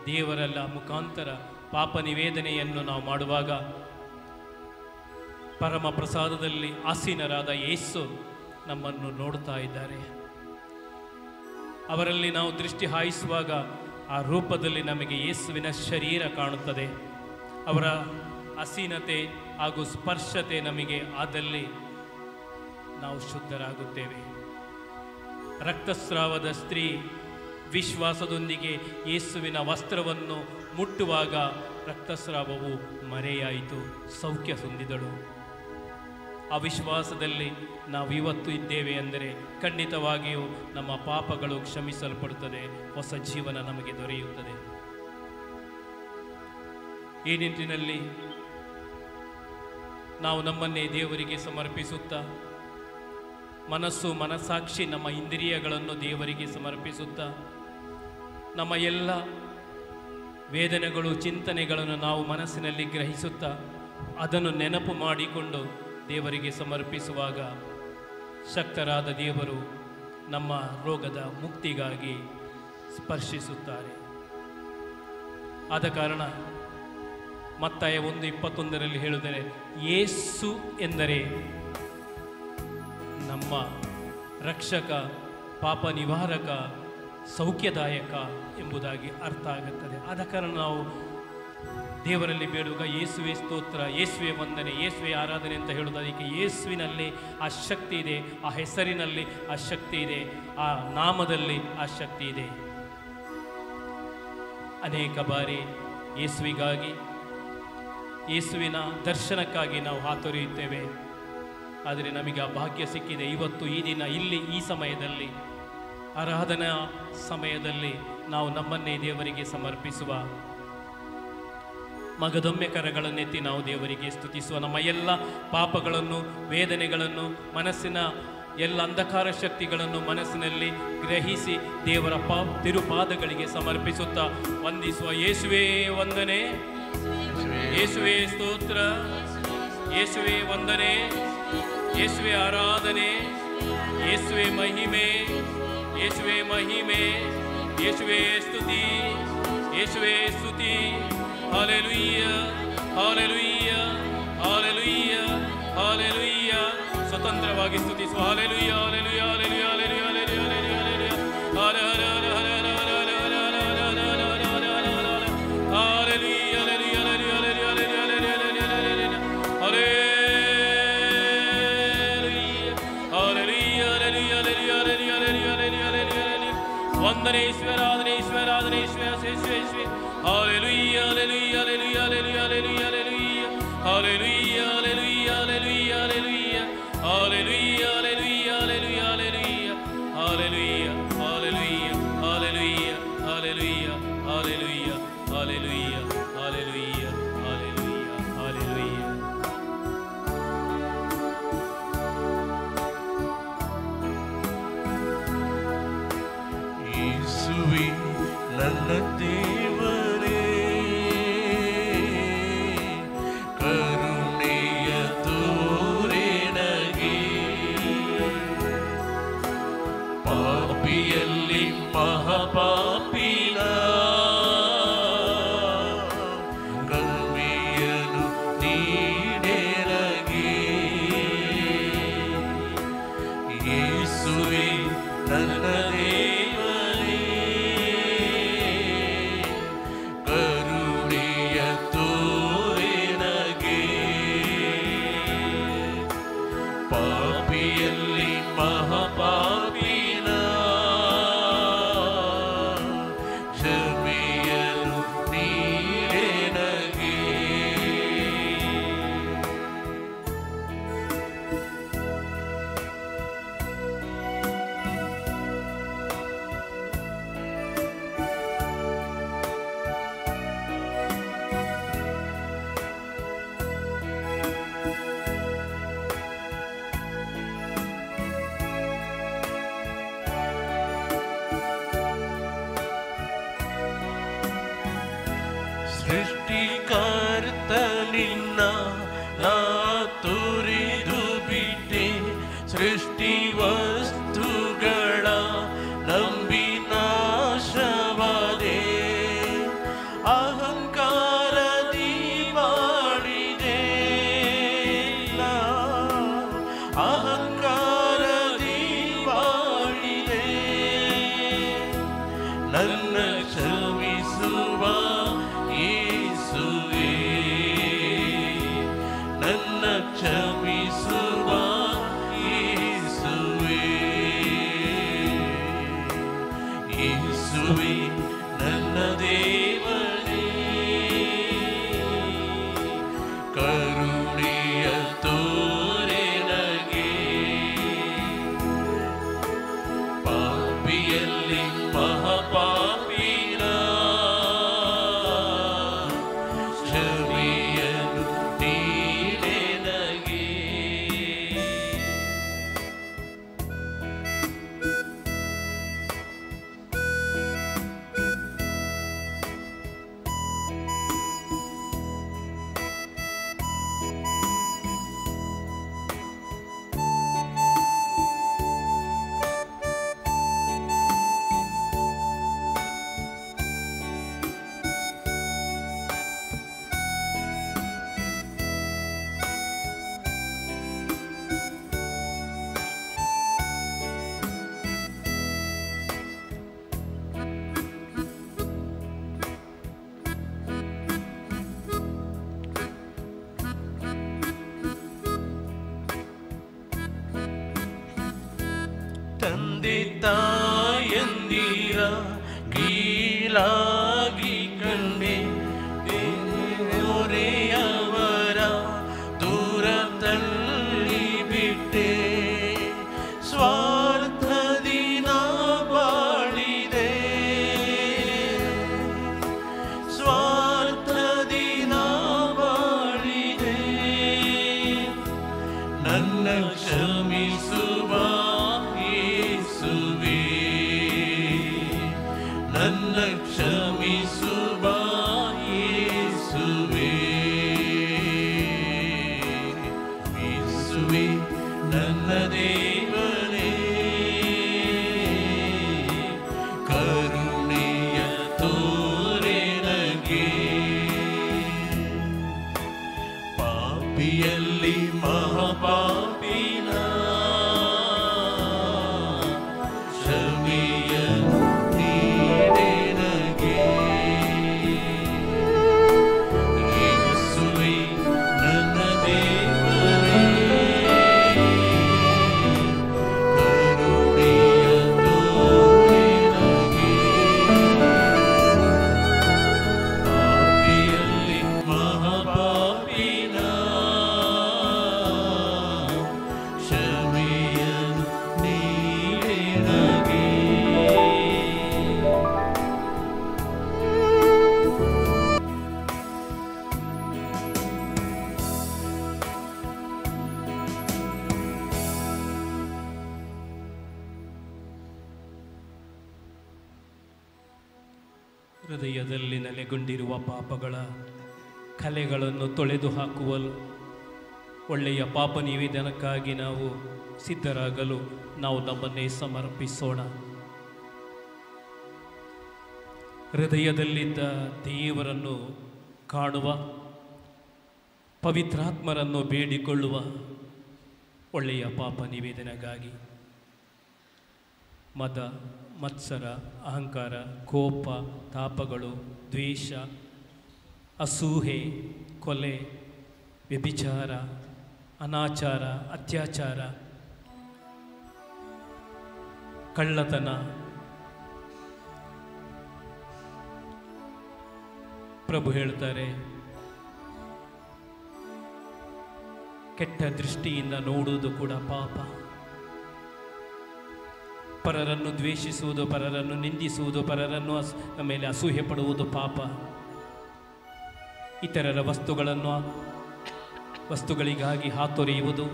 ದೇವರೆಲ್ಲ ಮುಖಾಂತರ ಪಾಪ ನಿವೇದನೆಯನ್ನು ನಾವು ಮಾಡುವಾಗ ಪರಮ ಪ್ರಸಾದದಲ್ಲಿ ಆಸೀನರಾದ ಯೇಸು ನಮ್ಮನ್ನು ನೋಡ್ತಾ ಇದ್ದಾರೆ. ಅವರಲ್ಲಿ ನಾವು ದೃಷ್ಟಿ ಹಾಯಿಸುವಾಗ ಆ ರೂಪದಲ್ಲಿ ನಮಗೆ ಯೇಸುವಿನ ಶರೀರ ಕಾಣುತ್ತದೆ. ಅವರ ಆಸೀನತೆ ಹಾಗೂ ಸ್ಪರ್ಶತೆ ನಮಗೆ ಆದಲ್ಲಿ ನಾವು ಶುದ್ಧರಾಗುತ್ತೇವೆ. ರಕ್ತಸ್ರಾವದ ಸ್ತ್ರೀ ವಿಶ್ವಾಸದೊಂದಿಗೆ ಯೇಸುವಿನ ವಸ್ತ್ರವನ್ನು ಮುಟ್ಟುವಾಗ ರಕ್ತಸ್ರಾವವು ಮರೆಯಾಯಿತು, ಸೌಖ್ಯ ಹೊಂದಿದಳು. ಆ ವಿಶ್ವಾಸದಲ್ಲಿ ನಾವು ಇವತ್ತು ಇದ್ದೇವೆ ಅಂದರೆ ಖಂಡಿತವಾಗಿಯೂ ನಮ್ಮ ಪಾಪಗಳು ಕ್ಷಮಿಸಲ್ಪಡುತ್ತದೆ, ಹೊಸ ಜೀವನ ನಮಗೆ ದೊರೆಯುತ್ತದೆ. ಈ ನಿಟ್ಟಿನಲ್ಲಿ ನಾವು ನಮ್ಮನ್ನೇ ದೇವರಿಗೆ ಸಮರ್ಪಿಸುತ್ತಾ, ಮನಸ್ಸು, ಮನಸ್ಸಾಕ್ಷಿ, ನಮ್ಮ ಇಂದ್ರಿಯಗಳನ್ನು ದೇವರಿಗೆ ಸಮರ್ಪಿಸುತ್ತಾ, ನಮ್ಮ ಎಲ್ಲ ವೇದನೆಗಳು, ಚಿಂತನೆಗಳನ್ನು ನಾವು ಮನಸ್ಸಿನಲ್ಲಿ ಗ್ರಹಿಸುತ್ತಾ ಅದನ್ನು ನೆನಪು ಮಾಡಿಕೊಂಡು ದೇವರಿಗೆ ಸಮರ್ಪಿಸುವಾಗ ಶಕ್ತರಾದ ದೇವರು ನಮ್ಮ ರೋಗದ ಮುಕ್ತಿಗಾಗಿ ಸ್ಪರ್ಶಿಸುತ್ತಾರೆ. ಆದ ಕಾರಣ ಮತ್ತಾಯ 1:21 ಹೇಳಿದರೆ, ಯೇಸು ಎಂದರೆ ನಮ್ಮ ರಕ್ಷಕ, ಪಾಪ ನಿವಾರಕ, ಸೌಖ್ಯದಾಯಕ ಎಂಬುದಾಗಿ ಅರ್ಥ ಆಗುತ್ತದೆ. ಆದ ಕಾರಣ ನಾವು ದೇವರಲ್ಲಿ ಬೇಡುವಾಗ ಯೇಸುವೆ ಸ್ತೋತ್ರ, ಯೇಸುವೆ ವಂದನೆ, ಯೇಸುವೆ ಆರಾಧನೆ ಅಂತ ಹೇಳೋದು ಅದಕ್ಕೆ ಯೇಸುವಿನಲ್ಲಿ ಆ ಶಕ್ತಿ ಇದೆ, ಆ ಹೆಸರಿನಲ್ಲಿ ಆ ಶಕ್ತಿ ಇದೆ, ಆ ನಾಮದಲ್ಲಿ ಆ ಶಕ್ತಿ ಇದೆ. ಅನೇಕ ಬಾರಿ ಯೇಸುವಿಗಾಗಿ, ಯೇಸುವಿನ ದರ್ಶನಕ್ಕಾಗಿ ನಾವು ಹಾತೊರೆಯುತ್ತೇವೆ. ಆದರೆ ನಮಗೆ ಆ ಭಾಗ್ಯ ಸಿಕ್ಕಿದೆ. ಇವತ್ತು ಈ ದಿನ ಇಲ್ಲಿ ಈ ಸಮಯದಲ್ಲಿ, ಆರಾಧನಾ ಸಮಯದಲ್ಲಿ ನಾವು ನಮ್ಮನ್ನೇ ದೇವರಿಗೆ ಸಮರ್ಪಿಸುವ, ಮಗದೊಮ್ಮೆ ಕರಗಳನ್ನೆತ್ತಿ ನಾವು ದೇವರಿಗೆ ಸ್ತುತಿಸುವ. ನಮ್ಮ ಎಲ್ಲ ಪಾಪಗಳನ್ನು, ವೇದನೆಗಳನ್ನು, ಮನಸ್ಸಿನ ಎಲ್ಲ ಅಂಧಕಾರ ಶಕ್ತಿಗಳನ್ನು ಮನಸ್ಸಿನಲ್ಲಿ ಗ್ರಹಿಸಿ ದೇವರ ತಿರುಪಾದಗಳಿಗೆ ಸಮರ್ಪಿಸುತ್ತಾ ವಂದಿಸುವ. ಯೇಸುವೇ ವಂದನೆ, ಯೇಸುವೇ ಸ್ತೋತ್ರ, ಯೇಸುವೇ ವಂದನೆ, ಯೇಸುವೇ ಆರಾಧನೆ, ಯೇಸುವೇ ಮಹಿಮೆ, ಯೇಸುವೇ ಮಹಿಮೆ, ಯೇಸುವೇ ಸ್ತುತಿ, ಯೇಸುವೇ ಸ್ತುತಿ. Hallelujah, hallelujah, hallelujah, hallelujah. ಸ್ವತಂತ್ರವಾಗಿ ಸ್ತುತಿಸುವ. Hallelujah, hallelujah, hallelujah, hallelujah, hallelujah, hallelujah. ಹರ ಹರ ಹರ ಹರ ಹರ ಹರ ಹರ ಹರ ಹರ ಹರ ಹರ ಹರ ಹರ ಹರ ಹರ. Hallelujah, hallelujah, hallelujah, hallelujah, hallelujah, hallelujah, hallelujah, hallelujah, hallelujah, hallelujah, hallelujah, hallelujah. ವಂದನೆ ಈಶ್ವರ, ಆರಾಧನೆ ಈಶ್ವರ, ಆರಾಧನೆ ಈಶ್ವರ, ಯೇಸುವೇ, ಯೇಸುವೇ. Hallelujah, hallelujah, hallelujah, hallelujah, hallelujah, hallelujah, hallelujah, hallelujah, hallelujah, hallelujah. Hallelujah, hallelujah, hallelujah, hallelujah, hallelujah, hallelujah, hallelujah, hallelujah, hallelujah, hallelujah, hallelujah, hallelujah, hallelujah. ಯೇಸುವೇ ನನ್ನ ದೇವರೇ, ಕರುಣೆಯ ತೋರೆ ನನಗೆ, ಪಾಪಿಯಲ್ಲಿ ಮಹಾಪಾಪಿನ ಕರುಣೆಯನ್ನು ನೀಡೆ ನನಗೆ. ಯೇಸುವೇ ನನ್ನ ದೇವರೇ, ಕರುಣೆಯ ತೋರೆ ನನಗೆ, ಪಾಪಿಯಲ್ಲಿ ಮಹಾಪಾಪಿನ ಕ್ಷಮೆಯನ್ನು ನೀಡೆ ನನಗೆ. ಸೃಷ್ಟಿಕರ್ತ ನಿನ್ನ ನಾ ತುರಿದು ಬಿಟ್ಟೆ, ಸೃಷ್ಟಿ ವಸ್ತುಗಳ ನಂಬಿ ನಾಶವಾದೆ, ಅಹಂಕಾರದಿ ಮಾಡಿದೆ, ಅಹಂಕಾರದಿ ಮಾಡಿದೆ. ನನ್ನ ಕ್ಷಮಿಸುವ ಯೇಸುವೇ, ನನ್ನ ಕ್ಷಮಿಸುವ ಯೇಸುವೇ, ಯೇಸುವೇ ನನ್ನ ದೇವರೇ, ಕರುಣೆಯ ತೋರೆ ನನಗೆ, ಪಾಪಿಯಲ್ಲಿ ಮಹಾಪಾಪಿನ ಕ್ಷಮೆಯನ್ನು ನೀಡೆ ನನಗೆ. ತಂದೆ ತಾಯಂದಿರ ಕೀಳಾಗಿ ಕಂಡೆ, ಹೊರೆಯವರ ದೂರ ತಳ್ಳಿ ಬಿಟ್ಟೆ, ಸ್ವಾರ್ಥದಿ ನಾ ಬಾಳಿದೆ, ಸ್ವಾರ್ಥದಿ ನಾ ಕ್ಷಮಿಸುವ ಯೇಸುವೇ, ನನ್ನ ಕ್ಷಮಿಸುವ ಯೇಸುವೇ, ಯೇಸುವೇ ನನ್ನ ದೇವರೇ, ಕರುಣೆಯ ತೋರೆ ನನಗೆ. ಪಾಪಿಯಲ್ಲಿ ಮಹಾಪಾಪಿನ ಕ್ಷಮೆಯ ನೀಡೆ ನನಗೆ. ಯೇಸುವೇ ನನ್ನ ದೇವರೇ, ಕರುಣೆಯ ತೋರೆ ನನಗೆ. ಪಾಪಿಯಲ್ಲಿ ಮಹಾಪಾಪಿನ ಕ್ಷಮೆಯನ್ನು ನೀಡೆ ನನಗೆ. ಹೃದಯದಲ್ಲಿ ನೆಲೆಗೊಂಡಿರುವ ಪಾಪಗಳ ಕಲೆಗಳನ್ನು ತೊಳೆದು ಹಾಕುವ ಒಳ್ಳೆಯ ಪಾಪ ನಿವೇದನಕ್ಕಾಗಿ ನಾವು ಸಿದ್ಧರಾಗಲು ನಾವು ನಮ್ಮನ್ನೇ ಸಮರ್ಪಿಸೋಣ. ಹೃದಯದಲ್ಲಿದ್ದ ದೇವರನ್ನು ಕಾಣುವ, ಪವಿತ್ರಾತ್ಮರನ್ನು ಬೇಡಿಕೊಳ್ಳುವ ಒಳ್ಳೆಯ ಪಾಪ ನಿವೇದನೆಗಾಗಿ ಮದ, ಮತ್ಸರ, ಅಹಂಕಾರ, ಕೋಪ, ತಾಪಗಳು, ದ್ವೇಷ, ಅಸೂಹೆ, ಕೊಲೆ, ವ್ಯಭಿಚಾರ, ಅನಾಚಾರ, ಅತ್ಯಾಚಾರ, ಕಳ್ಳತನ, ಪ್ರಭು ಹೇಳ್ತಾರೆ, ಕೆಟ್ಟ ದೃಷ್ಟಿಯಿಂದ ನೋಡುವುದು ಕೂಡ ಪಾಪ. ಪರರನ್ನು ದ್ವೇಷಿಸುವುದು, ಪರರನ್ನು ನಿಂದಿಸುವುದು, ಪರರನ್ನು ಮೇಲೆ ಅಸೂಹೆ ಪಡುವುದು ಪಾಪ. ಇತರರ ವಸ್ತುಗಳಿಗಾಗಿ ಹಾತೊರೆಯುವುದು,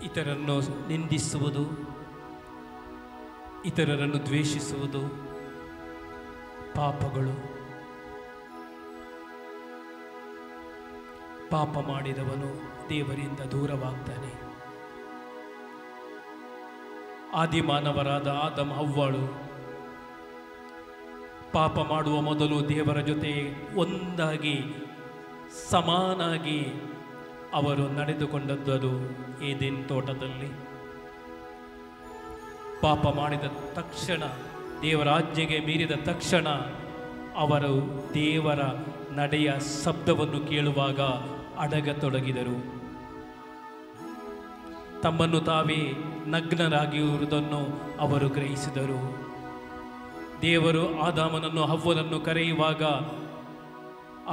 ಇತರರನ್ನು ನಿಂದಿಸುವುದು, ಇತರರನ್ನು ದ್ವೇಷಿಸುವುದು ಪಾಪಗಳು. ಪಾಪ ಮಾಡಿದವನು ದೇವರಿಂದ ದೂರವಾಗ್ತಾನೆ. ಆದಿಮಾನವರಾದ ಆದಮ್ ಹವ್ವಾಳು ಪಾಪ ಮಾಡುವ ಮೊದಲು ದೇವರ ಜೊತೆ ಒಂದಾಗಿ ಸಮಾನಾಗಿ ಅವರು ನಡೆದುಕೊಂಡದ್ದು ಏದೆನ್ ತೋಟದಲ್ಲಿ. ಪಾಪ ಮಾಡಿದ ತಕ್ಷಣ, ದೇವರ ಆಜ್ಞೆಗೆ ಮೀರಿದ ತಕ್ಷಣ ಅವರು ದೇವರ ನಡೆಯ ಶಬ್ದವನ್ನು ಕೇಳುವಾಗ ಅಡಗತೊಡಗಿದರು. ತಮ್ಮನ್ನು ತಾವೇ ನಗ್ನರಾಗಿರುವುದನ್ನು ಅವರು ಗ್ರಹಿಸಿದರು. ದೇವರು ಆದಾಮನನ್ನು ಹವ್ವನನ್ನು ಕರೆಯುವಾಗ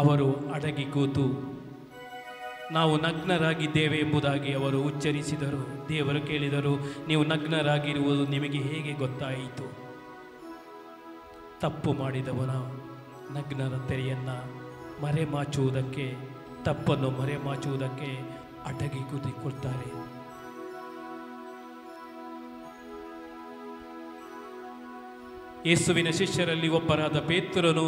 ಅವರು ಅಡಗಿ ಕೂತು ನಾವು ನಗ್ನರಾಗಿದ್ದೇವೆ ಎಂಬುದಾಗಿ ಅವರು ಉಚ್ಚರಿಸಿದರು. ದೇವರು ಕೇಳಿದರು, ನೀವು ನಗ್ನರಾಗಿರುವುದು ನಿಮಗೆ ಹೇಗೆ ಗೊತ್ತಾಯಿತು? ತಪ್ಪು ಮಾಡಿದವನ ನಗ್ನರ ತೆರೆಯನ್ನು ಮರೆಮಾಚುವುದಕ್ಕೆ, ತಪ್ಪನ್ನು ಮರೆಮಾಚುವುದಕ್ಕೆ ಅಡಗಿ ಕೂತಿಕೊಳ್ತಾರೆ. ಯೇಸುವಿನ ಶಿಷ್ಯರಲ್ಲಿ ಒಬ್ಬರಾದ ಪೇತ್ರನು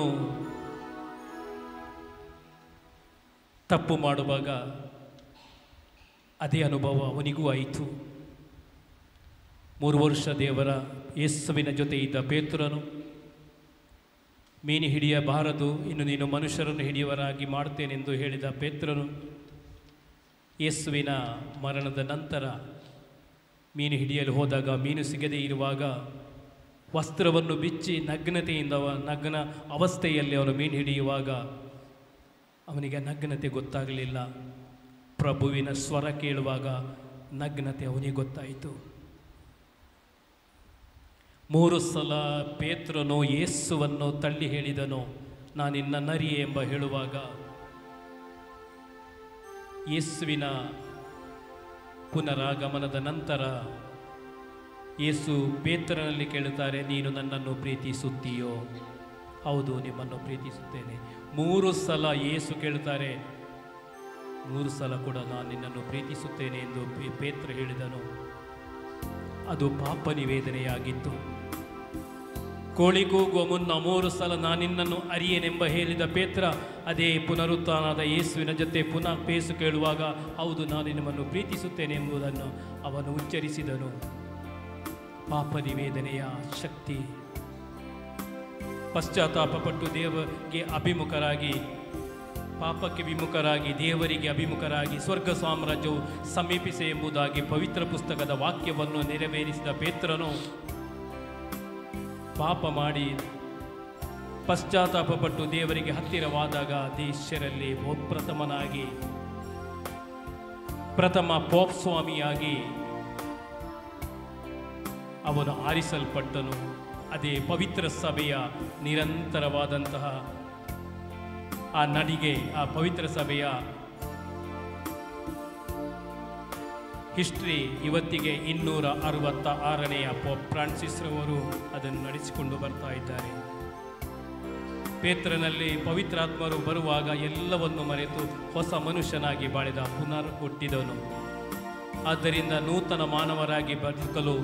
ತಪ್ಪು ಮಾಡುವಾಗ ಅದೇ ಅನುಭವ ಅವನಿಗೂ ಆಯಿತು. 3 ವರ್ಷ ದೇವರ ಯೇಸುವಿನ ಜೊತೆ ಇದ್ದ ಪೇತ್ರನು ಮೀನು ಹಿಡಿಯಬಾರದು, ಇನ್ನು ನೀನು ಮನುಷ್ಯರನ್ನು ಹಿಡಿಯುವರಾಗಿ ಮಾಡ್ತೇನೆಂದು ಹೇಳಿದ ಪೇತ್ರನು ಯೇಸುವಿನ ಮರಣದ ನಂತರ ಮೀನು ಹಿಡಿಯಲು ಹೋದಾಗ ಮೀನು ಸಿಗದೇ ಇರುವಾಗ ವಸ್ತ್ರವನ್ನು ಬಿಚ್ಚಿ ನಗ್ನತೆಯಿಂದ ನಗ್ನ ಅವಸ್ಥೆಯಲ್ಲಿ ಅವನು ಮೀನು ಹಿಡಿಯುವಾಗ ಅವನಿಗೆ ನಗ್ನತೆ ಗೊತ್ತಾಗಲಿಲ್ಲ. ಪ್ರಭುವಿನ ಸ್ವರ ಕೇಳುವಾಗ ನಗ್ನತೆ ಅವನಿಗೆ ಗೊತ್ತಾಯಿತು. 3 ಸಲ ಪೇತ್ರನು ಯೇಸುವನ್ನು ತಳ್ಳಿ ಹೇಳಿದನು, ನಾನಿನ್ನ ನರಿ ಎಂಬ ಹೇಳುವಾಗ ಯೇಸುವಿನ ಪುನರಾಗಮನದ ನಂತರ ಯೇಸು ಪೇತ್ರನಲ್ಲಿ ಕೇಳುತ್ತಾರೆ, ನೀನು ನನ್ನನ್ನು ಪ್ರೀತಿಸುತ್ತೀಯೋ? ಹೌದು, ನಿಮ್ಮನ್ನು ಪ್ರೀತಿಸುತ್ತೇನೆ. 3 ಸಲ ಯೇಸು ಕೇಳುತ್ತಾರೆ, 3 ಸಲ ಕೂಡ ನಾನು ನಿನ್ನನ್ನು ಪ್ರೀತಿಸುತ್ತೇನೆ ಎಂದು ಪೇತ್ರ ಹೇಳಿದನು. ಅದು ಪಾಪ ನಿವೇದನೆಯಾಗಿತ್ತು. ಕೋಳಿ ಕೂಗುವ ಮುನ್ನ 3 ಸಲ ನಾನು ನಿನ್ನನ್ನು ಅರಿಯೇನೆಂಬ ಹೇಳಿದ ಪೇತ್ರ ಅದೇ ಪುನರುತ್ಥಾನದ ಯೇಸುವಿನ ಜೊತೆ ಪುನಃ ಪೇಸು ಕೇಳುವಾಗ ಹೌದು ನಾನು ನಿಮ್ಮನ್ನು ಪ್ರೀತಿಸುತ್ತೇನೆ ಎಂಬುದನ್ನು ಅವನು ಉಚ್ಚರಿಸಿದನು. ಪಾಪ ನಿವೇದನೆಯ ಶಕ್ತಿ. ಪಶ್ಚಾತ್ತಾಪಪಟ್ಟು ದೇವರಿಗೆ ಅಭಿಮುಖರಾಗಿ, ಪಾಪಕ್ಕೆ ವಿಮುಖರಾಗಿ ದೇವರಿಗೆ ಅಭಿಮುಖರಾಗಿ ಸ್ವರ್ಗ ಸಾಮ್ರಾಜ್ಯವು ಸಮೀಪಿಸೆ ಎಂಬುದಾಗಿ ಪವಿತ್ರ ಪುಸ್ತಕದ ವಾಕ್ಯವನ್ನು ನೆರವೇರಿಸಿದ ಪೇತ್ರನು ಪಾಪ ಮಾಡಿ ಪಶ್ಚಾತ್ತಾಪಪಟ್ಟು ದೇವರಿಗೆ ಹತ್ತಿರವಾದಾಗ ದೇಶರಲ್ಲಿ ಪ್ರಥಮನಾಗಿ ಪ್ರಥಮ ಪೋಪ್ ಸ್ವಾಮಿಯಾಗಿ ಅವನು ಆರಿಸಲ್ಪಟ್ಟನು. ಅದೇ ಪವಿತ್ರ ಸಭೆಯ ನಿರಂತರವಾದಂತಹ ಆ ನಡಿಗೆ, ಆ ಪವಿತ್ರ ಸಭೆಯ ಹಿಸ್ಟ್ರಿ ಇವತ್ತಿಗೆ 266ನೇ ಪೋಪ್ ಫ್ರಾನ್ಸಿಸ್ ರವರು ಅದನ್ನು ನಡೆಸಿಕೊಂಡು ಬರ್ತಾ ಇದ್ದಾರೆ. ಪೇತ್ರನಲ್ಲಿ ಪವಿತ್ರಾತ್ಮರು ಬರುವಾಗ ಎಲ್ಲವನ್ನು ಮರೆತು ಹೊಸ ಮನುಷ್ಯನಾಗಿ ಬಾಳಿದ, ಪುನರ್ ಹುಟ್ಟಿದನು. ಆದ್ದರಿಂದ ನೂತನ ಮಾನವರಾಗಿ ಬದುಕಲು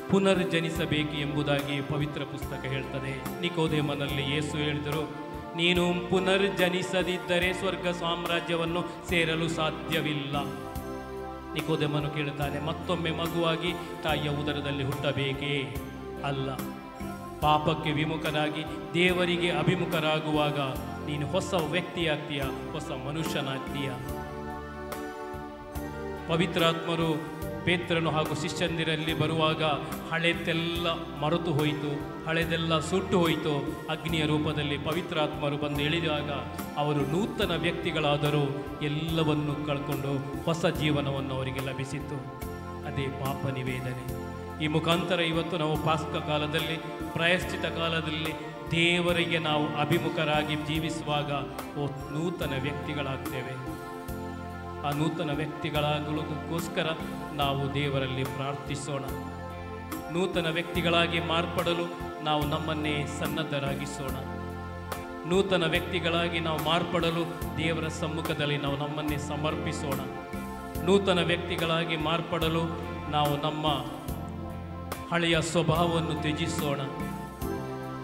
ಪುನರ್ಜನಿಸಬೇಕು ಎಂಬುದಾಗಿ ಪವಿತ್ರ ಪುಸ್ತಕ ಹೇಳ್ತದೆ. ನಿಕೋದೇಮನಲ್ಲಿ ಯೇಸು ಹೇಳಿದರು, ನೀನು ಪುನರ್ಜನಿಸದಿದ್ದರೆ ಸ್ವರ್ಗ ಸಾಮ್ರಾಜ್ಯವನ್ನು ಸೇರಲು ಸಾಧ್ಯವಿಲ್ಲ. ನಿಕೋದೇಮನು ಕೇಳುತ್ತಾನೆ, ಮತ್ತೊಮ್ಮೆ ಮಗುವಾಗಿ ತಾಯಿಯ ಉದರದಲ್ಲಿ ಹುಟ್ಟಬೇಕೇ? ಅಲ್ಲ, ಪಾಪಕ್ಕೆ ವಿಮುಖನಾಗಿ ದೇವರಿಗೆ ಅಭಿಮುಖರಾಗುವಾಗ ನೀನು ಹೊಸ ವ್ಯಕ್ತಿಯಾಗ್ತೀಯ, ಹೊಸ ಮನುಷ್ಯನಾಗ್ತೀಯ. ಪವಿತ್ರಾತ್ಮರು ಪೇತ್ರನು ಹಾಗೂ ಶಿಷ್ಯಂದಿರಲ್ಲಿ ಬರುವಾಗ ಹಳೆದೆಲ್ಲ ಮರೆತು ಹೋಯಿತು, ಹಳೆದೆಲ್ಲ ಸುಟ್ಟು ಹೋಯಿತು. ಅಗ್ನಿಯ ರೂಪದಲ್ಲಿ ಪವಿತ್ರಾತ್ಮರು ಬಂದು ಇಳಿದಾಗ ಅವರು ನೂತನ ವ್ಯಕ್ತಿಗಳಾದರೂ ಎಲ್ಲವನ್ನು ಕಳ್ಕೊಂಡು ಹೊಸ ಜೀವನವನ್ನು ಅವರಿಗೆ ಲಭಿಸಿತು. ಅದೇ ಪಾಪ ನಿವೇದನೆ. ಈ ಮುಖಾಂತರ ಇವತ್ತು ನಾವು ಪಾಸ್ಕ ಕಾಲದಲ್ಲಿ, ಪ್ರಾಯಶ್ಚಿತ ಕಾಲದಲ್ಲಿ ದೇವರಿಗೆ ನಾವು ಅಭಿಮುಖರಾಗಿ ಜೀವಿಸುವಾಗ ನೂತನ ವ್ಯಕ್ತಿಗಳಾಗ್ತೇವೆ. ಆ ನೂತನ ವ್ಯಕ್ತಿಗಳಾಗುವುದಕ್ಕೋಸ್ಕರ ನಾವು ದೇವರಲ್ಲಿ ಪ್ರಾರ್ಥಿಸೋಣ. ನೂತನ ವ್ಯಕ್ತಿಗಳಾಗಿ ಮಾರ್ಪಡಲು ನಾವು ನಮ್ಮನ್ನೇ ಸನ್ನದ್ಧರಾಗಿಸೋಣ. ನೂತನ ವ್ಯಕ್ತಿಗಳಾಗಿ ನಾವು ಮಾರ್ಪಡಲು ದೇವರ ಸಮ್ಮುಖದಲ್ಲಿ ನಾವು ನಮ್ಮನ್ನೇ ಸಮರ್ಪಿಸೋಣ. ನೂತನ ವ್ಯಕ್ತಿಗಳಾಗಿ ಮಾರ್ಪಡಲು ನಾವು ನಮ್ಮ ಹಳೆಯ ಸ್ವಭಾವವನ್ನು ತ್ಯಜಿಸೋಣ.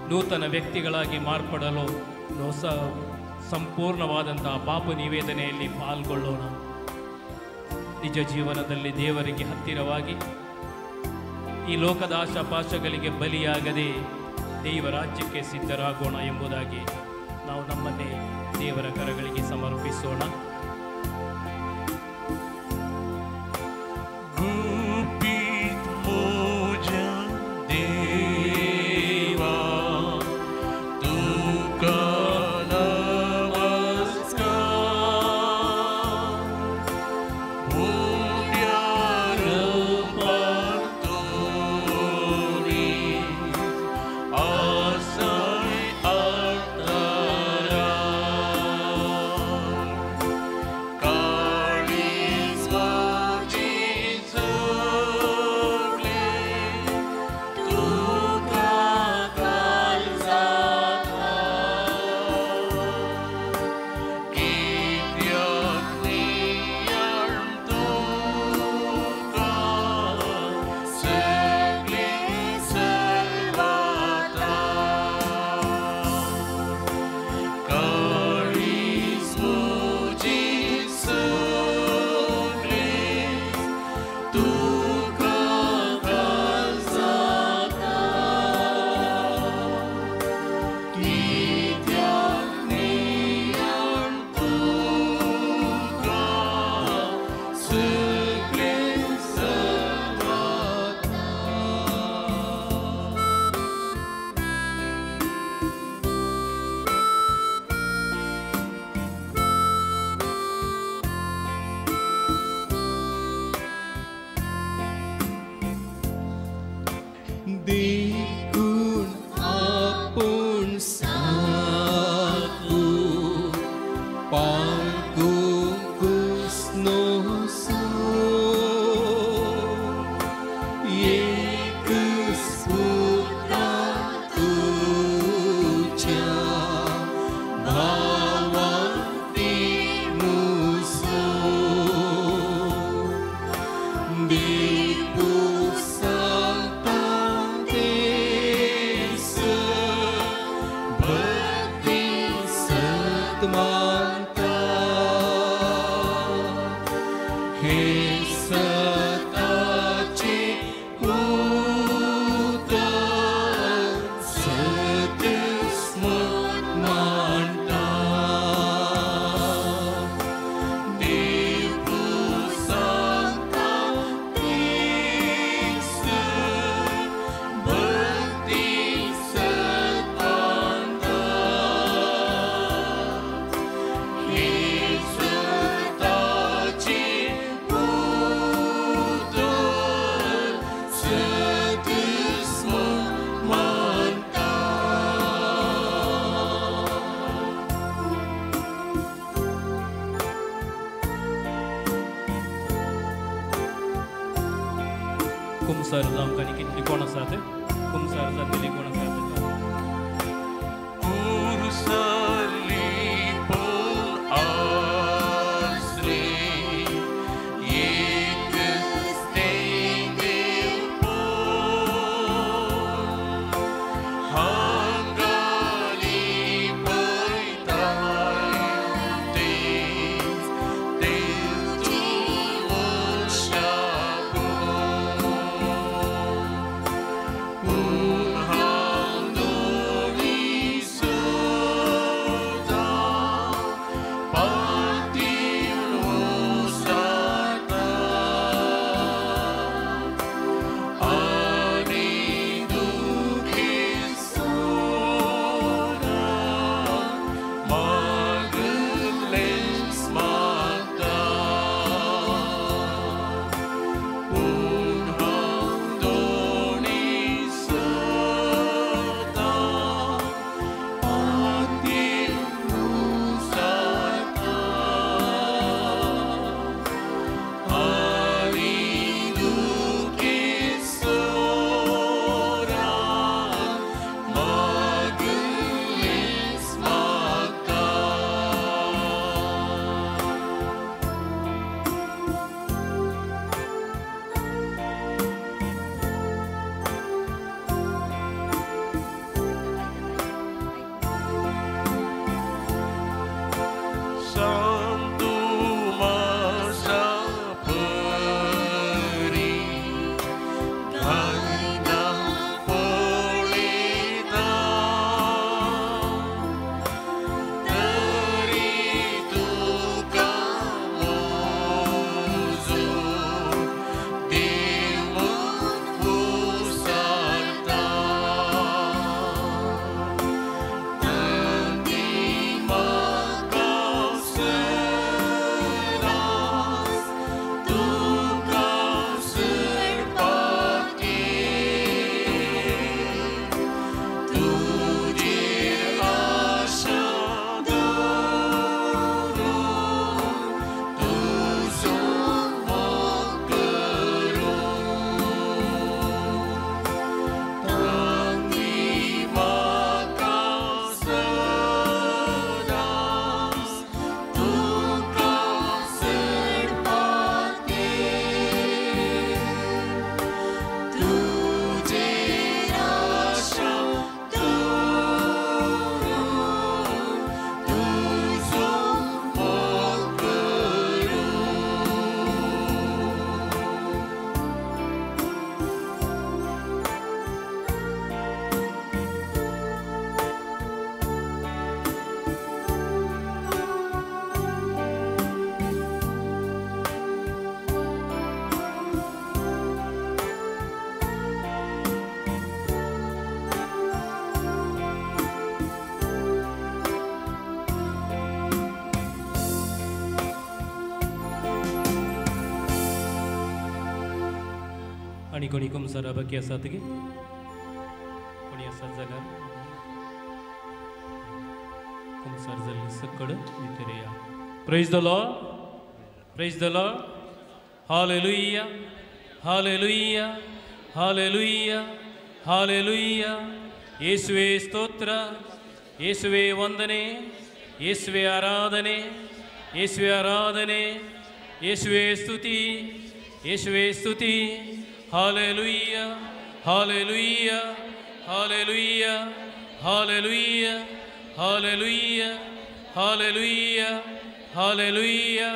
ನೂತನ ವ್ಯಕ್ತಿಗಳಾಗಿ ಮಾರ್ಪಡಲು ಹೊಸ ಸಂಪೂರ್ಣವಾದಂತಹ ಪಾಪ ನಿವೇದನೆಯಲ್ಲಿ ಪಾಲ್ಗೊಳ್ಳೋಣ. ನಿಜ ಜೀವನದಲ್ಲಿ ದೇವರಿಗೆ ಹತ್ತಿರವಾಗಿ ಈ ಲೋಕದ ಆಶಾಪಾಶಗಳಿಗೆ ಬಲಿಯಾಗದೆ ದೇವ ರಾಜ್ಯಕ್ಕೆ ಸಿದ್ಧರಾಗೋಣ ಎಂಬುದಾಗಿ ನಾವು ನಮ್ಮನ್ನೇ ದೇವರ ಕರಗಳಿಗೆ ಸಮರ್ಪಿಸೋಣ. भावांती मुसो कुमसार जावंक आनी कितलीं कोण आसात कुमसार जातलीं कोण आसात आनी कोणी कुमसारा बाकी आसात गे कोणी आसात जाल्यार कुमसार जाल्ली सकड भितर या praise the lord hallelujah hallelujah hallelujah hallelujah येशुवे स्तोत्र येशुवे वंदने येशुवे आराधने येशुवे आराधने येशुवे स्तुति येशुवे स्तुति hallelujah hallelujah hallelujah hallelujah hallelujah hallelujah hallelujah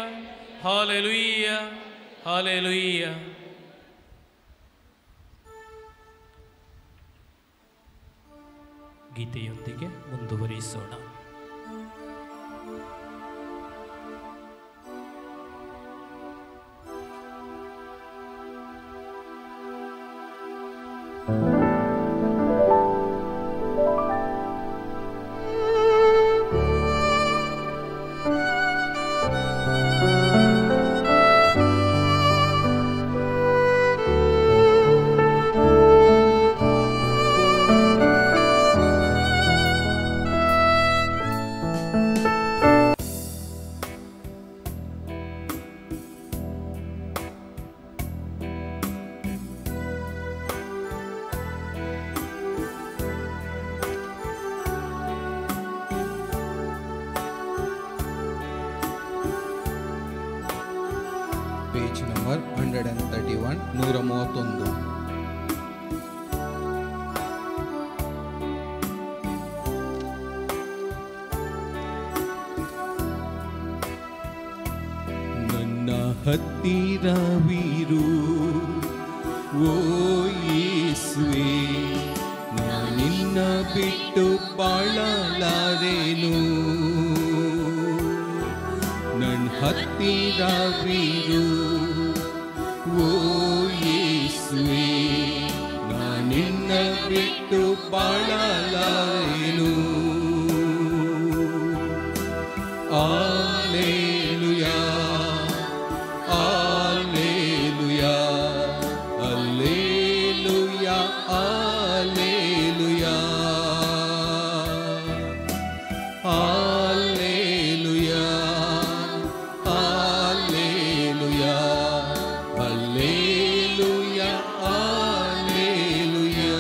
hallelujah hallelujah ಗೀತೆಯೊಂದಿಗೆ ಮುಂದುವರಿಸೋಣ. ನಂಬರ್ 131 131. ನನ್ನ ಹತ್ತಿರವಿರು ಓ ಯೇಸುವೇ, ನಿನ್ನ ಬಿಟ್ಟು ಬಾಳಲಾರೆನು. ನನ್ನ ಹತ್ತಿರವಿರು ಓ ಯೇಸುವೇ, ನಿನ್ನ ಬಿಟ್ಟು ಬಾಳಲಾರೆನು. Alleluia, Alleluia, Alleluia, Alleluia, Alleluia, Alleluia, Alleluia, Alleluia.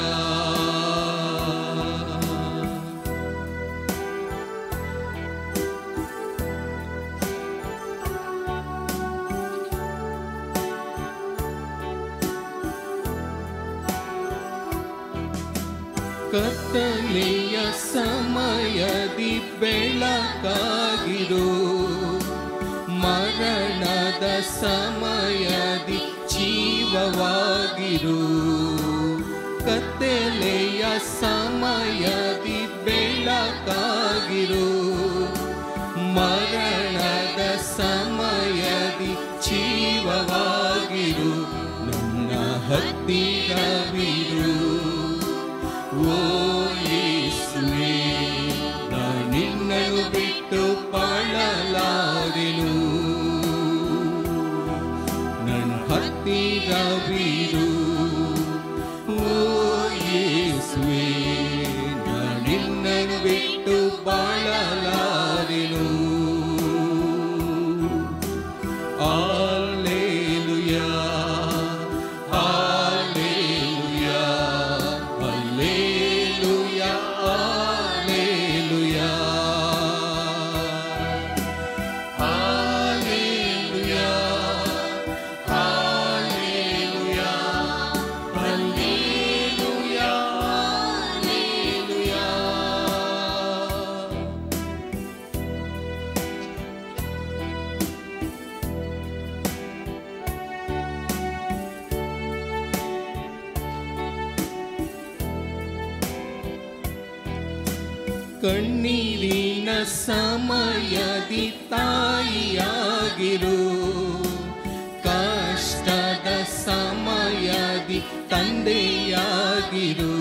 ಕತ್ತಲೆಯ ಸಮಯದಿ ಬೆಳಕಾಗಿರು, ಮರಣದ ಸಮಯದಿ ಜೀವವಾಗಿರು. ಕತ್ತಲೆಯ ಸಮಯದಿ ಬೆಳಕಾಗಿರು, ಮರಣದ ಸಮಯದಿ ಜೀವವಾಗಿರು. ನನ್ನ ಹತ್ತಿರವಿರು ಓ ಯೇಸುವೇ, ನಿನ್ನನ್ನು ಬಿಟ್ಟು ಬಾಳಲಾರೆನು. ನನ್ನ ಹತ್ತಿರವಿರು ಓ ಯೇಸುವೇ, ನಿನ್ನನ್ನು ಬಿಟ್ಟು ಬಾಳಲಾರೆನು. Alleluia, Alleluia, Alleluia, Alleluia, Alleluia, Alleluia, Alleluia, Alleluia. ಕಣ್ಣೀರಿನ ಸಮಯದಿ ತಾಯಿಯಾಗಿರು, ಕಷ್ಟದ ಸಮಯದಿ ತಂದೆಯಾಗಿರು.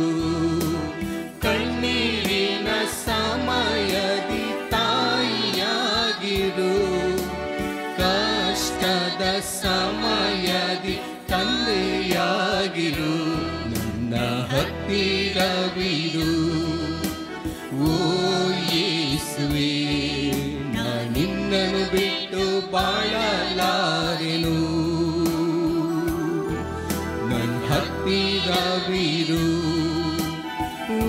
ಕಣ್ಣೀರಿನ ಸಮಯದಿ ತಾಯಿಯಾಗಿರು, ಕಷ್ಟದ ಸಮಯದಿ ತಂದೆಯಾಗಿರು. ನನ್ನ ಹತ್ತಿರವಿರು ಓ ಯೇಸುವೇ, ನಿನ್ನನ್ನು ಬಿಟ್ಟು ಬಾಳಲಾರೆನು. ನನ್ನ ಹತ್ತಿರವಿರು ಓ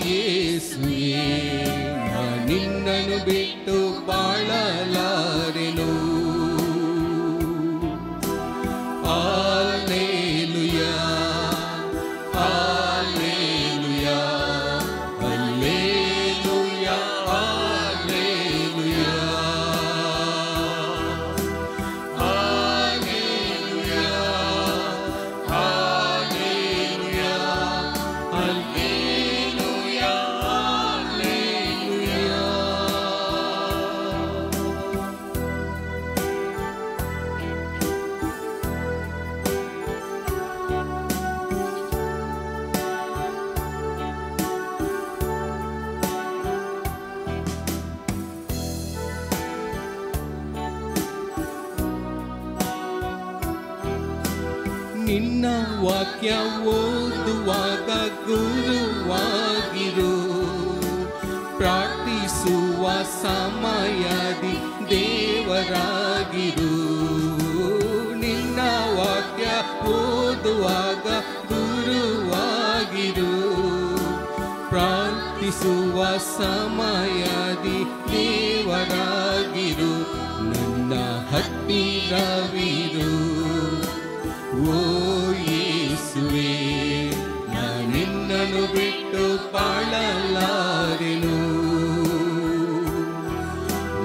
ಯೇಸುವೇ, ನಿನ್ನನ್ನು ಬಿಟ್ಟು ಬಾಳಲಾರೆನು. Alleluia, Alleluia, Alleluia, Alleluia, Alleluia, Alleluia, Alleluia, Alleluia. ನಿನ್ನ ವಾಕ್ಯ ಓದುವಾಗ ಗುರುವಾಗಿರು, ಪ್ರಾರ್ಥಿಸುವ ಸಮಯದಿ ದೇವರಾಗಿರು. ನಿನ್ನ ವಾಕ್ಯ ಓದುವಾಗ ಗುರುವಾಗಿರು, ಪ್ರಾರ್ಥಿಸುವ ಸಮಯದಿ ದೇವರಾಗಿರು. ನನ್ನ ಹತ್ತಿರವಿರು ಓ ಯೇಸುವೆ ನಾ ನಿನ್ನನ್ನು ಬಿಟ್ಟು ಬಾಳಲಾರೆನು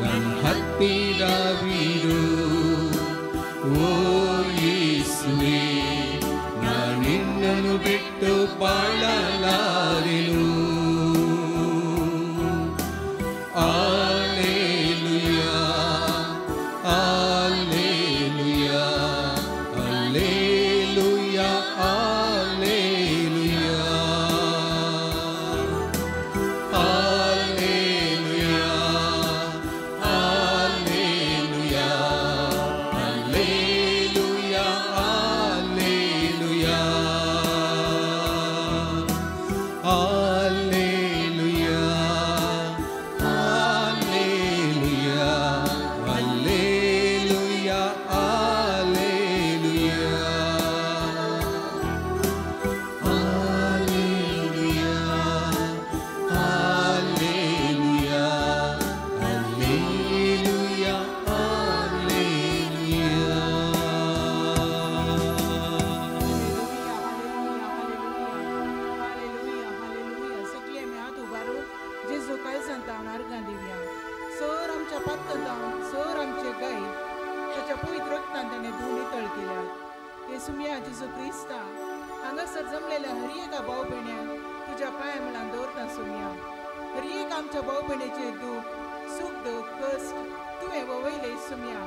ನನ್ನ ಹತ್ತಿರವಿರು ಓ ಯೇಸುವೆ ನಾ ನಿನ್ನನ್ನು ಬಿಟ್ಟು ಬಾಳಲಾರೆನು Alleluia, Alleluia, Alleluia, Alleluia, Alleluia, Alleluia, Alleluia, Alleluia, Alleluia. जेजू क्रिस्ता हांगासर जमलेल्या हर एका भाव भयण्याक तुज्या पांया मुळान दवरता सुमया. हर एक आमच्या भाव भयणीचे दूख सुख दूख कश्ट तुवें ववयले सुमया.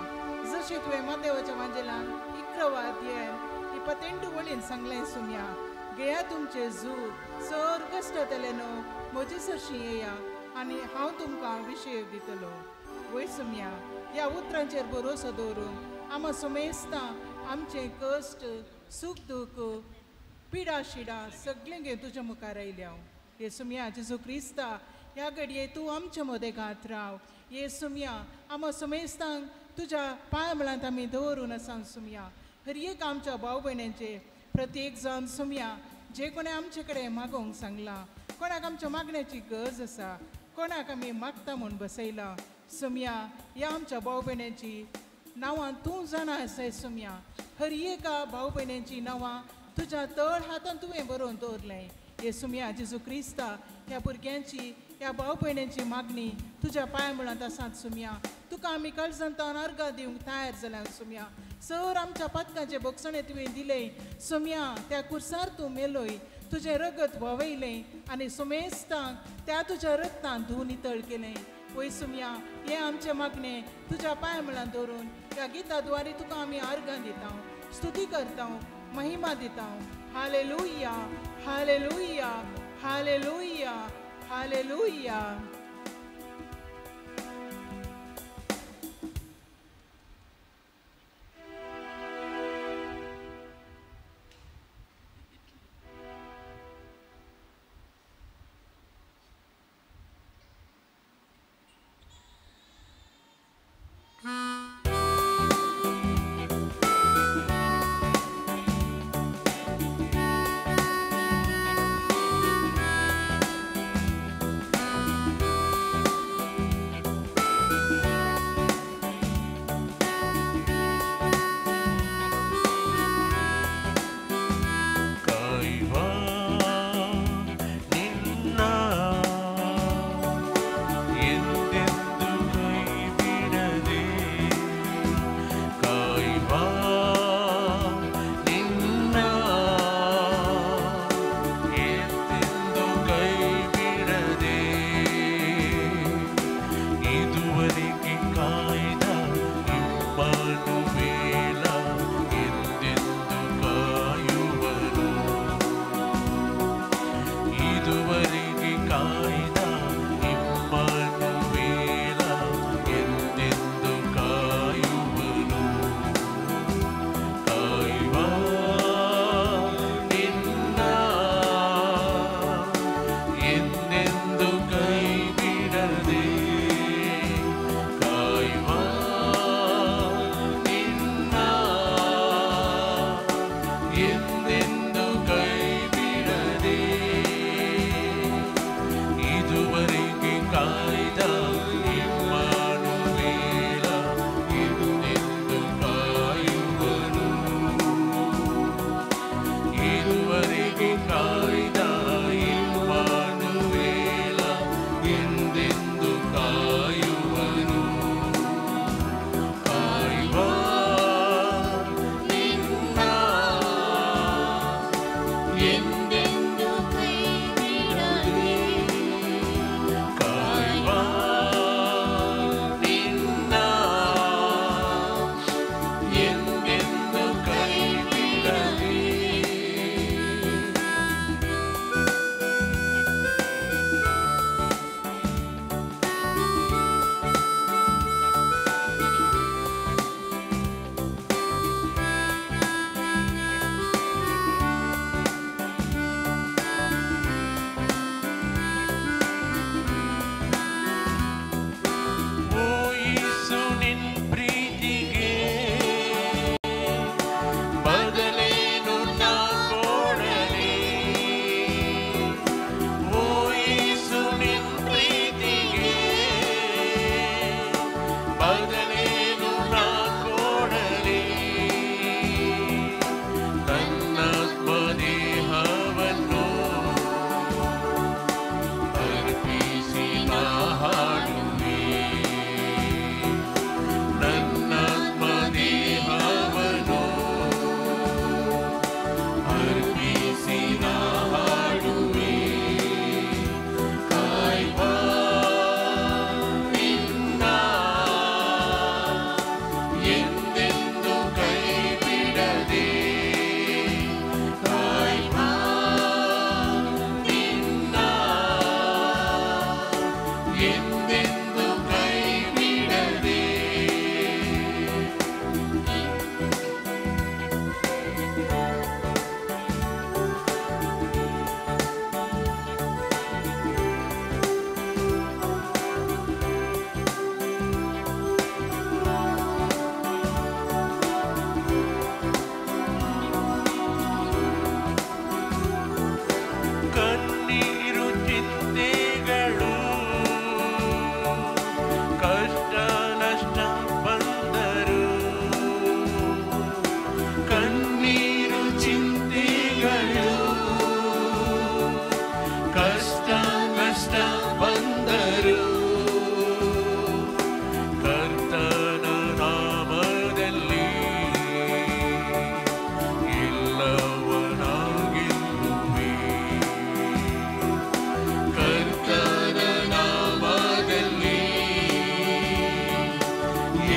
जशें तुवें मातेवाच्या वांजेलान इक्रवाद येन इपतेंटू वळीन सांगलें सुमया. गेया तुमचे जूर सर कश्ट तेले न्हू म्हजे सरशी येया आनी हांव तुमकां विशय दितलो. वय सुमया ह्या उतरांचेर भरोसो दवरून आमी सुमेस्तां आमचे कश्ट सुख दूख पिडा शिडा सगळें घेवन तुज्या मुखार आयल्या. येसुमिया जेजू क्रिस्ता ह्या घडये तूं आमचे मदेगांत राव. येसुमिया आमी सुमेस्तांक तुज्या पांया मुळांत आमी दवरून आसा सुमया. हर एक आमच्या भाव भयणींचे प्रत्येक जावन सुमया जे कोणें आमचे कडेन मागोवंक सांगलां कोणाक आमच्या मागण्याची गरज आसा कोणाक आमी मागता म्हूण बसयला सुमया ह्या आमच्या भाव भयणींची नांवां तूं जाणा आसाय सुमया. हर एका भाव भयणींची नांवां तुज्या तळ हातान तुवें बरोवन दवरलें. हे सुमया जेजू क्रिस्ता ह्या भुरग्यांची ह्या भाव भयणींची मागणी तुज्या पांया मुळांत आसात सुमया. तुका आमी काळजांतान अर्गां दिवंक तयार जाल्या सुमया. सर आमच्या पथकाचे बक्षणे तुवें दिलें सुमया. त्या कुर्सार तूं मेलोय तुजें रगत व्हांवयलें आनी सुमेस्तांक त्या तुज्या रगतान धुवन नितळ केलें. वय सुमया हें आमचें मागणें तुज्या पांया मुळांत दवरून ह्या गिता द्वारे तुका आमी अर्गां दिता स्तुती करता महिमा दिता. Hallelujah hallelujah hallelujah hallelujah.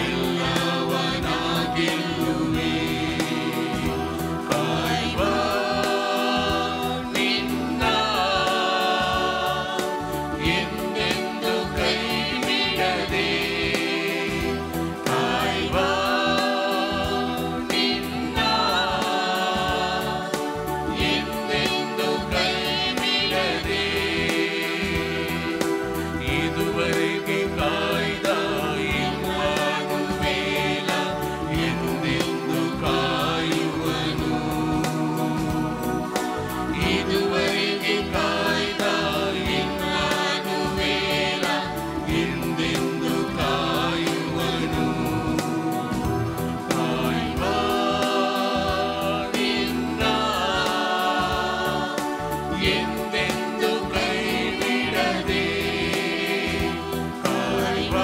ಎಲ್ಲವನಾಗೆಲ್ಲುವೆ ಕಾಯುವ ನಿನ್ನ ಎಂದೆಂದು ಕೈ ಬಿಡದೆ ಕಾಯುವ ನಿನ್ನ ಎಂದೆಂದು ಕೈ ಬಿಡದೆ ಇದುವರೆಗೆ ಕಾಯ್ದ ಇಮ್ಮಾನುವೇಲ ಎಂದೆಂದು ಕಾಯುವನು ಇದುವರೆಗೆ ಕಾಯ್ದ ಇಮ್ಮಾನುವೇಲ ಎಂದೆಂದು ಕಾಯುವನು ಕಾಯುವ ನಿನ್ನ ಎಂದೆಂದು ಕೈ ಬಿಡದೆ ಕಾಯುವ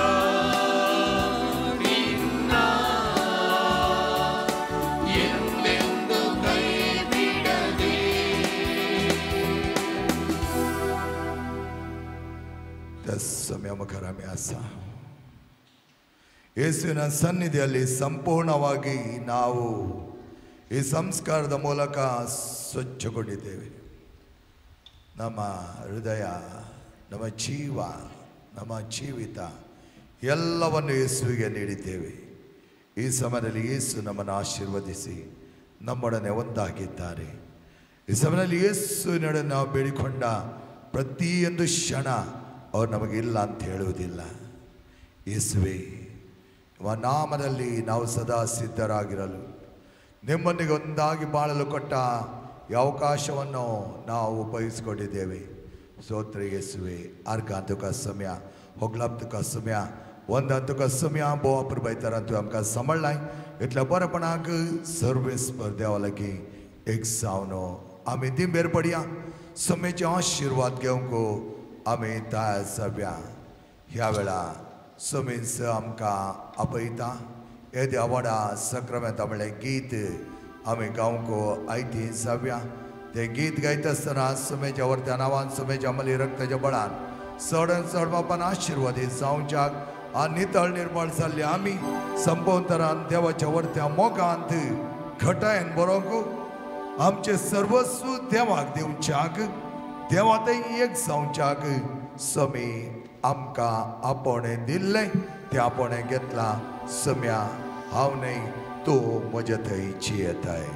ನಿನ್ನ ಎಂದೆಂದು ಕೈ ಬಿಡದೆ ಸಮಯ ಮುಖರಮೆ ಅಸ ಯೇಸುವಿನ ಸನ್ನಿಧಿಯಲ್ಲಿ ಸಂಪೂರ್ಣವಾಗಿ ನಾವು ಈ ಸಂಸ್ಕಾರದ ಮೂಲಕ ಸ್ವಚ್ಛಗೊಂಡಿದ್ದೇವೆ. ನಮ್ಮ ಹೃದಯ, ನಮ್ಮ ಜೀವ, ನಮ್ಮ ಜೀವಿತ ಎಲ್ಲವನ್ನು ಯೇಸುವಿಗೆ ನೀಡಿದ್ದೇವೆ. ಈ ಸಮಯದಲ್ಲಿ ಯೇಸು ನಮ್ಮನ್ನು ಆಶೀರ್ವದಿಸಿ ನಮ್ಮೊಡನೆ ಒಂದಾಗಿದ್ದಾರೆ. ಈ ಸಮಯದಲ್ಲಿ ಯೇಸುವಿನೊಡನೆ ನಾವು ಬೇಡಿಕೊಂಡ ಪ್ರತಿಯೊಂದು ಕ್ಷಣ ಅವ್ರು ನಮಗಿಲ್ಲ ಅಂತ ಹೇಳುವುದಿಲ್ಲ. ಯೇಸುವೇ, ನಿಮ್ಮ ನಾಮದಲ್ಲಿ ನಾವು ಸದಾ ಸಿದ್ಧರಾಗಿರಲು, ನಿಮ್ಮೊಂದಿಗೆ ಒಂದಾಗಿ ಬಾಳಲು ಕೊಟ್ಟ ಈ ಅವಕಾಶವನ್ನು ನಾವು ಉಪಯೋಗಿಸಿಕೊಂಡಿದ್ದೇವೆ. ಸ್ತೋತ್ರ ಯೇಸುವೆ. अर्घांतों का समय, होगलाब्द का समय, वंदांतों का समय बोआ पर बैठा हमका समझ लाई इतला बरपणाक सर्विस पर देवा लगी एक सावनो आम्ही दिन बेर पडिया समयचे आशीर्वाद घेऊन को आम्ही तयार सभ्या ह्या वेळा समींस आमका अपयता हे देवाडा सक्रमेंत म्हणले गीत आम्ही गावंक आयती सभ्या ते गीत गायत असताना समेच्या वरत्या नावान समेच्या मली रक्ताच्या बळान चडन चड बापान आशीर्वादीत जावच्याक आ नितळ निर्मळ जाल्ले आमी संपवून तरान देवाच्या वरत्या मोगांत घटायन बरोवंक आमचे सर्वस्व देवाक दिवच्याक देवातय एक जावच्याक समी आमकां आपणे दिल्ले ते आपणे घेतला. सम्या हांव न्हय तूं म्हजे थंयची येताय.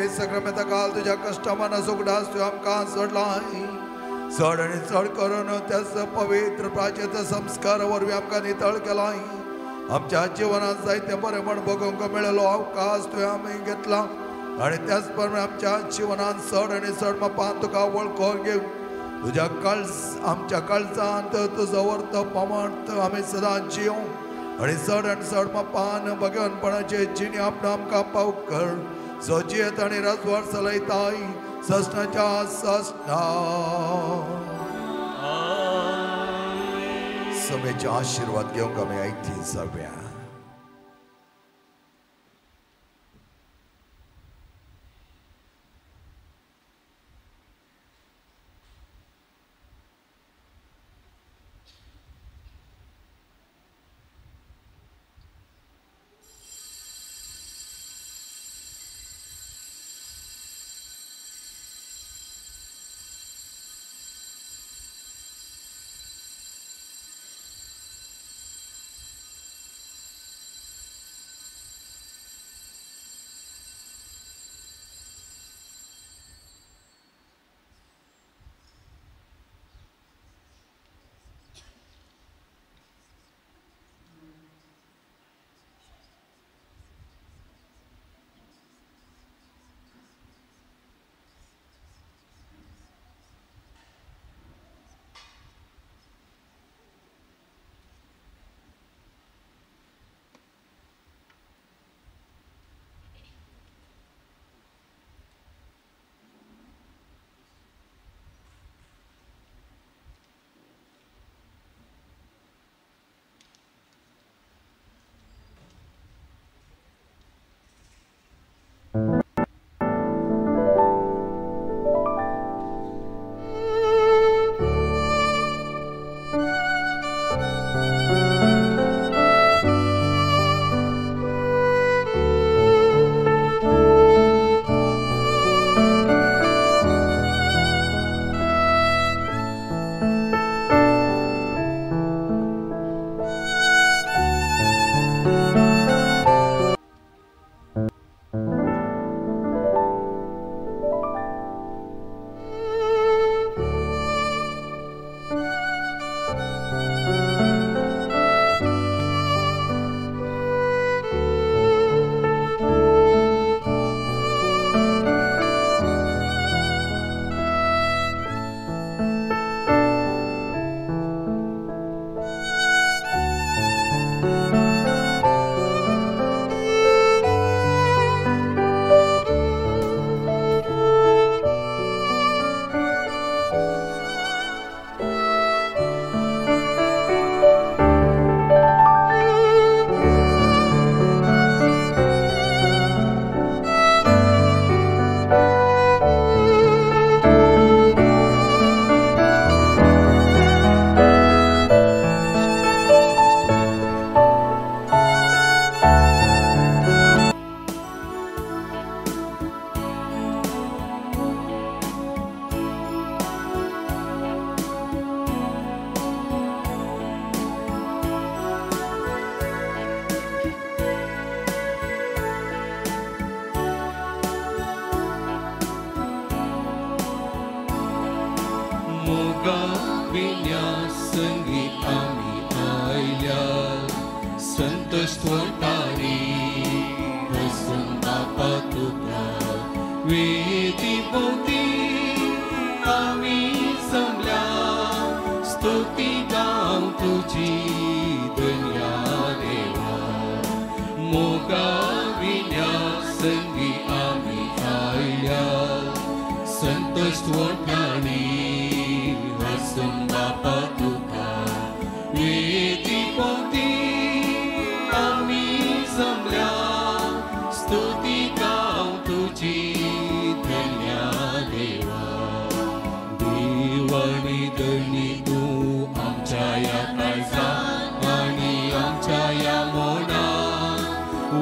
सक्रमेंत काल तुझ्या कष्टामान सुगडास तू आमकां सोडलाय. चड आनी चड करून त्याच पवित्र प्राचेचा संस्कार वरवीं आमकां नितळ केलाय. आमच्या जिवनात जायते बरेपण भोगूंक मेळिल्लो अवकाश तुवें आमी घेतला आनी त्याच प्रमाणे आमच्या जिवनात चड आनी चड मापान तुका वळखून घेवंक तुझ्या आमच्या काळजांत तुझो वर्त पमर्थ आमी सदां जियों आणि चड पान भगवनपणाचे जिणी आपण आमकां पावक कर सोचियत आणि राजवार चलयताय सस्नाच्या सस्ना समेचे आशीर्वाद घेवंक आमी आयती सगळ्या संगी आम्ही आयल्या संतोषोटारी हसून बापा तुका वेदी पोती आम्ही जमल्या स्तुती गाव तुझी दुनिया देवा मोगा विण्या संगी आम्ही आयल्या संतोषोटारी हसून बापा तुका वेदी पोती आम्ही जमल्या स्तुती गाव तुझी धन्या देवा देवानी धनी तू आमच्या या काळजात आणि आमच्या या मनात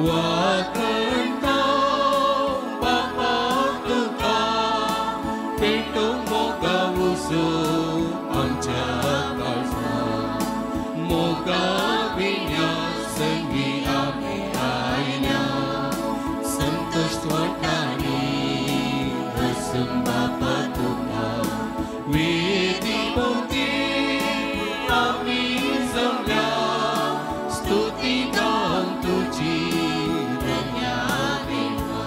वाकणता बापा तुका पेटो मोगा उसो आमच्या काळजात मोगा विण्या संगी आम्ही आयल्या संतोष वाटाणी हसून बापा तुका वेदी पोती आम्ही जमल्या स्तुती गाव तुझी धन्या देवा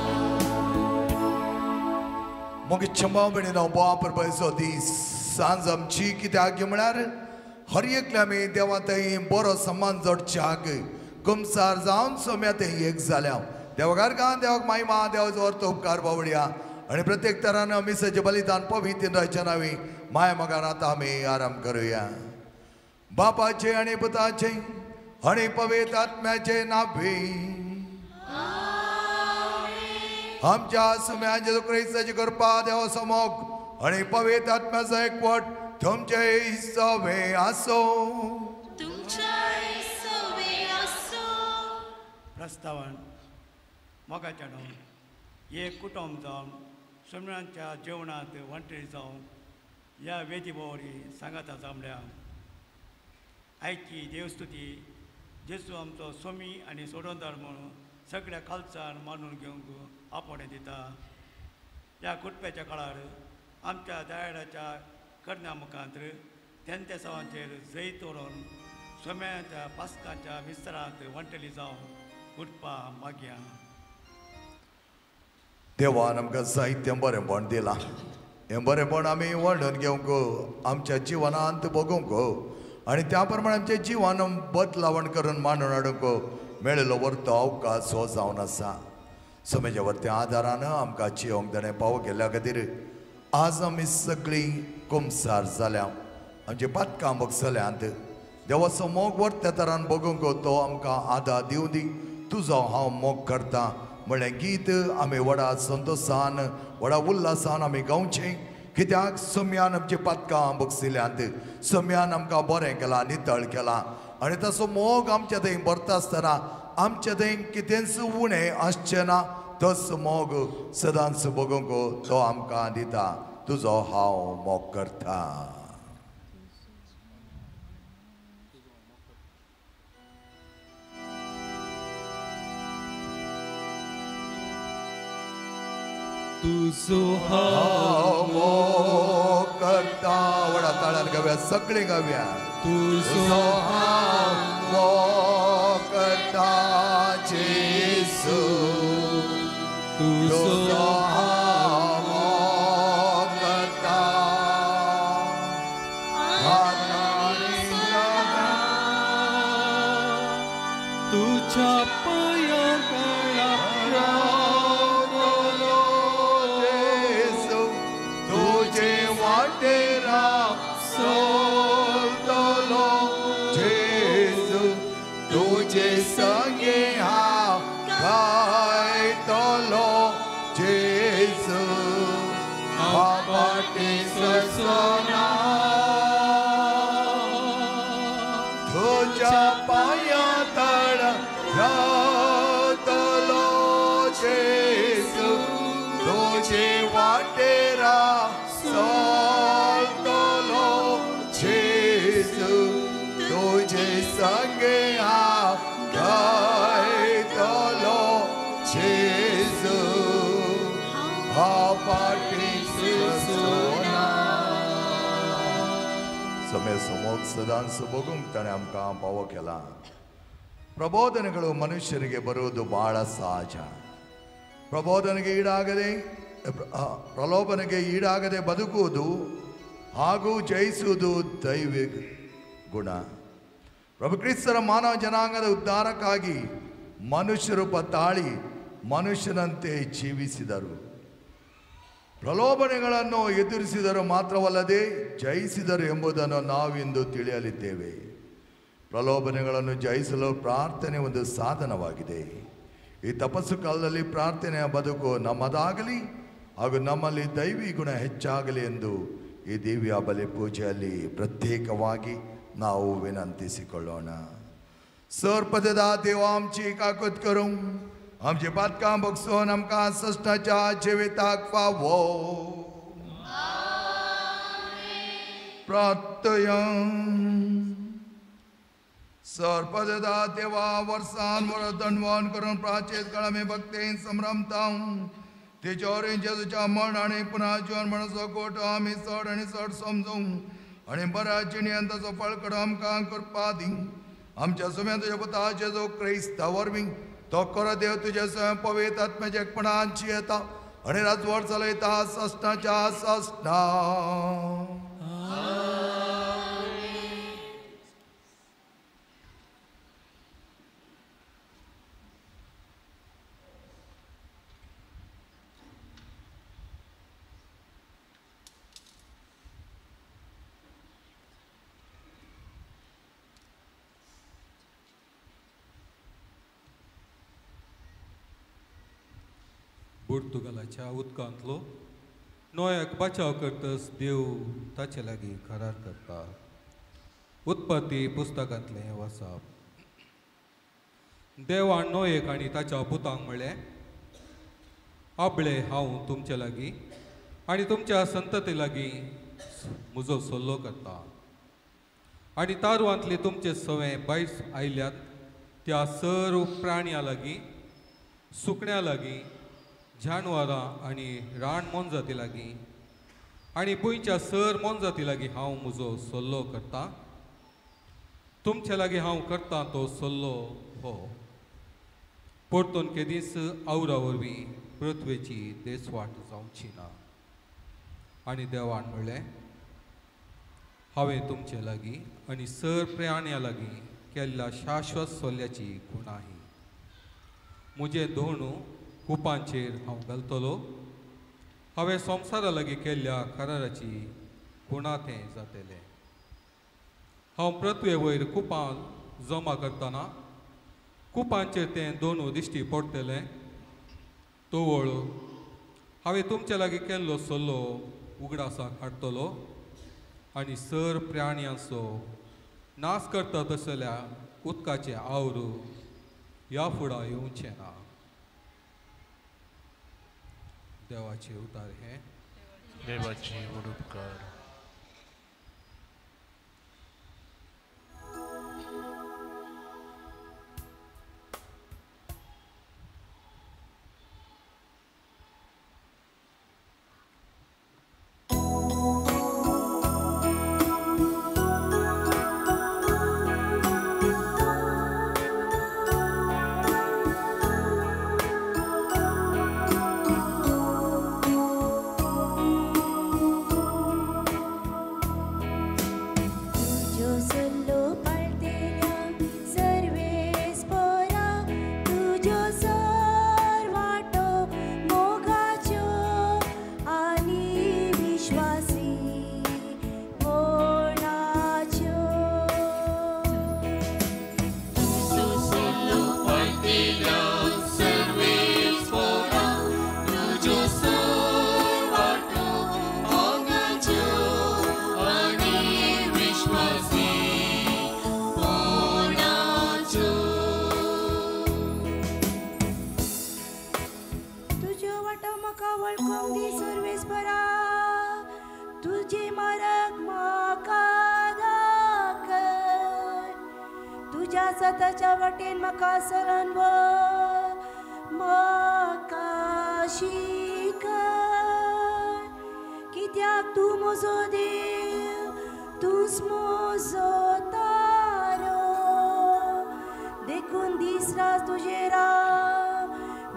Mogi chambao bene na boa per baiso dis सांज आमची कित्याक म्हळ्यार हर एकले आमी देवा थंय बरो समान जोडच्याक कुमसार जावन सोम्या थंय एक जाल्या देवाकार गा देवाक महिमा देवाचो अर्थ उपकार बावडया आणि प्रत्येक तरान मिसाचे बलिदान पवित्र रायच्या नावी माय मगार आतां आमी आराम करुया. बापाचे आणि पुताचे आणि पवित्र आत्म्याचे नावे आमच्या सुम्या जेजू ख्रिस्ताची कृपा देवा समोर आणि पवित्र आत्म्याचो एकवट तुमचे सवे आसो. प्रस्तावन मोगाच्या न्हू एक कुटुंब जावन सुम्यांच्या जेवणात वंटरी जावन ह्या वेदी बोवरी सांगाता जमल्या आयची देवस्तुती जेजू आमचो सोमी आनी सोडोंदार म्हणून सगळ्या खालसार मानून घेवंक आपणे दिता. ह्या कुटप्याच्या काळार आमच्या दायडाच्या करण्या मुखांतर तेंत्या सवांचेर जैत तोडून सोम्याच्या पास्काच्या विस्तारांत वंटली जावन कुटपा मागया. देवान आमकां साहित्य बरेंपण दिलां. हें बरेंपण आमी वर्णन घेवंक आमच्या जिवनांत बगूंक आनी त्या प्रमाणे आमचें जिवन बदलावण करून मांडून हाडूंक मेळिल्लो वर्तो अवकाश हो जावन आसा. सोम्याच्या वर्त्या आदारान आमकां जियोंक ताणें पावो केल्ल्या खातीर आज आमी सगळीं कुमसार जाल्या आमचे पातकां बगसल्यांत देवाचो मोग वर्त्या तरान बगूंक तो आमकां आदार दिवं दी. तुजो हांव मोग करता म्हणलें गीत आमी व्हडा संतोशान व्हडा उल्हासान आमी गावचें कित्याक सोम्यान आमचे पातकां बगसिल्यांत सोम्यान आमकां बरें केलां नितळ केलां आनी तसो मोग आमच्या थंय भरता आसतना आमच्या थंय कितेंच उणें आसचें ना. तस मोग सदांच बगूंक तो आमकां दिता. तुजो हांव मोग करता. तुजो हांव मोग करता. व्हडा ताळ्यान गावया सगळीं गावया. तुजो हांव मोग करता जेजू. तुजो हांव मोग करता. तुझ्या पांया गळा तुझे वाटेरा सोडलो जेजू. तुझे संगे हांव गायतलो जेजू. बापाटे ससोना तुझ्या पांया तळ रावतलो जेजू. तुझे वाटेरा सोडलो जेजू. तुझे संगे हांव गायतलो जेजू. बापाटी ससोना. समय समोग सदांच बगूंक ताणें आमकां पावो केला. ಪ್ರಬೋಧನೆಗಳು ಮನುಷ್ಯರಿಗೆ ಬರುವುದು ಬಹಳ ಸಹಜ. ಪ್ರಲೋಭನೆಗೆ ಈಡಾಗದೆ ಬದುಕುವುದು ಹಾಗೂ ಜಯಿಸುವುದು ದೈವಿಕ ಗುಣ. ಪ್ರಭು ಕ್ರಿಸ್ತರ ಮಾನವ ಜನಾಂಗದ ಉದ್ಧಾರಕ್ಕಾಗಿ ಮನುಷ್ಯ ರೂಪ ತಾಳಿ ಮನುಷ್ಯನಂತೆ ಜೀವಿಸಿದರು. ಪ್ರಲೋಭನೆಗಳನ್ನು ಎದುರಿಸಿದರು ಮಾತ್ರವಲ್ಲದೆ ಜಯಿಸಿದರು ಎಂಬುದನ್ನು ನಾವಿಂದು ತಿಳಿಯಲಿದ್ದೇವೆ. ಪ್ರಲೋಭನೆಗಳನ್ನು ಜಯಿಸಲು ಪ್ರಾರ್ಥನೆ ಒಂದು ಸಾಧನವಾಗಿದೆ. ಈ ತಪಸ್ಸು ಕಾಲದಲ್ಲಿ ಪ್ರಾರ್ಥನೆಯ ಬದುಕು ನಮ್ಮದಾಗಲಿ ಹಾಗೂ ನಮ್ಮಲ್ಲಿ ದೈವಿ ಗುಣ ಹೆಚ್ಚಾಗಲಿ ಎಂದು ಈ ದಿವ್ಯ ಬಲಿ ಪೂಜೆಯಲ್ಲಿ ಪ್ರತ್ಯೇಕವಾಗಿ ನಾವು विनंतीಸಿಕೊಳ್ಳೋಣ. सर्पदेदा देवा आमची काकूत करूं आमची पातकां बगसून आमकां सष्टाच्या जिविताक फावो. प्रार्थया. सर्पदेदा देवा वर्सान वर दंडवण करून प्राचीत काळ आमी भक्तेन संभ्रमता. तेचेवर जेजूच्या मरण आनी पुन्हा जीवन म्हणसो कोट आमी चड आनी चड समजूं आनी बऱ्या जिणेंताचो फळ काडूं आमकां कृपा दी. आमच्या सुम्या तुज्या पुता जेजू क्रिस्ता वरवीं तो खरो देव तुजे स्वयं पवित्र आत्म्याच्या एकपणान जियेता आनी राजवट चलयता सस्ताच्या सस्ता. पुर्तुगालाच्या उदकांतलो नोयाक बचाव करतस देव ताचे लागीं करार करता. उत्पत्ती पुस्तकांतलें वाचप. देवान नोयेक आनी ताच्या पुतांक म्हणलें, आबळे हांव तुमचे लागीं आनी तुमच्या संतती लागीं म्हजो सल्लो करता. आनी तारुवांतली तुमचे सवें बायस आयल्यात त्या सर्व प्राण्यां लागीं, सुकण्यां लागीं, जानवरां आनी रान मोनजाती लागीं आनी गोंयच्या सर मोनजाती लागीं हांव म्हजो सल्लो करतां. तुमचे लागीं हांव करतां तो सल्लो हो. परतून केदीस आवरा वरवीं पृथ्वेची देसवाट जावची ना. आनी देवान म्हणलें, हांवें तुमचे लागीं आनी सर प्राण्यां लागीं केल्ल्या शाश्वत सल्ल्याची खुणा ही. म्हजें धोणू कुपांचेर हांव घालतलो. हांवें संवसारा लागीं केल्ल्या कराराची खुणा तें जातलें. हांव पृथ्वे वयर कुपां जमा करतना कुपांचेर तें दोनू दिश्टी पडटलें. तोवळ हांवें तुमचे लागीं केल्लो सल्लो उगडासाक हाडटलो आनी सर प्राण्यांचो नाश करता तसल्या उदकाचें आवड ह्या फुडां येवचें ना. देवाचें उतार हें. देवाची उपकार. स्वताच्या वाटेन म्हाका सरण म्हाका शिकय. कित्याक तूं म्हजो देव, तूंच म्हजो तारो. देखून दीस रात तुजेर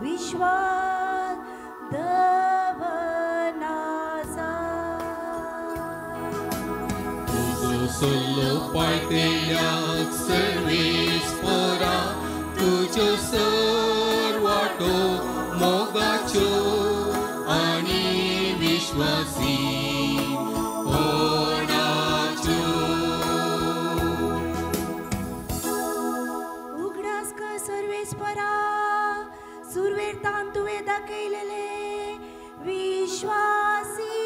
विश्वास दवरना तुजो सल्लो पायतेल्याक सर्वेस परा. तुज्यो सर्वाटो मोगाच्यो आनी विश्वासी होणाच्यो. उगडास कर सर्वेस परा. सुरवेर तान तुवें दाखयलेले विश्वासी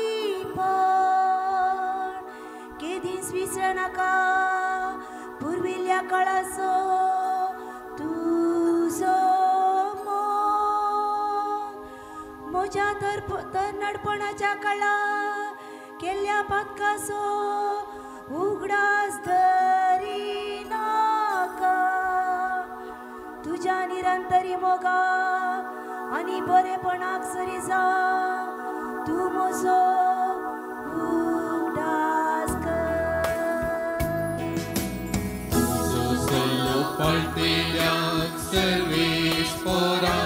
पण केदीस विसरनाका. पुर्विल्ल्या काळाचो तुजो म्हज्या तरणाटपणाच्या काळा केल्ल्या पातकाचो उगडास धरिनाका. तुज्या निरंतरी मोगा आनी बरेपणाक सरी जा. तूं म्हजो उगडास पाळटेल्याक सर्वेस परा.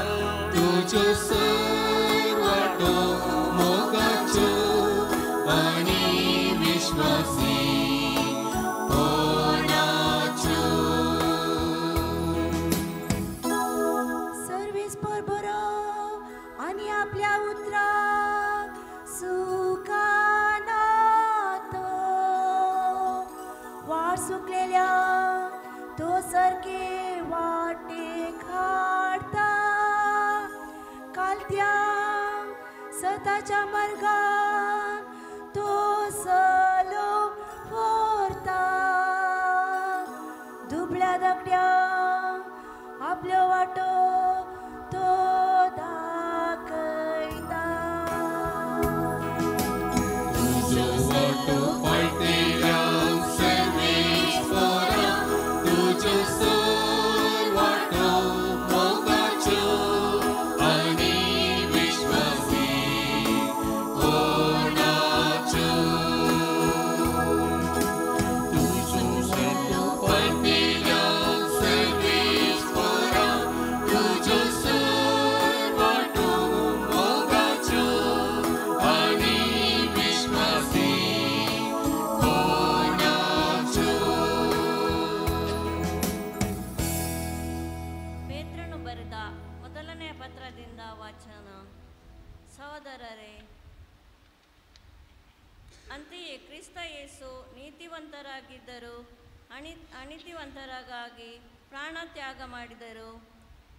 तुज्यो सर्वाटो मोगाच्यो आनी विश्वासी होणाच्यो. सर्वेस पर बरो आनी आपल्या उतराक सुखाना तो. वाट सुकलेल्या तो सारके वाटेक हाडता. कालत्या वताच्या मार्गान तो सलो व्हरता दुबळ्या धाकट्या आपलो वाटो तो दाखयता तुजो वाटो पाळटेल्यांक सर्वेश्वरा तुजो सोर वाटो मोगाच्यो आनी विश्वासी कोणाच्यो तुजो वाटो पाळटेल्यांक सर्वेश्वरा तुजो सोर वाटो मोगाच्यो आनी विश्वासी कोणाच्यो ಪೇತ್ರನು ಬರೆದ ಮೊದಲನೆಯ ಪತ್ರದಿಂದ ವಾಚನ. ಸಹೋದರರೇ, ಅಂತೆಯೇ ಕ್ರಿಸ್ತ ಯೇಸು ನೀತಿವಂತರಾಗಿದ್ದರು, ಅನೀತಿವಂತರಿಗಾಗಿ ಪ್ರಾಣ ತ್ಯಾಗ ಮಾಡಿದರು.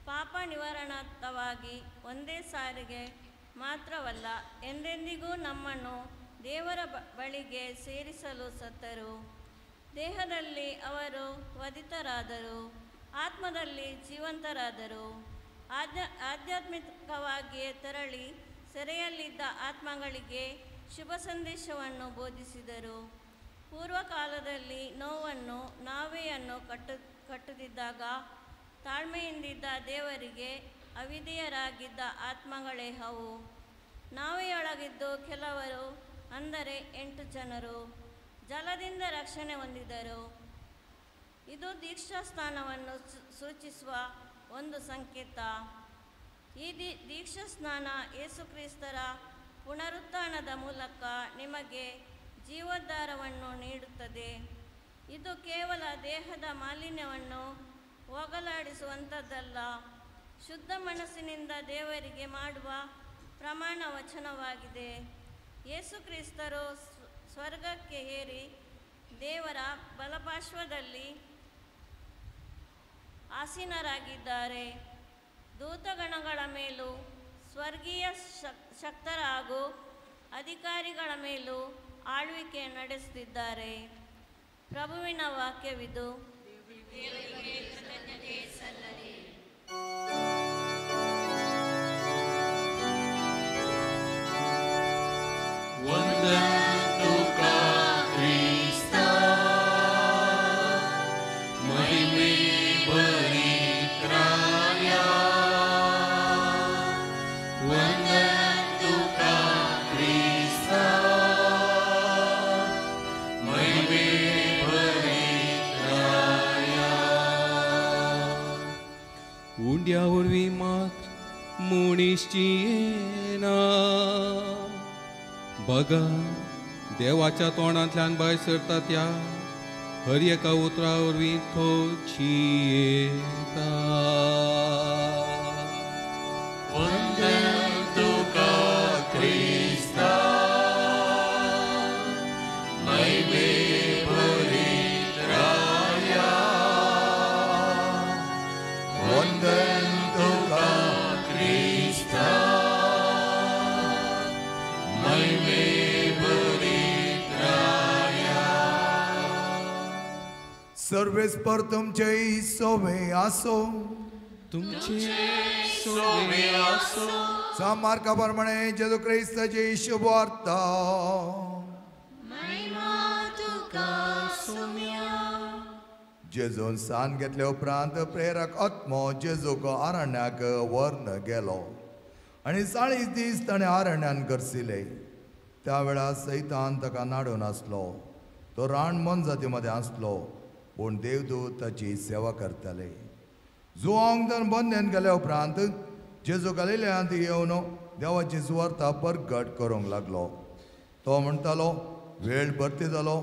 ಪಾಪ ನಿವಾರಣಾರ್ಥವಾಗಿ ಒಂದೇ ಸಾರಿಗೆ ಮಾತ್ರವಲ್ಲ, ಎಂದೆಂದಿಗೂ ನಮ್ಮನ್ನು ದೇವರ ಬಳಿಗೆ ಸೇರಿಸಲು ಸತ್ತರು. ದೇಹದಲ್ಲಿ ಅವರು ವಧಿತರಾದರು, ಆತ್ಮದಲ್ಲಿ ಜೀವಂತರಾದರು. ಆಧ್ಯಾತ್ಮಿಕವಾಗಿಯೇ ತೆರಳಿ ಸೆರೆಯಲ್ಲಿದ್ದ ಆತ್ಮಗಳಿಗೆ ಶುಭ ಸಂದೇಶವನ್ನು ಬೋಧಿಸಿದರು. ಪೂರ್ವಕಾಲದಲ್ಲಿ ನೋವನ್ನು ನಾವೆಯನ್ನು ಕಟ್ಟುತ್ತಿದ್ದಾಗ ತಾಳ್ಮೆಯಿಂದಿದ್ದ ದೇವರಿಗೆ ಅವಿಧೇಯರಾಗಿದ್ದ ಆತ್ಮಗಳೇ ಅವು. ನಾವೆಯೊಳಗಿದ್ದು ಕೆಲವರು, ಅಂದರೆ 8 ಜನರು ಜಲದಿಂದ ರಕ್ಷಣೆ ಹೊಂದಿದರು. ಇದು ದೀಕ್ಷಾಸ್ನಾನವನ್ನು ಸೂಚಿಸುವ ಒಂದು ಸಂಕೇತ. ಈ ದೀಕ್ಷಾಸ್ನಾನ ಯೇಸುಕ್ರಿಸ್ತರ ಪುನರುತ್ಥಾನದ ಮೂಲಕ ನಿಮಗೆ ಜೀವೋದ್ಧಾರವನ್ನು ನೀಡುತ್ತದೆ. ಇದು ಕೇವಲ ದೇಹದ ಮಾಲಿನ್ಯವನ್ನು ಹೋಗಲಾಡಿಸುವಂಥದ್ದಲ್ಲ, ಶುದ್ಧ ಮನಸ್ಸಿನಿಂದ ದೇವರಿಗೆ ಮಾಡುವ ಪ್ರಮಾಣ ವಚನವಾಗಿದೆ. ಯೇಸುಕ್ರಿಸ್ತರು ಸ್ವರ್ಗಕ್ಕೆ ಏರಿ ದೇವರ ಬಲಪಾರ್ಶ್ವದಲ್ಲಿ ಆಸೀನರಾಗಿದ್ದಾರೆ. ದೂತಗಣಗಳ ಮೇಲೂ ಸ್ವರ್ಗೀಯ ಶಕ್ತರ ಹಾಗೂ ಅಧಿಕಾರಿಗಳ ಮೇಲೂ ಆಳ್ವಿಕೆ ನಡೆಸುತ್ತಿದ್ದಾರೆ. ಪ್ರಭುವಿನ ವಾಕ್ಯವಿದು. ದೇವರಿಗೆ ಕೃತಜ್ಞತೆ ಸಲ್ಲಲಿ. ವಂದನಾ ಕ್ರಿಸ್ತ ಮಹಿಮೆ ಬರಿತ್ರಾಯ ವಂದನಾ ಕ್ರಿಸ್ತ ಮಹಿಮೆ ಬರಿತ್ರಾಯ उंड्या उर्वी मात्र मुणीश्ची येना बघा देवाच्या तोंडांतल्यान भायर सरता त्या हर एका उतरा वरवीं थोची येता. वंदन तुका क्रिस्ता महिमे भरित्राया वंदन तुका क्रिस्ता महिमे भरित्राया सर्वेस्पर तुमचे सोवे आसो तुमचे सोवे आसो सामार्काप्रमाणे जेजू ख्रिस्ताची शुभ वार्ता जेजून सान घेतले उपरांत प्रेरक आत्मो जेजूक आरण्याक व्हरून गेलो आनी 40 दीस ताणें आरण्यान करसिले. त्या वेळार सैतान ताका नाडून आसलो. तो रान मनजाती मदें आसलो, पूण देवदूत ताची सेवा करताले. जुवांक ताणें बंदेन गेले उपरांत जेजू गलिलयांत येवन देवाची सुवार्ता परगट करूंक लागलो. तो म्हणटालो, वेळ भरती जालो,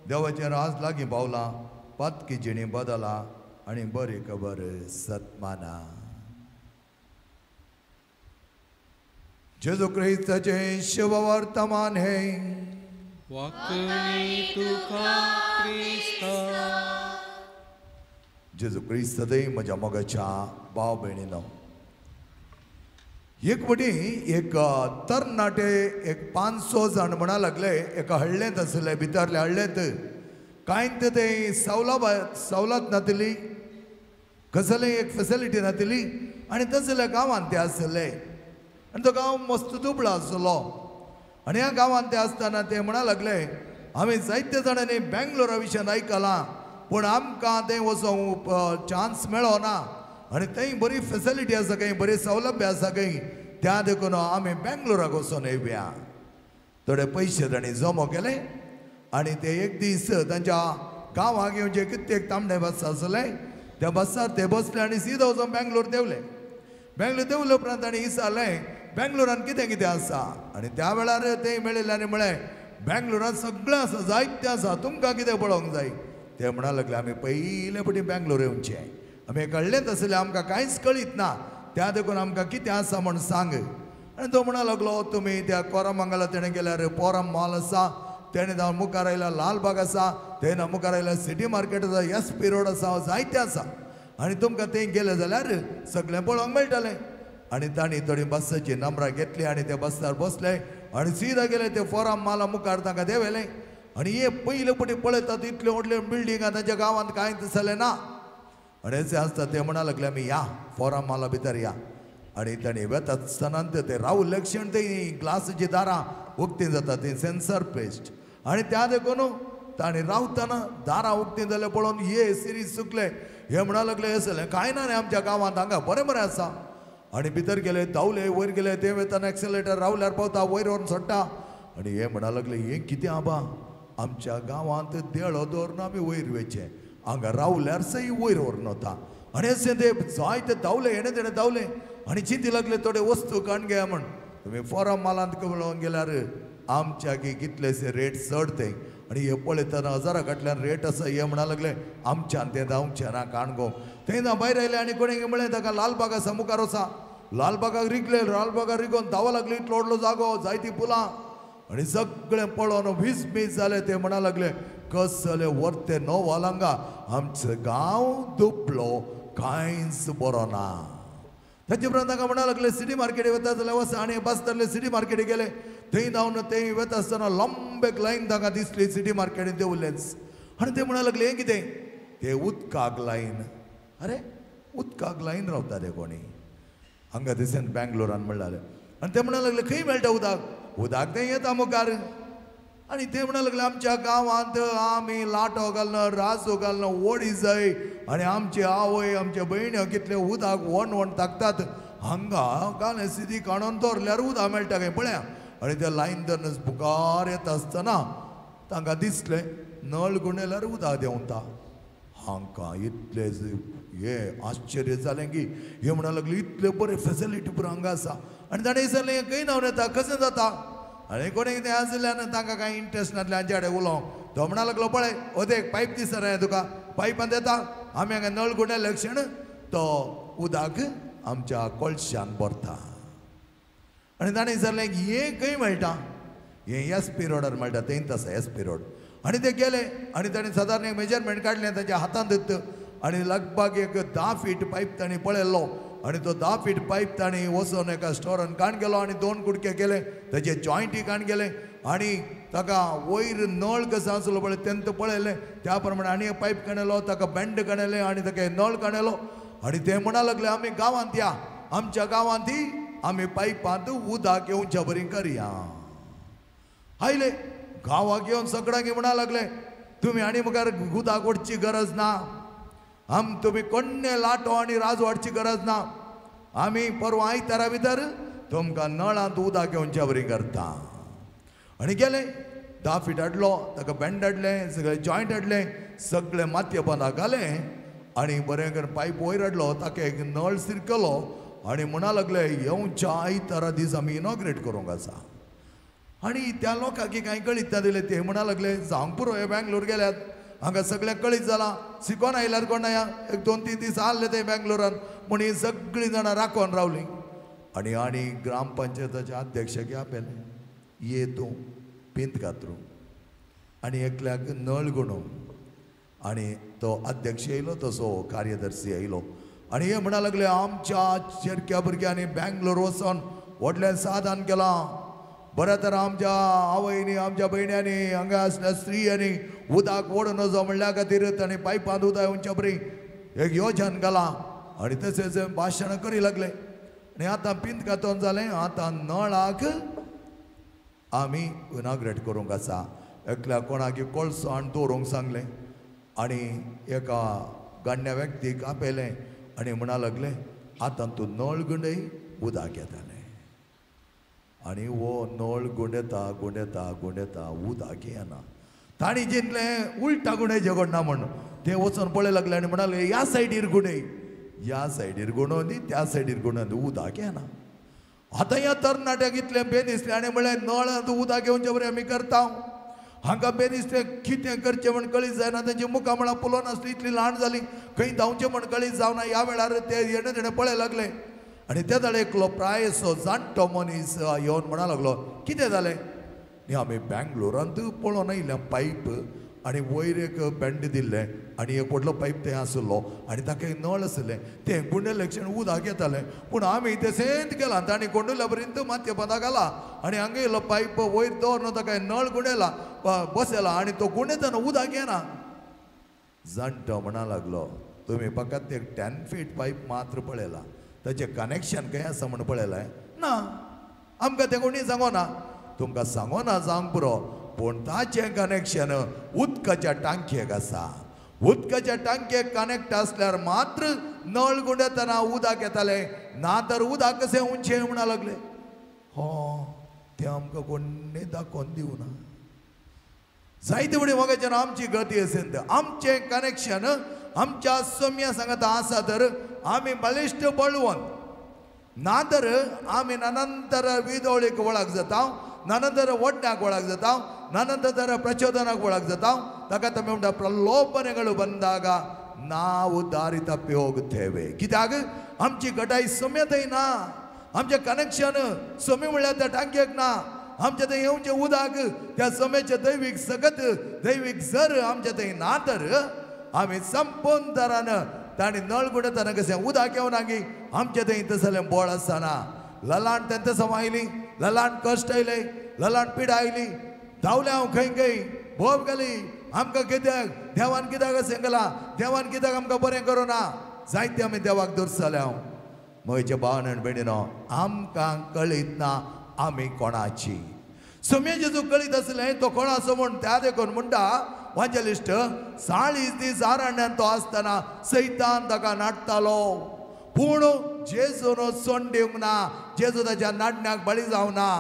देवाचें राज लागीं पावलां, पातकी जिणी बदला आनी बरी खबर सतमाना. जेजू ख्रिस्ताचे शुभ वर्तमान हे वाकणी तुका क्रिस्ता. जेजू ख्रिस्त म्हज्या मोगाच्या भाव भयणीनो, एक बटी एक तरणाटे एक 500 जाण म्हणा लागले एका हळ्ळेंत आसले भितरले हळ्ळेंत कांयत ते सवलत नातली कसले एक फेसिलिटी नातली आनी तसले गांवांत ते आसले आनी तो गांव मस्त दुबळो आसलो आनी ह्या गांवांत ते आसतना ते म्हणा लागले आमी जायते जाणांनी बेंगलोरा विशयान आयकलां पूण आमकां थंय वचोंक चान्स मेळो ना आनी थंय बरी फेसिलिटी आसा खंय बरी सौलभ्य आसा खंय त्या देखून आमी बेंगलोराक वचोन येवया थोडे पयशे तांणी जमो केले आनी ते एक दीस तांच्या गांवाक येवन जे कित्येक तांबडे बस आसले त्या बसार ते बसले आनी सीदा वचोन बेंगलोर देवले बेंगलोर उपरांत तांणी विचारलें बेंगलोरान कितें कितें आसा आनी त्या वेळार ते मेळिल्ले आनी म्हळें बेंगलोरांत सगळें आसा जायतें आसा तुमकां कितें पळोवंक जाय ते म्हणा लागले आमी पयले फावटी बेंगलोर येवचें आमी कळ्ळेंच आसलें आमकां कांयच कळीत ना त्या देखून आमकां कितें आसा म्हूण सांग आनी तो म्हणा लागलो तुमी त्या कोरमंगला तेणें गेल्यार पोरम मॉल आसा तेणें जावन मुखार आयला लालबाग आसा तेन्ना मुखार आयला सिटी मार्केट आसा एसपी रोड आसा जायतें आसा आनी तुमकां थंय गेले जाल्यार सगळें पळोवंक मेळटलें आनी तांणी थोडी बसाची नंबरां घेतली आनी त्या बसार बसले आनी सीदा गेले ते फोरम माला मुखार तांकां देवले आनी हे पयले फावटी पळयतात इतल्यो व्हडल्यो बिल्डिंगा तांच्या गांवांत कांयच जालें ना आनी अशें आसता ते म्हणा लागले आमी या फोरम माला भितर या आनी तांणी वेता आसतनांत ते राहुल लक्षण ते ग्लासाची दारां उक्तीं जाता ती सेन्सर पेस्ट आनी त्या देखून तांणी रावतना दारां उक्तीं जालें पळोवन हे सिरीज चुकले हे म्हणा लागले हे जालें कांय ना रे आमच्या गांवांत हांगा बरें बरें आसा आनी भितर गेले धांवले वयर गेले ते वेतान एक्सेलेटर रावल्यार पावता वयर व्हरून सोडटा आनी हे म्हणा लागले हे कितें आबा आमच्या गांवांत देळो दवरून आमी वयर वयचे हांगा रावल्यार सई वयर व्हरून वता आनी अशें ते जायते धांवले हेणे तेणे धांवले आनी चिंती लागले थोडे वस्तू काण घेया म्हण तुमी फोरम मालांत पळोवंक गेल्यार आमच्या की कितलेशे रेट चड ते आनी हे पळयतना हजारा फाटल्यान रेट आसा हे म्हणा लागले आमच्यान तें जावंकचें ना काणगो थंय भायर आयले आनी कोणें म्हळें ताका लालबाग आसा मुखार वचा लालबागाक रिगले लालबागाक रिगोवन धांवो लागली इतलो व्हडलो जागो जायतीं पुलां आनी सगळें पळोवन वीस मीस जाले ते म्हणा लागले कसले वर्ते 9 वालांगा आमचो गांव दुबलो कांयच बरो ना ताचे उपरांत ताका म्हणा लागले सिटी मार्केटी वता जाल्यार वच आनी बस धरले सिटी मार्केटी गेले थंय धांवन थंय वता आसतना लंबेक लायन ताका दिसली सिटी मार्केटीन देवलेच आनी ते म्हणा लागले हें कितें ते उदकाक लायन अरे उदकाक लायन रावता ते कोणी हांगा दिसेन बेंगलोरान म्हणलें आनी ते म्हणा लागले खंय मेळटा उदक तें येता मुखार आनी ते म्हणा लागले आमच्या गांवांत आमी लाटो घालना रासो घालना वडी जाय आनी आमचे आवय आमचे भयण्यो कितले उदक वण ताकतात हांगा घालें सिदी काडून दवरल्यार उदक मेळटा खंय पळया आनी ते लायन धरून मुखार येता आसतना तांकां दिसलें नळ गुंडेल्यार उदक देंवता हांकां इतले हे आश्चर्य जालें की हे म्हणा लागले इतले बरे फेसिलिटी पुरो हांगा आसा आनी ताणें विचारलें खंय न्हांवन येता कशें जाता आनी कोणें कितें आसल्यान तांकां कांय इंट्रस्ट नासलें हांचे कडेन उलोवंक तो म्हणा लागलो पळय ओदेक पायप दिसा रे तुका पायपान येता आमी हांगा नळ गुंडे लक्षण तो उदक आमच्या कळशान भरता आनी ताणें विचारलें हें खंय मेळटा हें एसपी रोडार मेळटा थंयच आसा एसपी रोड आनी ते गेले आनी ताणें सादारण एक मेजरमेंट काडलें ताच्या हातांत आनी लगभग एक 10 फीट पायप ताणें पळयल्लो आनी तो 10 फीट पायप ताणें वचून एका स्टोरान काण गेलो आनी 2 कुडके केले ताचे जॉयंटी काण गेले आनी ताका वयर नळ कसो आसलो पळय तेन्ना पळयलें त्या प्रमाणे आनी एक पायप काणयलो ताका बँड काणयलें आनी ताका नळ काणयलो आनी ते म्हणा लागले आमी गांवांत या आमच्या गांवांत आमी पायपांत उदक येवच्या बरी करया आयले गांवाक येवन सगळ्यांक म्हणा लागले तुमी आनी मुखार उदक ओडची गरज ना तुमी कोण्णे लाटो आनी राज वाडची गरज ना आमी परवा आयतारा भितर तुमकां नळांत उदक येवच्या बरी करता आनी गेले 10 फीट हाडलो ताका बँड हाडलें सगळें जॉयंट हाडलें सगळें मातये बांदाक घालें आनी बरें करून पायप वयर हाडलो ताका एक नळ सिरकलो आनी म्हणा लागले येवच्या आयतारा दीस आमी इनॉग्रेट करूंक आसा आनी त्या लोकांक कांय कळीत ना दिलें ते म्हणा लागले जावंक पुरो हे बेंगलोर गेल्यात हांगा सगळ्यांक कळीत जालां शिकोन आयल्यार कोण या एक 2-3 दीस आसले ते बेंगलोरान पूण ही सगळीं जाणां राखोन रावलीं आनी ग्रामपंचायताचे अध्यक्षाक आपयलें ये तूं पिंत कातरू आनी एकल्याक नळ गुणो आनी तो अध्यक्ष येयलो तसो कार्यदर्शी येयलो आणि हे म्हणा लागले आमच्या शेरक्या भुरग्यांनी बँगलोर वचून व्हडलें साधन केलां बरें तर आमच्या आवयनी आमच्या भयण्यांनी हांगा आसल्या स्त्रियांनी उदक ओडून वचो म्हणल्या खातीर तांणी पायपांत उदक येवच्या बरी एक योजन घालां आणि तशेंच भाशण करी लागले आणि आतां पिंत कातोन जालें आतां नळाक आमी इनॉग्रेट करूंक आसा एकल्या कोणाक कोळसो आनी दवरूंक सांगलें आणि एका गण्य व्यक्तीक आपयलें आणि म्हणा लागले आतां तूं नळ गुंडय उदक येतालें आणि वो नळ गुंडेता गुंडेता गुंडेता उदक येना ताणी चिंतलें उलटा गुंडय घडना म्हण ते वचून पळय लागले आनी म्हणाले ह्या सायडीर गुंडय ह्या सायडीर गुणोवन दी त्या सायडीर गुणोवन दी उदक येना आतां ह्या तरणाट्याक इतलें बेदिसलें आनी म्हणलें नळ उदक येवचें बरें आमी करता हांकां बेदिसलें कितें करचें म्हण कळीत जायना तेंची मुखां म्हळ्यार पुलो नासली इतली ल्हान जाली खंय धांवचें म्हण कळीत जावना ह्या वेळार ते येणे तेणे पळय लागले आनी त्या जाल्यार एकलो प्रायसो जाणटो मनीस येवन म्हणा लागलो कितें जालें न्ही आमी बँगलोरांत पळोवन आयल्या पायप आनी वयर एक बँड दिल्लें आनी एक व्हडलो पायप थंय आसलो आनी ताका एक नळ आसलें तें गुंडेले क्षण उदक येतालें पूण आमी तें सेंत केलां तांणी कोंडुल्या पर्यंत मातये बंदा घाला आनी हांगा येयलो पायप वयर दवरन ताका नळ गुंडेला बसयला आनी तो गुंडेताना उदक येना जाणटो म्हणा लागलो तुमी फकत एक 10 फीट पायप मात्र पळयला ताचें कनेक्शन खंय आसा म्हण पळयलां ना आमकां तें कोणी सांगोना तुमकां सांगोना जावंक पुरो पूण ताचें कनेक्शन उदकाच्या टांकयेक आसा उदकाच्या टांकयेक कनेक्ट आसल्यार मात्र नळ गुंडेताना उदक येतालें ना तर उदक कशें उंचें म्हणा लागले हो तें आमकां कोणी दाखोवन दिवना जायते फुडें मोगाच्यान आमची गती असेल आमचें कनेक्शन आमच्या सोम्या सांगता आसा तर आमी बलिश्ट बळवंत ना तर आमी नानंतर विदोळीक वळख जाता नानंतर वडण्याक वळख जाता नानंतर ಪ್ರಚೋದನಕ್ಕೆ ಒಳಗೆ जाताव ताका तमे म्हणटा प्रलोभನೆಗಳು ಬಂದಾಗ ನಾವು ದಾರಿ ತಪ್ಪಿ ಹೋಗುತ್ತೇವೆ कित्याक आमची गटाई समेतय ना आमचे कनेक्शन समे म्हणल्यार त्या टांकयेक ना आमचे थंय येवचें उदक त्या समेचे दैवीक सगत दैवीक जर आमचे थंय ना तर आमी संपूर्ण तरान ताणी नळ गुंडताना कशें उदक येवना गी आमचे थंय तसलें बळ आसना ललाण तेंत समायली ललाण कश्ट आयले ललाण पिडा आयली धांवले हांव खंय खंय भोव गेली आमकां कित्याक देवान कित्याक अशें केलां देवान कित्याक आमकां बरें करूना जायते आमी देवाक दुरसले हांव म्हजे भावन आनी भयणीनो आमकां कळीत ना आमी कोणाची समे जेजू कळीत आसलें तो कोणाचो म्हूण त्या देखून म्हणटा वांजलिस्ट 40 दीस आराण्यान तो आसतना सैतान ताका नाडटालो पूण जेजून सोंड दिवंक ना जेजू ताच्या नाडण्याक बळी जावना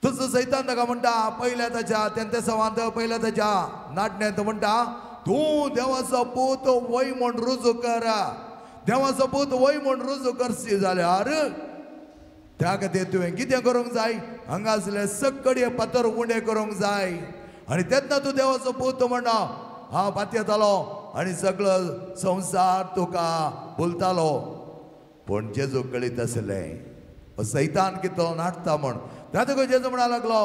तसो सैतान ताका म्हणटा पयल्या ताच्या तेंते सवांत पयल्या ताच्या नाडण्यांत म्हणटा तूं देवाचो पूत वय म्हूण रुजू कर देवाचो पूत वय म्हूण रुजू करशी जाल्यार त्या खातीर तुवें कितें करूंक जाय हांगा आसले सक्कडे पत्तर उणें करूंक जाय आनी तेन्ना तूं देवाचो पूत म्हणटा हांव पात येतालो आनी सगळो संवसार तुका भुलतालो पूण जेजू कळीत आसलें सैतान कितलो नाटता म्हण त्या देखून जेजू म्हणा लागलो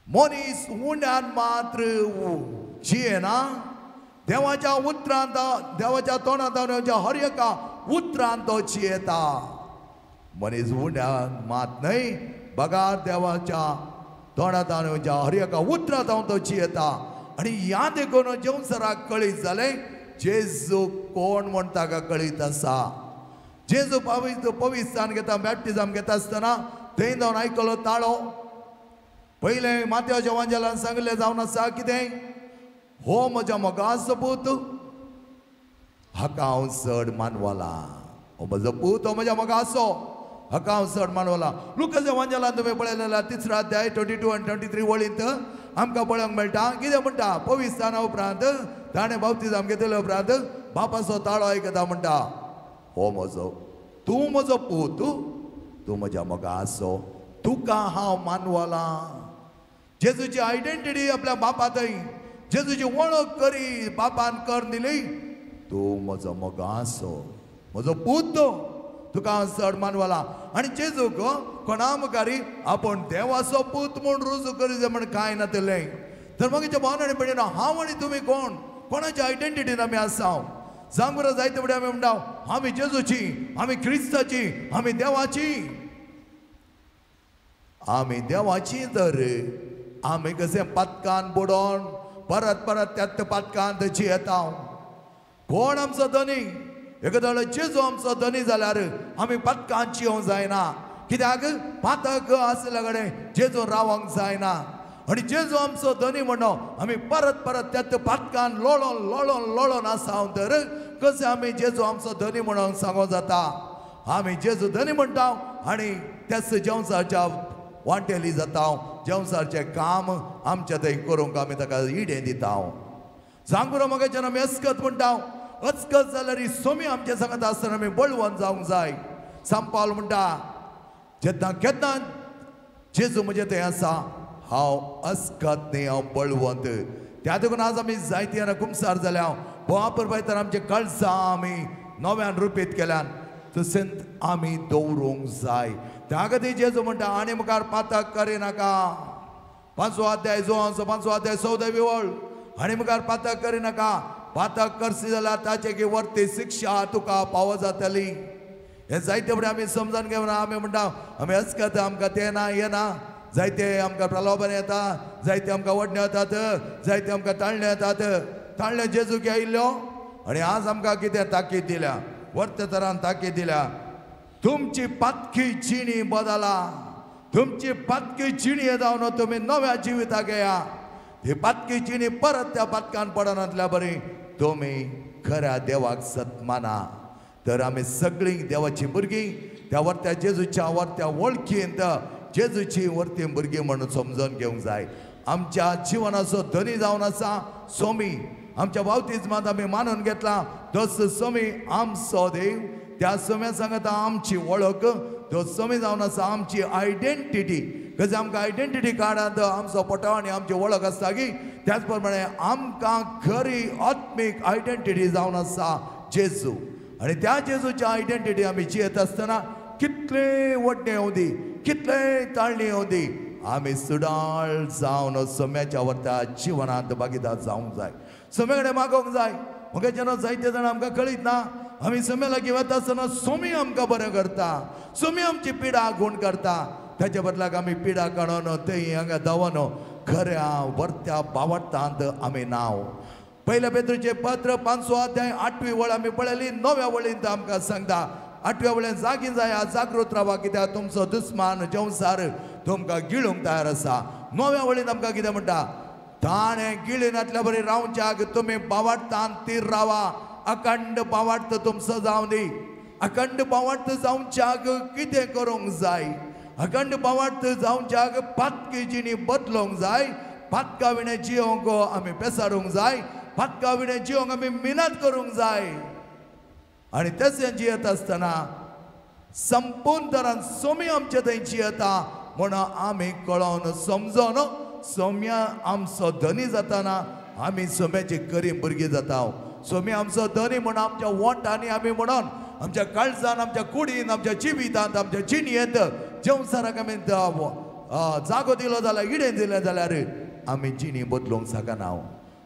मनीस उंड्यान मात्र जियेना देवाच्या उतरांत देवाच्या तोंडांत हर एका उतरांत तो जियेता मनीस उंड्यान मात न्हय बगार देवाच्या तोंडांत हर एका उतरांत तो जियेता आनी ह्या देखून जेवसराक कळीत जालें जेजू कोण म्हण ताका कळीत आसा जेजू पवित्रान घेता बॅप्टिजम घेता आसतना थंय जावन आयकलो ताळो पयलें माथ्याच्या वांजेलान सांगलें जावन आसा कितें हो म्हज्या मोगाचो पूत हाका हांव चड मानवला हो म्हजो पूत हो म्हज्या मोगाचो हाका हांव चड मानवला लुकाच्या वांजेलान तुवें पळयलें जाल्यार 3 अध्याय 22 आनी 23 वळींत आमकां पळोवंक मेळटा कितें म्हणटा पवित्राना उपरांत ताणें बाप्तिजम घेतले उपरांत बापाचो ताळो आयकता म्हणटा हो म्हजो तूं म्हजो पूत तूं म्हज्या मोगाचो तुका हांव मानवला जेजूची आयडेंटिटी आपल्या बापा थंय जेजूची वळख करी बापान कर दिली तूं म्हजो मोगाचो म्हजो पूत तुका हांव चड मानवला आनी जेजूक कोणा मुखारी आपूण देवाचो पूत म्हूण रुजू करी जाय म्हण कांय नातलें तर मागीर भावन आनी भयणीनो हांव आनी तुमी कोण कोणाच्या आयडेंटिटीन आमी आसा सांग बरं जायते फुडें आमी म्हणटा आमी जेजूची, आमी क्रिस्ताची, आमी देवाची. आमी देवाची तर आमी कशें पातकान बुडोन परत परत त्याच पातकांत येता. कोण आमचो धनी? एकदां जेजू आमचो धनी जाल्यार आमी पातकांत जियोंक जायना. कित्याक पातक आसल्या कडेन जेजू रावंक जायना. आणि जेजू आमचो धनी म्हणून आमी परत परत त्याच पातकान लोळोन लोळोन लोळोन आसा तर कशें आमी जेजू आमचो धनी म्हणून सांगो जाता. आमी जेजू धनी म्हणटा आनी त्याच जेवसाच्या वांटेली जाता. जेवसाचें काम आमच्या थंय करूंक आमी ताका इडें दिता. सांग बरो मोगे जेन्ना आमी अस्कत म्हणटा अचकत जाल्यार ही सोमी आमचे सांगत आसतना आमी बळवंत जावंक जाय. सांपाल म्हणटा जेन्ना केन्ना जेजू म्हजे थंय आसा हांव अस्कत न्ही हांव बळवंत. त्या देखून आज आमी जायती जाणां कुमसार जाल्या. वापरपायतना आमचे काळजां आमी नव्यान रुपीत केल्यान तशेंच आमी दवरूंक जाय. त्या खातीर जेजू म्हणटा आनी मुखार पातक करिनाका. 5वो अध्याय जो 5वो अध्याय 14वी विवळ. आनी मुखार पातक करिनाका. पातक करशी जाल्यार ताचे वर्ती शिक्षा तुका पाव जातली. हे जायते फुडें आमी समजून घेवना. आमी म्हणटा आमी अस्कत आमकां तें ना हें ना. जायते आमकां प्रलोभन येता, जायते आमकां वडण्यो येतात, जायते आमकां ताळण्यो येतात. ताळण्यो जेजू आयिल्ल्यो आनी आज आमकां कितें ताकीद दिल्या, वर्त तरान ताकीद दिल्या. तुमची पातकी जिणी बदला. तुमची पातकी जिणी जावन तुमी नव्या जिविताक येया. ही पातकी जिणी परत त्या पातकान पडनातल्या बरी तुमी खऱ्या देवाक सत्माना. तर आमी सगळीं देवाची भुरगीं त्या वर्त्या जेजूच्या वर्त्या वळखींत जेजूची वर्ती भुरगीं म्हणून समजून घेवंक जाय. आमच्या जिवनाचो धनी जावन आसा सोमी. आमच्या बावतिजमांत आमी मानून घेतला तस सोमी आमचो देव. त्या सोम्या सांगता आमची वळख. तो सोमी जावन आसा आमची आयडेंटिटी. कशें आमकां आयडेंटिटी कार्डांत आमचो पटो आनी आमची वळख आसता की त्याच प्रमाणे आमकां खरी आत्मीक आयडेंटिटी जावन आसा जेजू. आनी त्या जेजूच्या आयडेंटिटी आमी जियेत आसतना कितले वडणे येवं दी, कितले ताळणी येवं दी, आमी सुडाळ जावन सोम्याच्या वर्ता जिवनांत भागीदार जावंक जाय. सोम्या कडेन मागोवंक जाय. म्हाका जेन्ना जायते जाणां आमकां कळीत ना आमी सोम्या लागीं वता आसतना सोमी आमकां बरें करता. सोमी आमची पिडा गूण करता. ताच्या बदलाक आमी पिडा काडून थंय हांगा धांवन खऱ्या वर्त्या भावार्थांत आमी नाव. पयल्या पेद्रूचें पत्र 5वो अध्याय 8वी वळ आमी पळयली. 9व्या वळींत आमकां सांगता 8व्या वळेन जागी जाया, जागृत रावा, कित्याक तुमचो दुस्मान जेवसार तुमकां गिळूंक तयार आसा. 9व्या वळींत आमकां कितें म्हणटा ताणें गिळिनातल्या बरी रावच्याक तुमी भावार्थांत तीर रावा. अखंड भावार्थ तुमचो जावं दी. अखंड भावार्थ जावच्याक कितें करूंक जाय? अखंड भावार्थ जावच्याक पातकी जिणी बदलूंक जाय. पातका विणें जियोंक आमी पेसारूंक जाय. पातका विणें जियोंक आमी मेहनत करूंक जाय. आनी तशें जियेत आसतना संपूर्ण तरान सोमी आमचे थंय जियेता म्हणून आमी कळोन समजोन सोम्या आमचो धनी जाताना आमी सोम्याची खरी भुरगीं जाता. सोमी आमचो धनी म्हणून आमच्या वोटांनी आमी म्हणून आमच्या काळजान, आमच्या कुडीन, आमच्या जिवितांत, आमच्या जिणयेंत जेवसाराक आमी जागो दिलो जाल्यार, इडेन दिलें जाल्यार आमी जिणी बदलूंक शकना.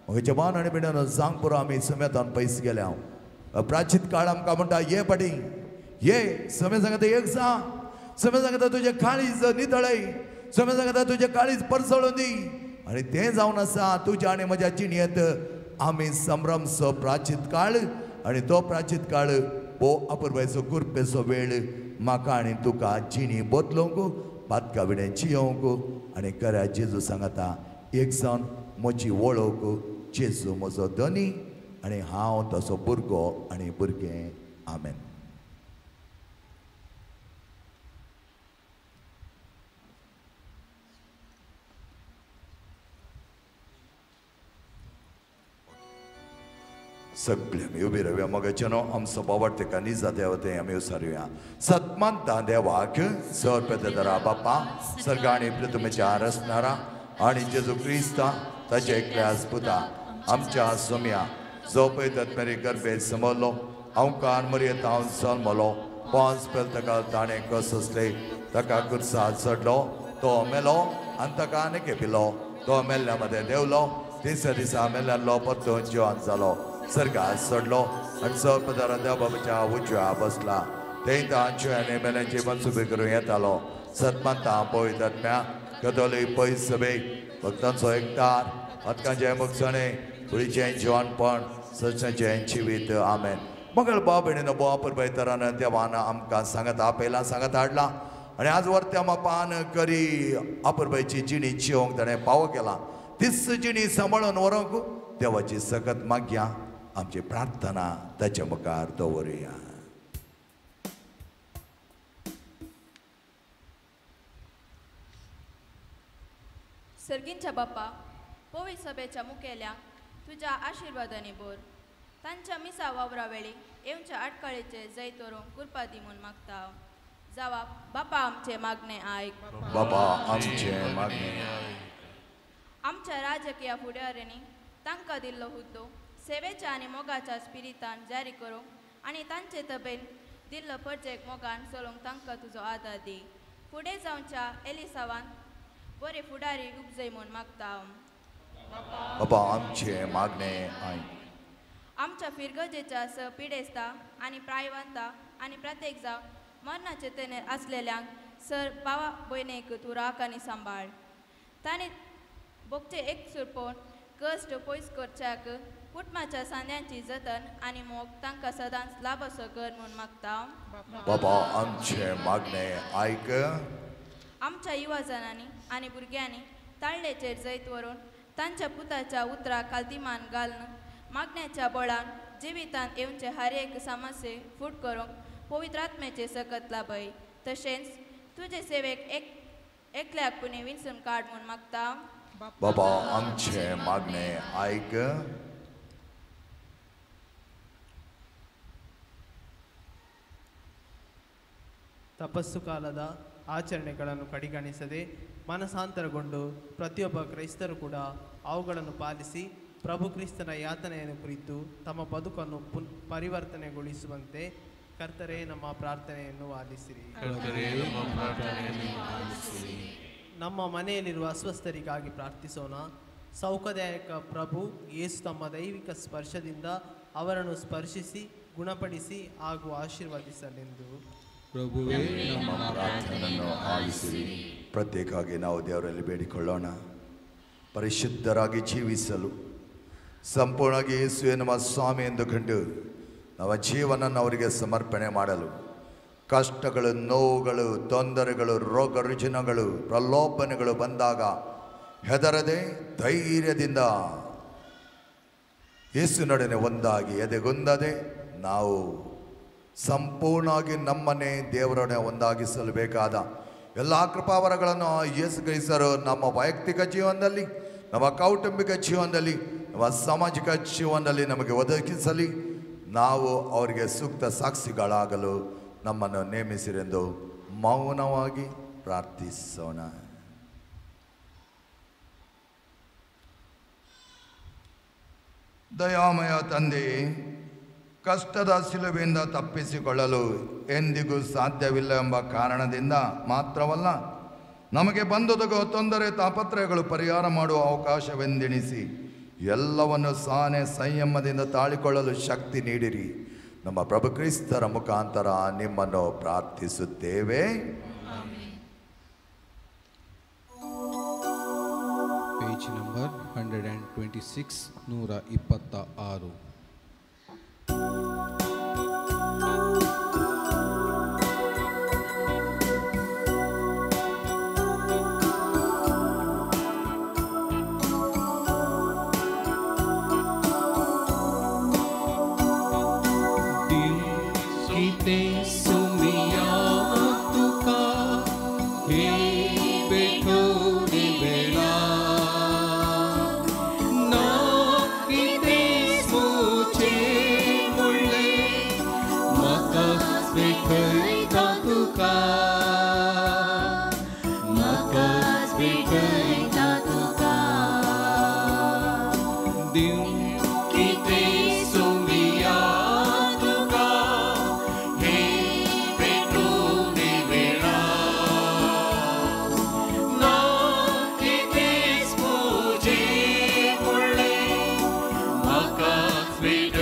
म्हज्या भावन आनी भयणान सांग पुरो आमी सोम्यातान पयस गेले. हांव प्राचीत काळ आमकां म्हणटा ये पाटी ये. सोम्या सांगता एक सा. सोम्या सांगता तुजें काळीज नितळय. सोम्या सांगता तुजें काळीज परसळून दी. आनी तें जावन आसा तुज्या आनी म्हज्या जिणयेंत आमी संभ्रमचो प्राचीत काळ. आनी तो प्राचीत काळ भोव अपुरबायचो कुरपेचो वेळ म्हाका आनी तुका जिणी बदलूंक, पातका विणें जियोंक आनी खऱ्या जेजू सांगता एक जावन म्हजी वळख जेजू म्हजो धनी आनी हांव तसो भुरगो आनी भुरगें. आमेन. सगळे आमी उबी रावया. मोगाचेनो आमचो बाबा तेका निजा देवते आमी उसारुया. सत्मानता देवाक सर्पेदरा बापा सर्गा आनी पृथ्वीचेर आसनारा आनी जेजू क्रिस्ता ताचे एकल्याच पुता आमच्या सोम्या जो पळय तत्मेरी गर्भेत समरलो अवकार मरयत हांव जल्मलो. पांच पेल ताका ताणें कसले ताका कुर्सार चडलो. तो मेलो आनी ताका आनी केपिलो. तो मेल्ल्या मदें देंवलो. तिसऱ्या दिसा मेल्ल्यालो परतून जिवंत जालो. सर्गात सोडलो आणि सपदारांच्या बाबाच्या उजव्या बसला तेंत आंचुयाने मेल्यांची मनसुबे करून येतालो सतमंता पळयतात्म्या कथोलीक पयस सभेक भक्तांचो एकठार हतकांचे मुखसणे कुडीचें जिवणपण सचें जिवीत आमेन. मंगळ भाव भयणीनो बोवापूर बैतरान देवान आमकां सांगता पयला सांगत हाडला आनी आज वर्त्या मापान करी आपुरबाईची जिणी जिवंक ताणें पावो केला. तीच जिणी सांबाळून व्हरूंक देवाची सकत मागया. आमची प्रार्थना ताच्या मुखार दवरुया. सर्गींच्या बाप्पा पवित्र सभेच्या मुखेल्यांक तुज्या आशिर्वादांनी बोर तांच्या मिसा वावरा वेळी येवच्या आटकाळेचे जैत व्हरूंक कृपा दी म्हूण मागता. जावा बापा आमचे मागणे आयक. बापा आमचे मागणे आमच्या राजकीय फुडाऱ्यांनी तांकां दिल्लो हुद्दो सेवेच्या आनी मोगाच्या स्पिरितान जारी करूंक आनी तांचे तबेन दिल्लो परजेक मोगान चलोवंक तांकां तुजो आदार दी. फुडें जावच्या एलिसावान बरे फुडारी उपजय म्हूण मागता. बापा आमचे मागणे आयक. आमच्या फिरगजेच्या स पिडेस्ता आनी प्रायवंता आनी प्रत्येक जाव मरणाचे तेनेर आसलेल्यांक सर भावा भयणेक तूं राख आनी सांबाळ. तांणी बोगचे एक सुरपोवन कश्ट पयस करच्याक कुटुंबाच्या सांद्यांची जतन आनी मोग तांकां सदांच लाभसो कर म्हूण मागता. बाबा आमचे मागणे आयक. आमच्या युवाजनांनी आनी भुरग्यांनी ताळ्ळेचेर जैत व्हरून तांच्या पुताच्या उतराक काल्तिमान घालून मागण्याच्या बळान जिवितान येवचे हर एक समस्ये फूट करूंक पवित्र आत्म्याचे सकत लाभय. तशेंच तुजे सेवेक एकल्याक पुणे विंचून काड म्हूण मागता. बाबा आमचे मागणे आयक. ತಪಸ್ಸು ಕಾಲದ ಆಚರಣೆಗಳನ್ನು ಕಡೆಗಣಿಸದೆ ಮನಸಾಂತರಗೊಂಡು ಪ್ರತಿಯೊಬ್ಬ ಕ್ರೈಸ್ತರು ಕೂಡ ಅವುಗಳನ್ನು ಪಾಲಿಸಿ ಪ್ರಭು ಕ್ರಿಸ್ತನ ಯಾತನೆಯನ್ನು ಕುರಿತು ತಮ್ಮ ಬದುಕನ್ನು ಪರಿವರ್ತನೆಗೊಳಿಸುವಂತೆ ಕರ್ತರೇ ನಮ್ಮ ಪ್ರಾರ್ಥನೆಯನ್ನು ಆಲಿಸಿರಿ. ನಮ್ಮ ಮನೆಯಲ್ಲಿರುವ ಅಸ್ವಸ್ಥರಿಗಾಗಿ ಪ್ರಾರ್ಥಿಸೋಣ. ಸೌಖ್ಯದಾಯಕ ಪ್ರಭು ಯೇಸು ತಮ್ಮ ದೈವಿಕ ಸ್ಪರ್ಶದಿಂದ ಅವರನ್ನು ಸ್ಪರ್ಶಿಸಿ ಗುಣಪಡಿಸಿ ಹಾಗೂ ಆಶೀರ್ವದಿಸಲೆಂದು ಪ್ರಭುವೇ ನಮ್ಮ ಪ್ರಾರ್ಥನೆಯನ್ನು ಆಲಿಸಿರಿ. ಪ್ರತ್ಯೇಕವಾಗಿ ನಾವು ದೇವರಲ್ಲಿ ಬೇಡಿಕೊಳ್ಳೋಣ. ಪರಿಶುದ್ಧರಾಗಿ ಜೀವಿಸಲು ಸಂಪೂರ್ಣವಾಗಿ ಯೇಸುವೆ ನಮ್ಮ ಸ್ವಾಮಿ ಎಂದು ಕಂಡು ನಮ್ಮ ಜೀವನವನ್ನು ಅವರಿಗೆ ಸಮರ್ಪಣೆ ಮಾಡಲು ಕಷ್ಟಗಳು, ನೋವುಗಳು, ತೊಂದರೆಗಳು, ರೋಗ ರುಜಿನಗಳು, ಪ್ರಲೋಭನೆಗಳು ಬಂದಾಗ ಹೆದರದೆ ಧೈರ್ಯದಿಂದ ಯೇಸುನೊಡನೆ ಒಂದಾಗಿ ಎದೆಗುಂದದೆ ನಾವು ಸಂಪೂರ್ಣವಾಗಿ ನಮ್ಮನ್ನೇ ದೇವರೊಡನೆ ಒಂದಾಗಿಸಲು ಬೇಕಾದ ಎಲ್ಲ ಕೃಪಾವರಗಳನ್ನು ಯೇಸು ಕ್ರಿಸ್ತರು ನಮ್ಮ ವೈಯಕ್ತಿಕ ಜೀವನದಲ್ಲಿ, ನಮ್ಮ ಕೌಟುಂಬಿಕ ಜೀವನದಲ್ಲಿ, ನಮ್ಮ ಸಾಮಾಜಿಕ ಜೀವನದಲ್ಲಿ ನಮಗೆ ಒದಗಿಸಲಿ. ನಾವು ಅವರಿಗೆ ಸೂಕ್ತ ಸಾಕ್ಷಿಗಳಾಗಲು ನಮ್ಮನ್ನು ನೇಮಿಸಿರೆಂದು ಮೌನವಾಗಿ ಪ್ರಾರ್ಥಿಸೋಣ. ದಯಾಮಯ ತಂದೆ, ಕಷ್ಟದ ಶಿಲುಬೆಯಿಂದ ತಪ್ಪಿಸಿಕೊಳ್ಳಲು ಎಂದಿಗೂ ಸಾಧ್ಯವಿಲ್ಲ ಎಂಬ ಕಾರಣದಿಂದ ಮಾತ್ರವಲ್ಲ, ನಮಗೆ ಬಂದೊದಗೋ ತೊಂದರೆ ತಾಪತ್ರಯಗಳು ಪರಿಹಾರ ಮಾಡುವ ಅವಕಾಶವೆಂದೆಣಿಸಿ ಎಲ್ಲವನ್ನು ಸಹನೆ ಸಂಯಮದಿಂದ ತಾಳಿಕೊಳ್ಳಲು ಶಕ್ತಿ ನೀಡಿರಿ. ನಮ್ಮ ಪ್ರಭು ಕ್ರಿಸ್ತರ ಮುಖಾಂತರ ನಿಮ್ಮನ್ನು ಪ್ರಾರ್ಥಿಸುತ್ತೇವೆ. Page number 126 126. Sweet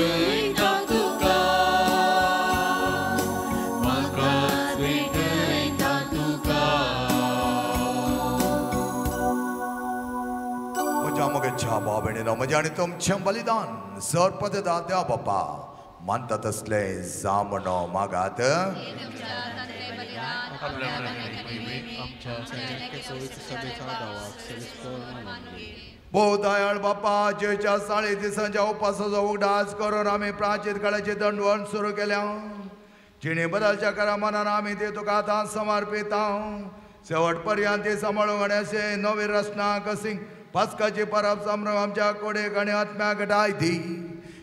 म्हजें आनी तुमचें बलिदान सर्पद दात्या बापा मानता तसले जा म्हणो मागात भोव दयाळ बापा जेच्या 40 दिसांच्या उपासाचो उगडास करून आमी प्राचीन काळाचे दंडवण सुरू केल्या जिणे बदलच्या करा मनान आमी ते तुका आतां समर्पिता शेवट पर्यंत ती सांबाळूंक आनी अशें नवी रचना कशी पास्काची परब समरो आमच्या कोडेक आनी आत्म्याक घटाय दी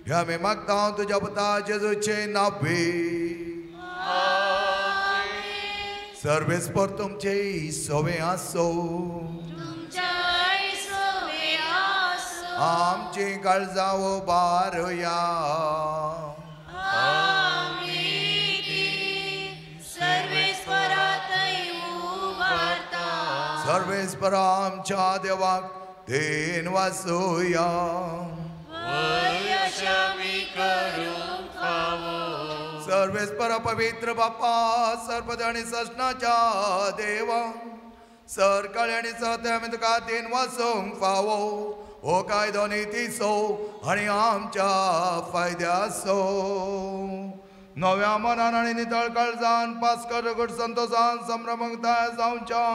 हे आमी मागता तुज्या पुता जेजूचे नांवे सर्वेस्पर तुमचे सोवे आसो आमची काळजां उबारुया सर्वेस्पर आमच्या देवाक देन वासुया सर्वेस्पर पवित्र बापा सर्पद आनी सशनाच्या देवा सर काळे आनी सत्य आमी तुका देन वासूंक फावो हो कायदो नितीसो आनी आमच्या फायद्याचो नव्या मनान आनी नितळ काळजान पास्का रगड संतोषान संभ्रमताय जावच्या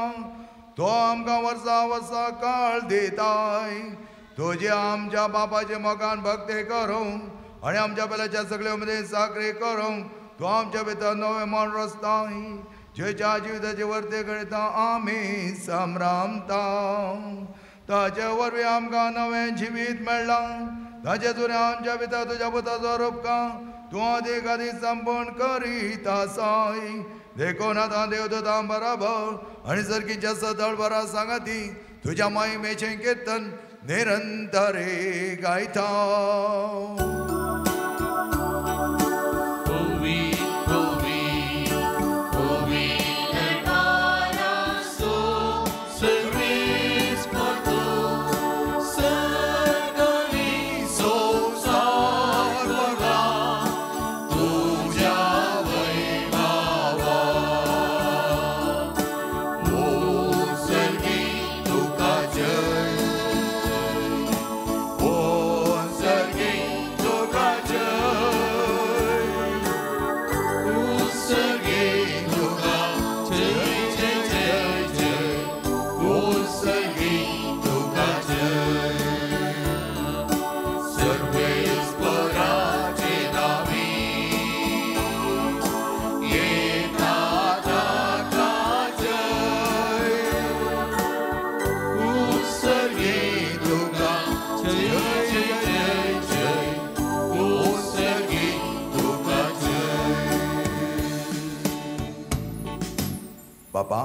तो आमकां वर्सा वर्सा काळ दिताय तुजे आमच्या बापाचे मोगान भक्ती करूंक आनी आमच्या बेलाच्या सगळे उमेदीन साखरी करूंक तूं आमच्या भितर नवे मन रचताय जेच्या जिविताचे वर्ते कळटा आमी संभ्रमता ताचे वरवीं आमकां नवें जिवीत मेळ्ळां ताचे जुने आमच्या भितर तुज्या पुताचो उपकार तूं अदीक अदीक संपूर्ण करीत आसाय देखून आतां देवदूतां बराबर आनी सर्गीच्या सदळ बरा सांगाती तुज्या महिमेचें कीर्तन निरंतरे गायता बापा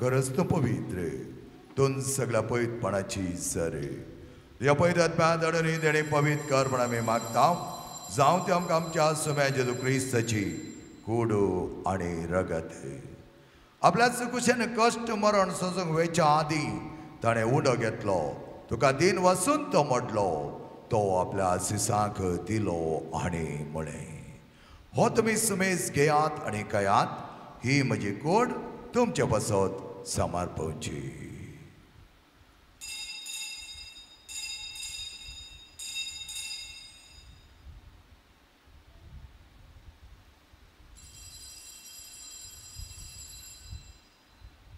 गरज तो पवित्र दोन सगळ्या पवित्रपणाची सरे ह्या पवित्र आत्म्या दडनी देणे पवित्र कर म्हण आमी मागता जावं ते आमकां आमच्या सुम्या जेजू क्रिस्ताची कूडू आनी रगत आपल्याच कुशेन कश्ट मरण सोसूंक वयच्या आदीं ताणें उडो घेतलो तुका दिन वसून तो मोडलो तो आपल्या सिसांक दिलो आनी म्हळें हो तुमी सुमेज घेयात आनी कयात ही म्हजी कूड तुमचे बसत समर्पणची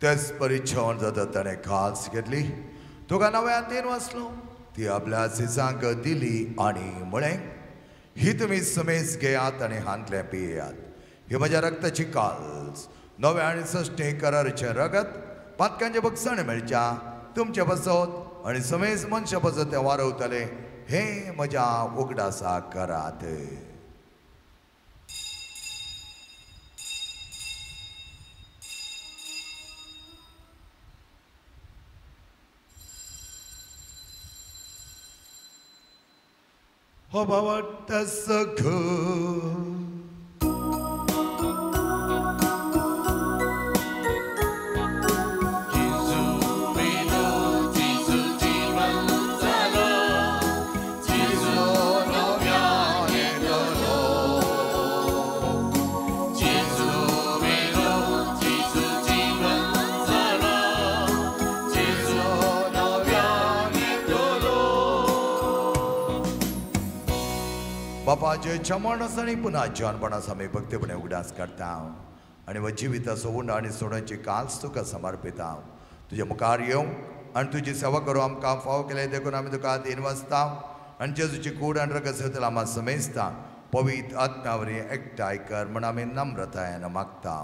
तेच परिच्छन जाता ताणें खास घेतली तुका नव्यान दिन वाचलो ती आपल्या सिसांक दिली आनी म्हळें ही तुमी समेज घेयात आनी हांतले पियेयात ही म्हज्या रक्ताची काल्स नवे आनी सश्टी कराराचें रगत पातकांचे बक्षण मेळच्या तुमचे बसत आनी समेज मनशां बसत ते वारवतले हे म्हज्या उगडासाक करात हो बावट सख बापाचे चमणसाणी पुन्हा जॉनपणास आम्ही भक्तीपणे उगडास करता आणि व जिविताचो उंड आणि सोडांची काल्स तुका समर्पिता तुझ्या मुखार येऊ आणि तुझी सेवा करू आमकां फाव केले देखून आम्ही तुका दिन वाचता आणि जेजूची कूड आणि रगत आम्हा समेजता पवित्र आत्म्यावरी एकठांय कर म्हण आम्ही नम्रतायेन मागता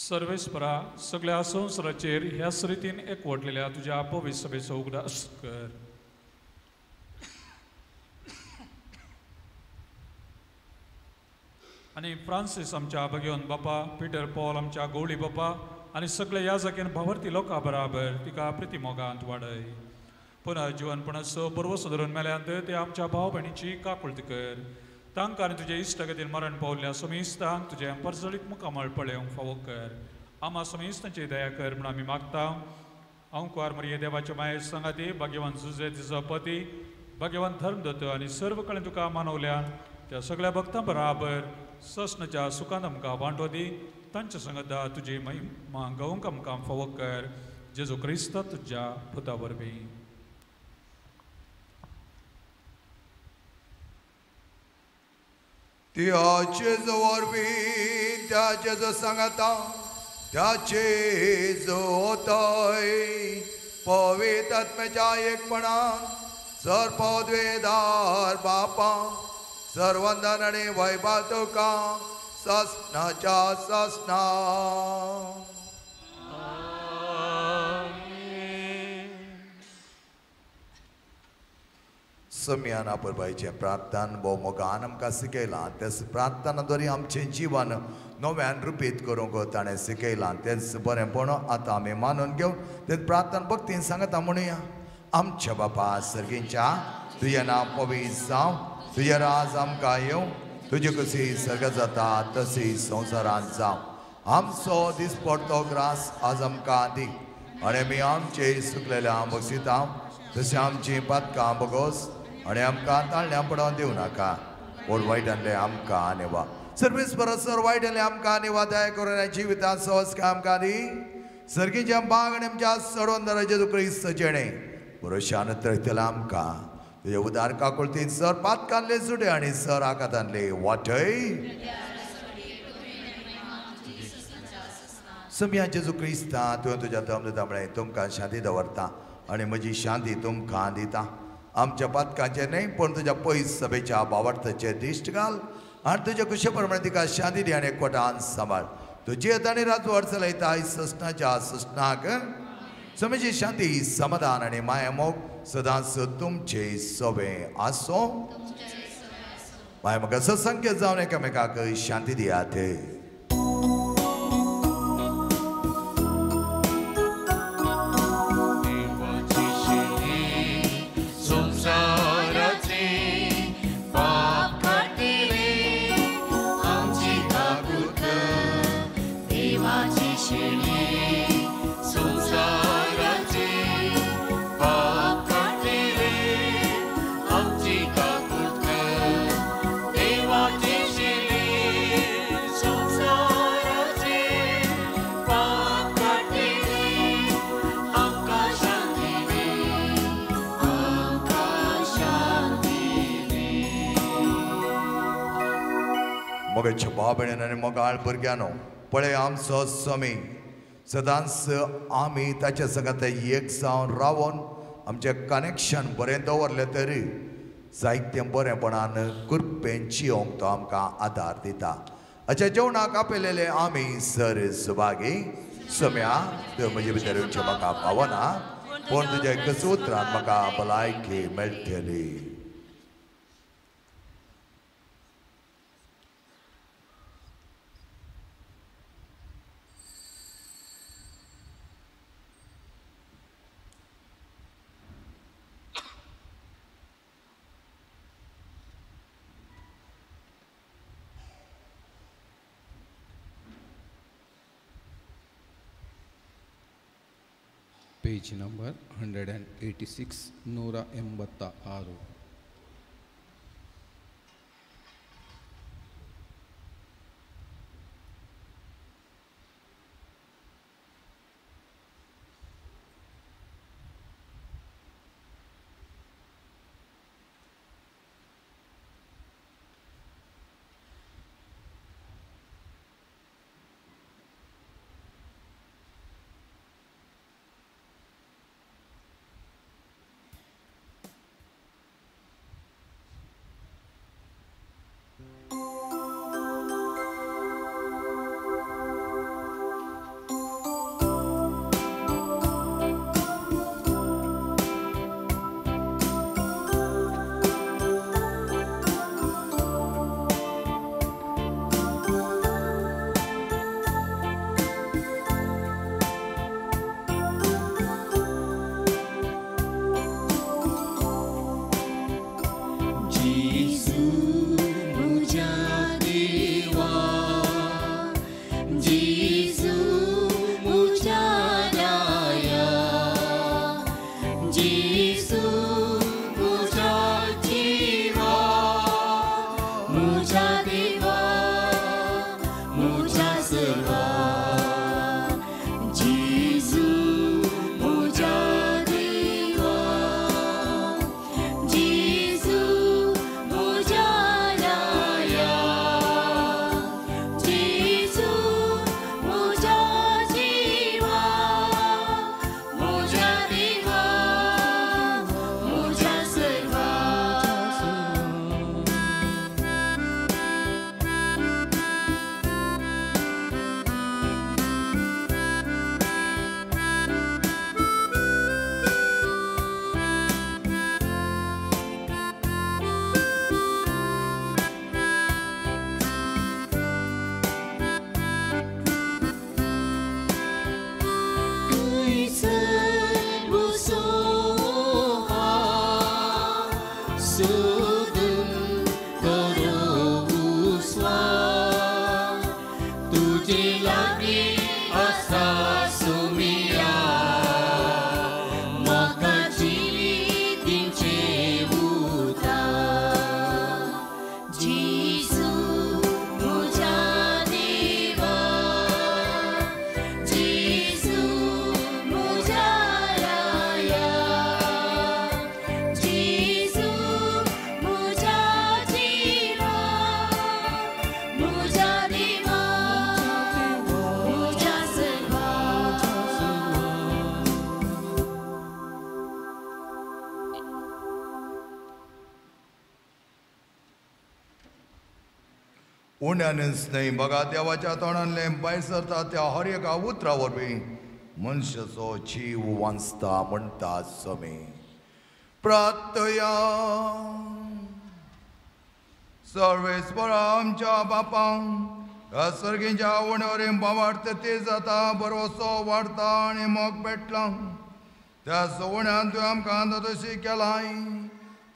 सर्वेस्परा सगळ्या संवसाराचेर ह्या रितीन एकवटलेल्या तुझ्या पवित्र सभेचो उगडास कर आणि फ्रांसीस आमच्या भगिवन बापा पीटर पॉल आमच्या गवळी बापा आणि सगळे ह्या जागेन भावर्ती लोकां बराबर तिका प्रतिमोगांत वाडय पुन्हा जीवनपणाचो पर्व सुदारून मेल्यांत ते आमच्या भाव भयणीची काकुळट कर तांकां आनी तुजे इश्टगतीन मरण पावल्ल्या समेस्तांक तुजे परजळीक मुखामळ पळोवंक फावो कर आम्हा समेस्तांची दया कर म्हूण आमी मागता हांव कुंवार मरिये देवाचे माये सांगाती भाग्यवान जुजे तिचो पती भाग्यवान धर्मदत्त आनी सर्व कडेन तुका मानवल्या त्या सगळ्या भक्तां बराबर ससनाच्या सुखांत आमकां वांटो दी तांच्या संगता तुजी महिमा गावूंक आमकां फावो कर जेजू क्रिस्त तुज्या पुता वरवीं त्याचे वरवीं त्याचे जो सांगता त्याचे जो होतय पवित्र आत्म्याच्या एकपणान सर्पद्वेदार बापा सर्वंदन आणि वैभव तुका ससनाच्या ससना सम्याना परबाईचे प्रार्थना भोव मोगान आमकां शिकयलां तेच प्रार्थनाद्वारे आमचें जीवन नव्यान रुपीत करूंक ताणें शिकयलां तेच बरेंपण आतां आमी मानून घेवन तेच प्रार्थना भक्तीन सांगता म्हणुया आमच्या बापा सर्गींच्या तुजें नांव पवित्र जावं तुजें राज आमकां येवं तुजी कशी सर्ग जाता तशी संवसारांत जावं आमचो दिसपडटो ग्रास आज आमकां दी आनी आमी आमचे सुकलेल्या बक्षिता तशी आमची पातकां बगोस आणि आमकां ताळण्या पडोवन दिवं नाका पूण वायटांतले आमकां आनेवा सर्वीस परसर वायटांतले आमकां आनेवा दया करून जिवितांत संस्कार आमकां दी सर्गीच्या बाग आनी आमच्या सडवंदर जेजू क्रिस्त जेणे बरोशान तरतला आमकां तुजे उदार काकुळतीन सर पातकांतले सुडे आनी सर आकातांतले वाटय सम्या जेजू क्रिस्ता तुवें तुज्या धर्मदामुळे तुमकां शांती दवरता आनी म्हजी शांती तुमकां दिता आमच्या पातकांचे न्हय पूण तुज्या पयस सभेच्या भावार्थाचे दिश्ट घाल आनी तुज्या कुशे प्रमाणे तिका शांती दी आनी एकवटान सांबाळ तुजी आनी राजवट चलयता ससनाच्या ससनाक समेची शांती समाधान आनी माया मोग सदांच तुमचे सोबे आसो माय म्हाका सत्संख्य जावन एकामेकाक शांती दियात मोगाच्या भाव भयण आनी मोगाळ भुरग्यानो पळय आमचो स्वामी सदांच आमी ताच्या संगत एक जावन रावन आमचें कनेक्शन बरें दवरलें तरी जायतें बरेंपणान कृपेन जियोंक तो आमकां आदार दिता हाच्या जेवणाक आपयलेले आमी सर सुभागी सम्या तूं म्हजे भितर येवचें म्हाका पावना पूण तुज्या एकच उतरान म्हाका भलायकी मेळटली पेज नंबर 186 186 सोदून करो स्वार तुझे लागी असा सुमिया म्हाका जिवीत दिवचे उदार जेजू म्हज्या देवा जेजू म्हज्या राया जेजू म्हज्या जिवा म्हज्या देवा म्हज्या सर्वा उण्यानच नाही बघा देवाच्या तोंडांतले भायर सरता त्या हर एका उतरा वरवीं मनशाचो जीव वांचता म्हणटा समी प्रार्थया सर्वेस्परा आमच्या बापांक सर्गींच्या उणवरीं बावार्थ ते जाता बरोसो वाडता आनी मोग पेटला त्या सवण्यान तुवें आमकां तशी केलाय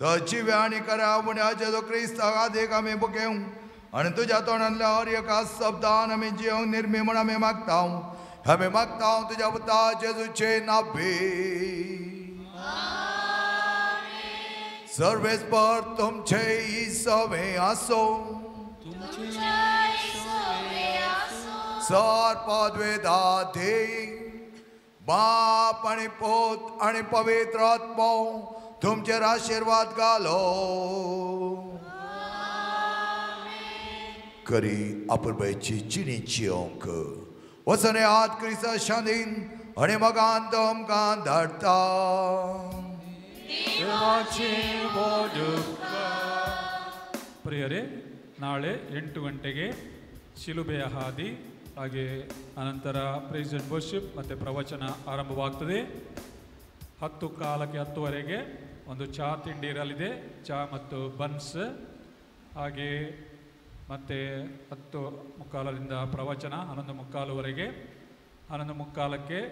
तची आनी खऱ्या उण्याचे जो क्रिस्ताक आदेक आमी बुकेव आणि तुझ्या तोंडांतल्या हर एका शब्दान आमी जिवंक निर्मी म्हण आमी मागता आमी मागता तुझ्या पुता जेजूचे नांवे सर्वेस्पर तुमचे सवे आसो सर पदवेदा दे बाप आणि पोत आणि पवित्र आत्मो तुमचेर आशीर्वाद घालो करी अपुरबाईची चिनीची अंक वचने आत क्रिस्ता शांतीन आणि मगान तमकां धाडटा ಪ್ರಿಯರೇ ನಾಳೆ 8 ಗಂಟೆಗೆ ಶಿಲುಬೆಯ ಹಾದಿ ಹಾಗೆ ಅನಂತರ ಪ್ರೈಸ್ ಅಂಡ್ ವರ್ಷಿಪ್ ಮತ್ತು ಪ್ರವಚನ ಆರಂಭವಾಗ್ತದೆ 10 10:30 ಒಂದು ಚಹಾ ತಿಂಡಿ ಇರಲಿದೆ ಚಹಾ ಮತ್ತು ಬನ್ಸ್ ಹಾಗೆ ಮತ್ತು 10:45 ಪ್ರವಚನ 11:45 11:45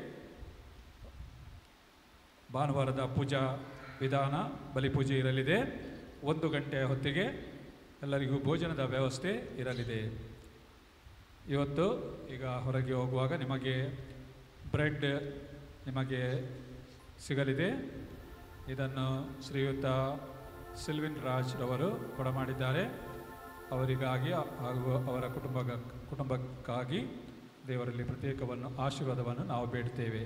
ಭಾನುವಾರದ ಪೂಜಾ ವಿಧಾನ ಬಲಿಪೂಜೆ ಇರಲಿದೆ 1 ಗಂಟೆಯ ಹೊತ್ತಿಗೆ ಎಲ್ಲರಿಗೂ ಭೋಜನದ ವ್ಯವಸ್ಥೆ ಇರಲಿದೆ ಇವತ್ತು ಈಗ ಹೊರಗೆ ಹೋಗುವಾಗ ನಿಮಗೆ ಬ್ರೆಡ್ ನಿಮಗೆ ಸಿಗಲಿದೆ ಇದನ್ನು ಶ್ರೀಯುತ ಸಿಲ್ವಿನ್ ರಾಜ್ ರವರು ಕೊಡಮಾಡಿದ್ದಾರೆ ಅವರಿಗಾಗಿ ಹಾಗೂ ಅವರ ಕುಟುಂಬಕ್ಕಾಗಿ ದೇವರಲ್ಲಿ ಪ್ರತ್ಯೇಕವನ್ನು ಆಶೀರ್ವಾದವನ್ನು ನಾವು ಬೇಡ್ತೇವೆ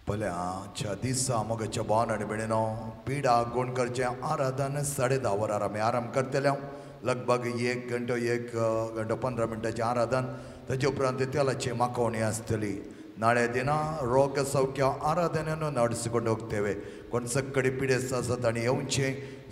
पल्याच्या दिसा मोगाच्या बान आनी बेणीनो पिडा गोणकरचे आराधन 10:30 वरार आमी आराम करतले लगभग 1 घंटो 15 मिनटाचें आराधन ताचे उपरांत तेलाची माखवणी आसतली नाळे दिना रोग सौख्य आराधनेन नडसिಕೊಂಡು ಹೋಗ್ತೇವೆ कोण सगळे पिडेस्त आसात आनी येवचे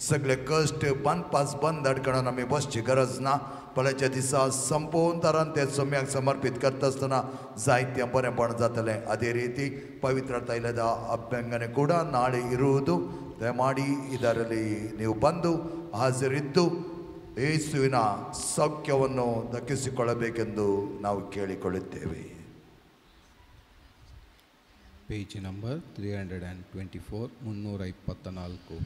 सगळे कश्ट बंद अडकणून आमी बसची गरज ना पल्याच्या दिसा संपूर्ण तरान ते सोम्याक समर्पित करता आसतना जायतें बरेंपण जातलें अದೇ ರೀತಿ ಪವಿತ್ರತಾ ಇಲ್ಲದ ಅಭ್ಯಂಗನೆ ಕೂಡ ನಾಳೆ ಇರುವುದು ದಯಮಾಡಿ ಇದರಲ್ಲಿ ನೀವು ಬಂದು ಹಾಜರಿದ್ದು ಯೇಸುವಿನ ಸೌಖ್ಯವನ್ನು ದಕ್ಕಿಸಿಕೊಳ್ಳಬೇಕೆಂದು ನಾವು ಕೇಳಿಕೊಳ್ಳುತ್ತೇವೆ ಪೇಜ್ ನಂಬರ್ 324 324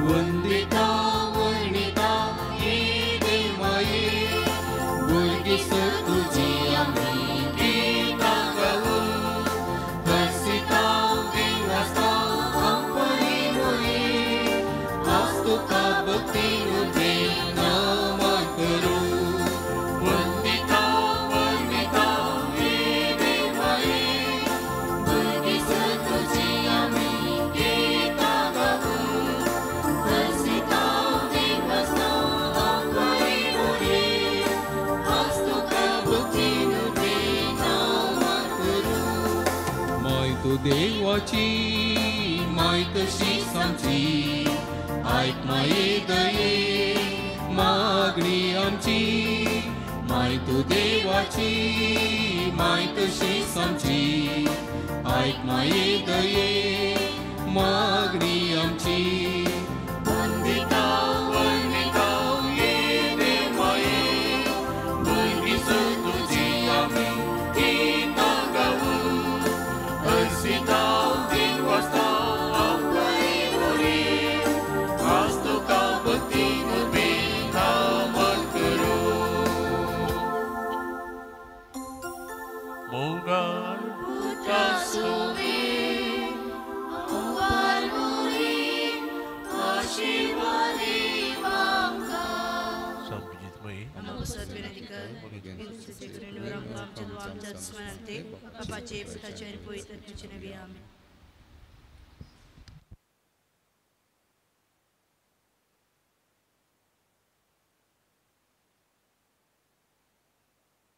वंदिता वर्णिता हे देवाये वर्गिसर तुझे आम्ही गीता गाऊ हसिता बिनसता अंपरी मोये आस्तुका भक्ती नुते नामान करू वंदिता वर्णिता हे देवाये वर्गिसर तुझे आम्ही गीता गाऊ तू देवाची मायतशी सांगची आयक माये दये मागणी आमची मायत देवाची मायत शीस आमची ऐक माये दये मागणी आमची वंदिता वर्णिता ये देव माये भुरगीच तुझी आमी गीतां गावू हर्षिता दिन वाजता आपली बोरी आज तुका भक्तीन बेनामत करू मोगाळ पुता सोवे अंबार बोरी आशीर्वादी आमका समजितमयी नमस्कार विनंती कर आमच्या स्मरणार्थे बापाचे पुताचे आणि पवित्र तुझे नवी आमेन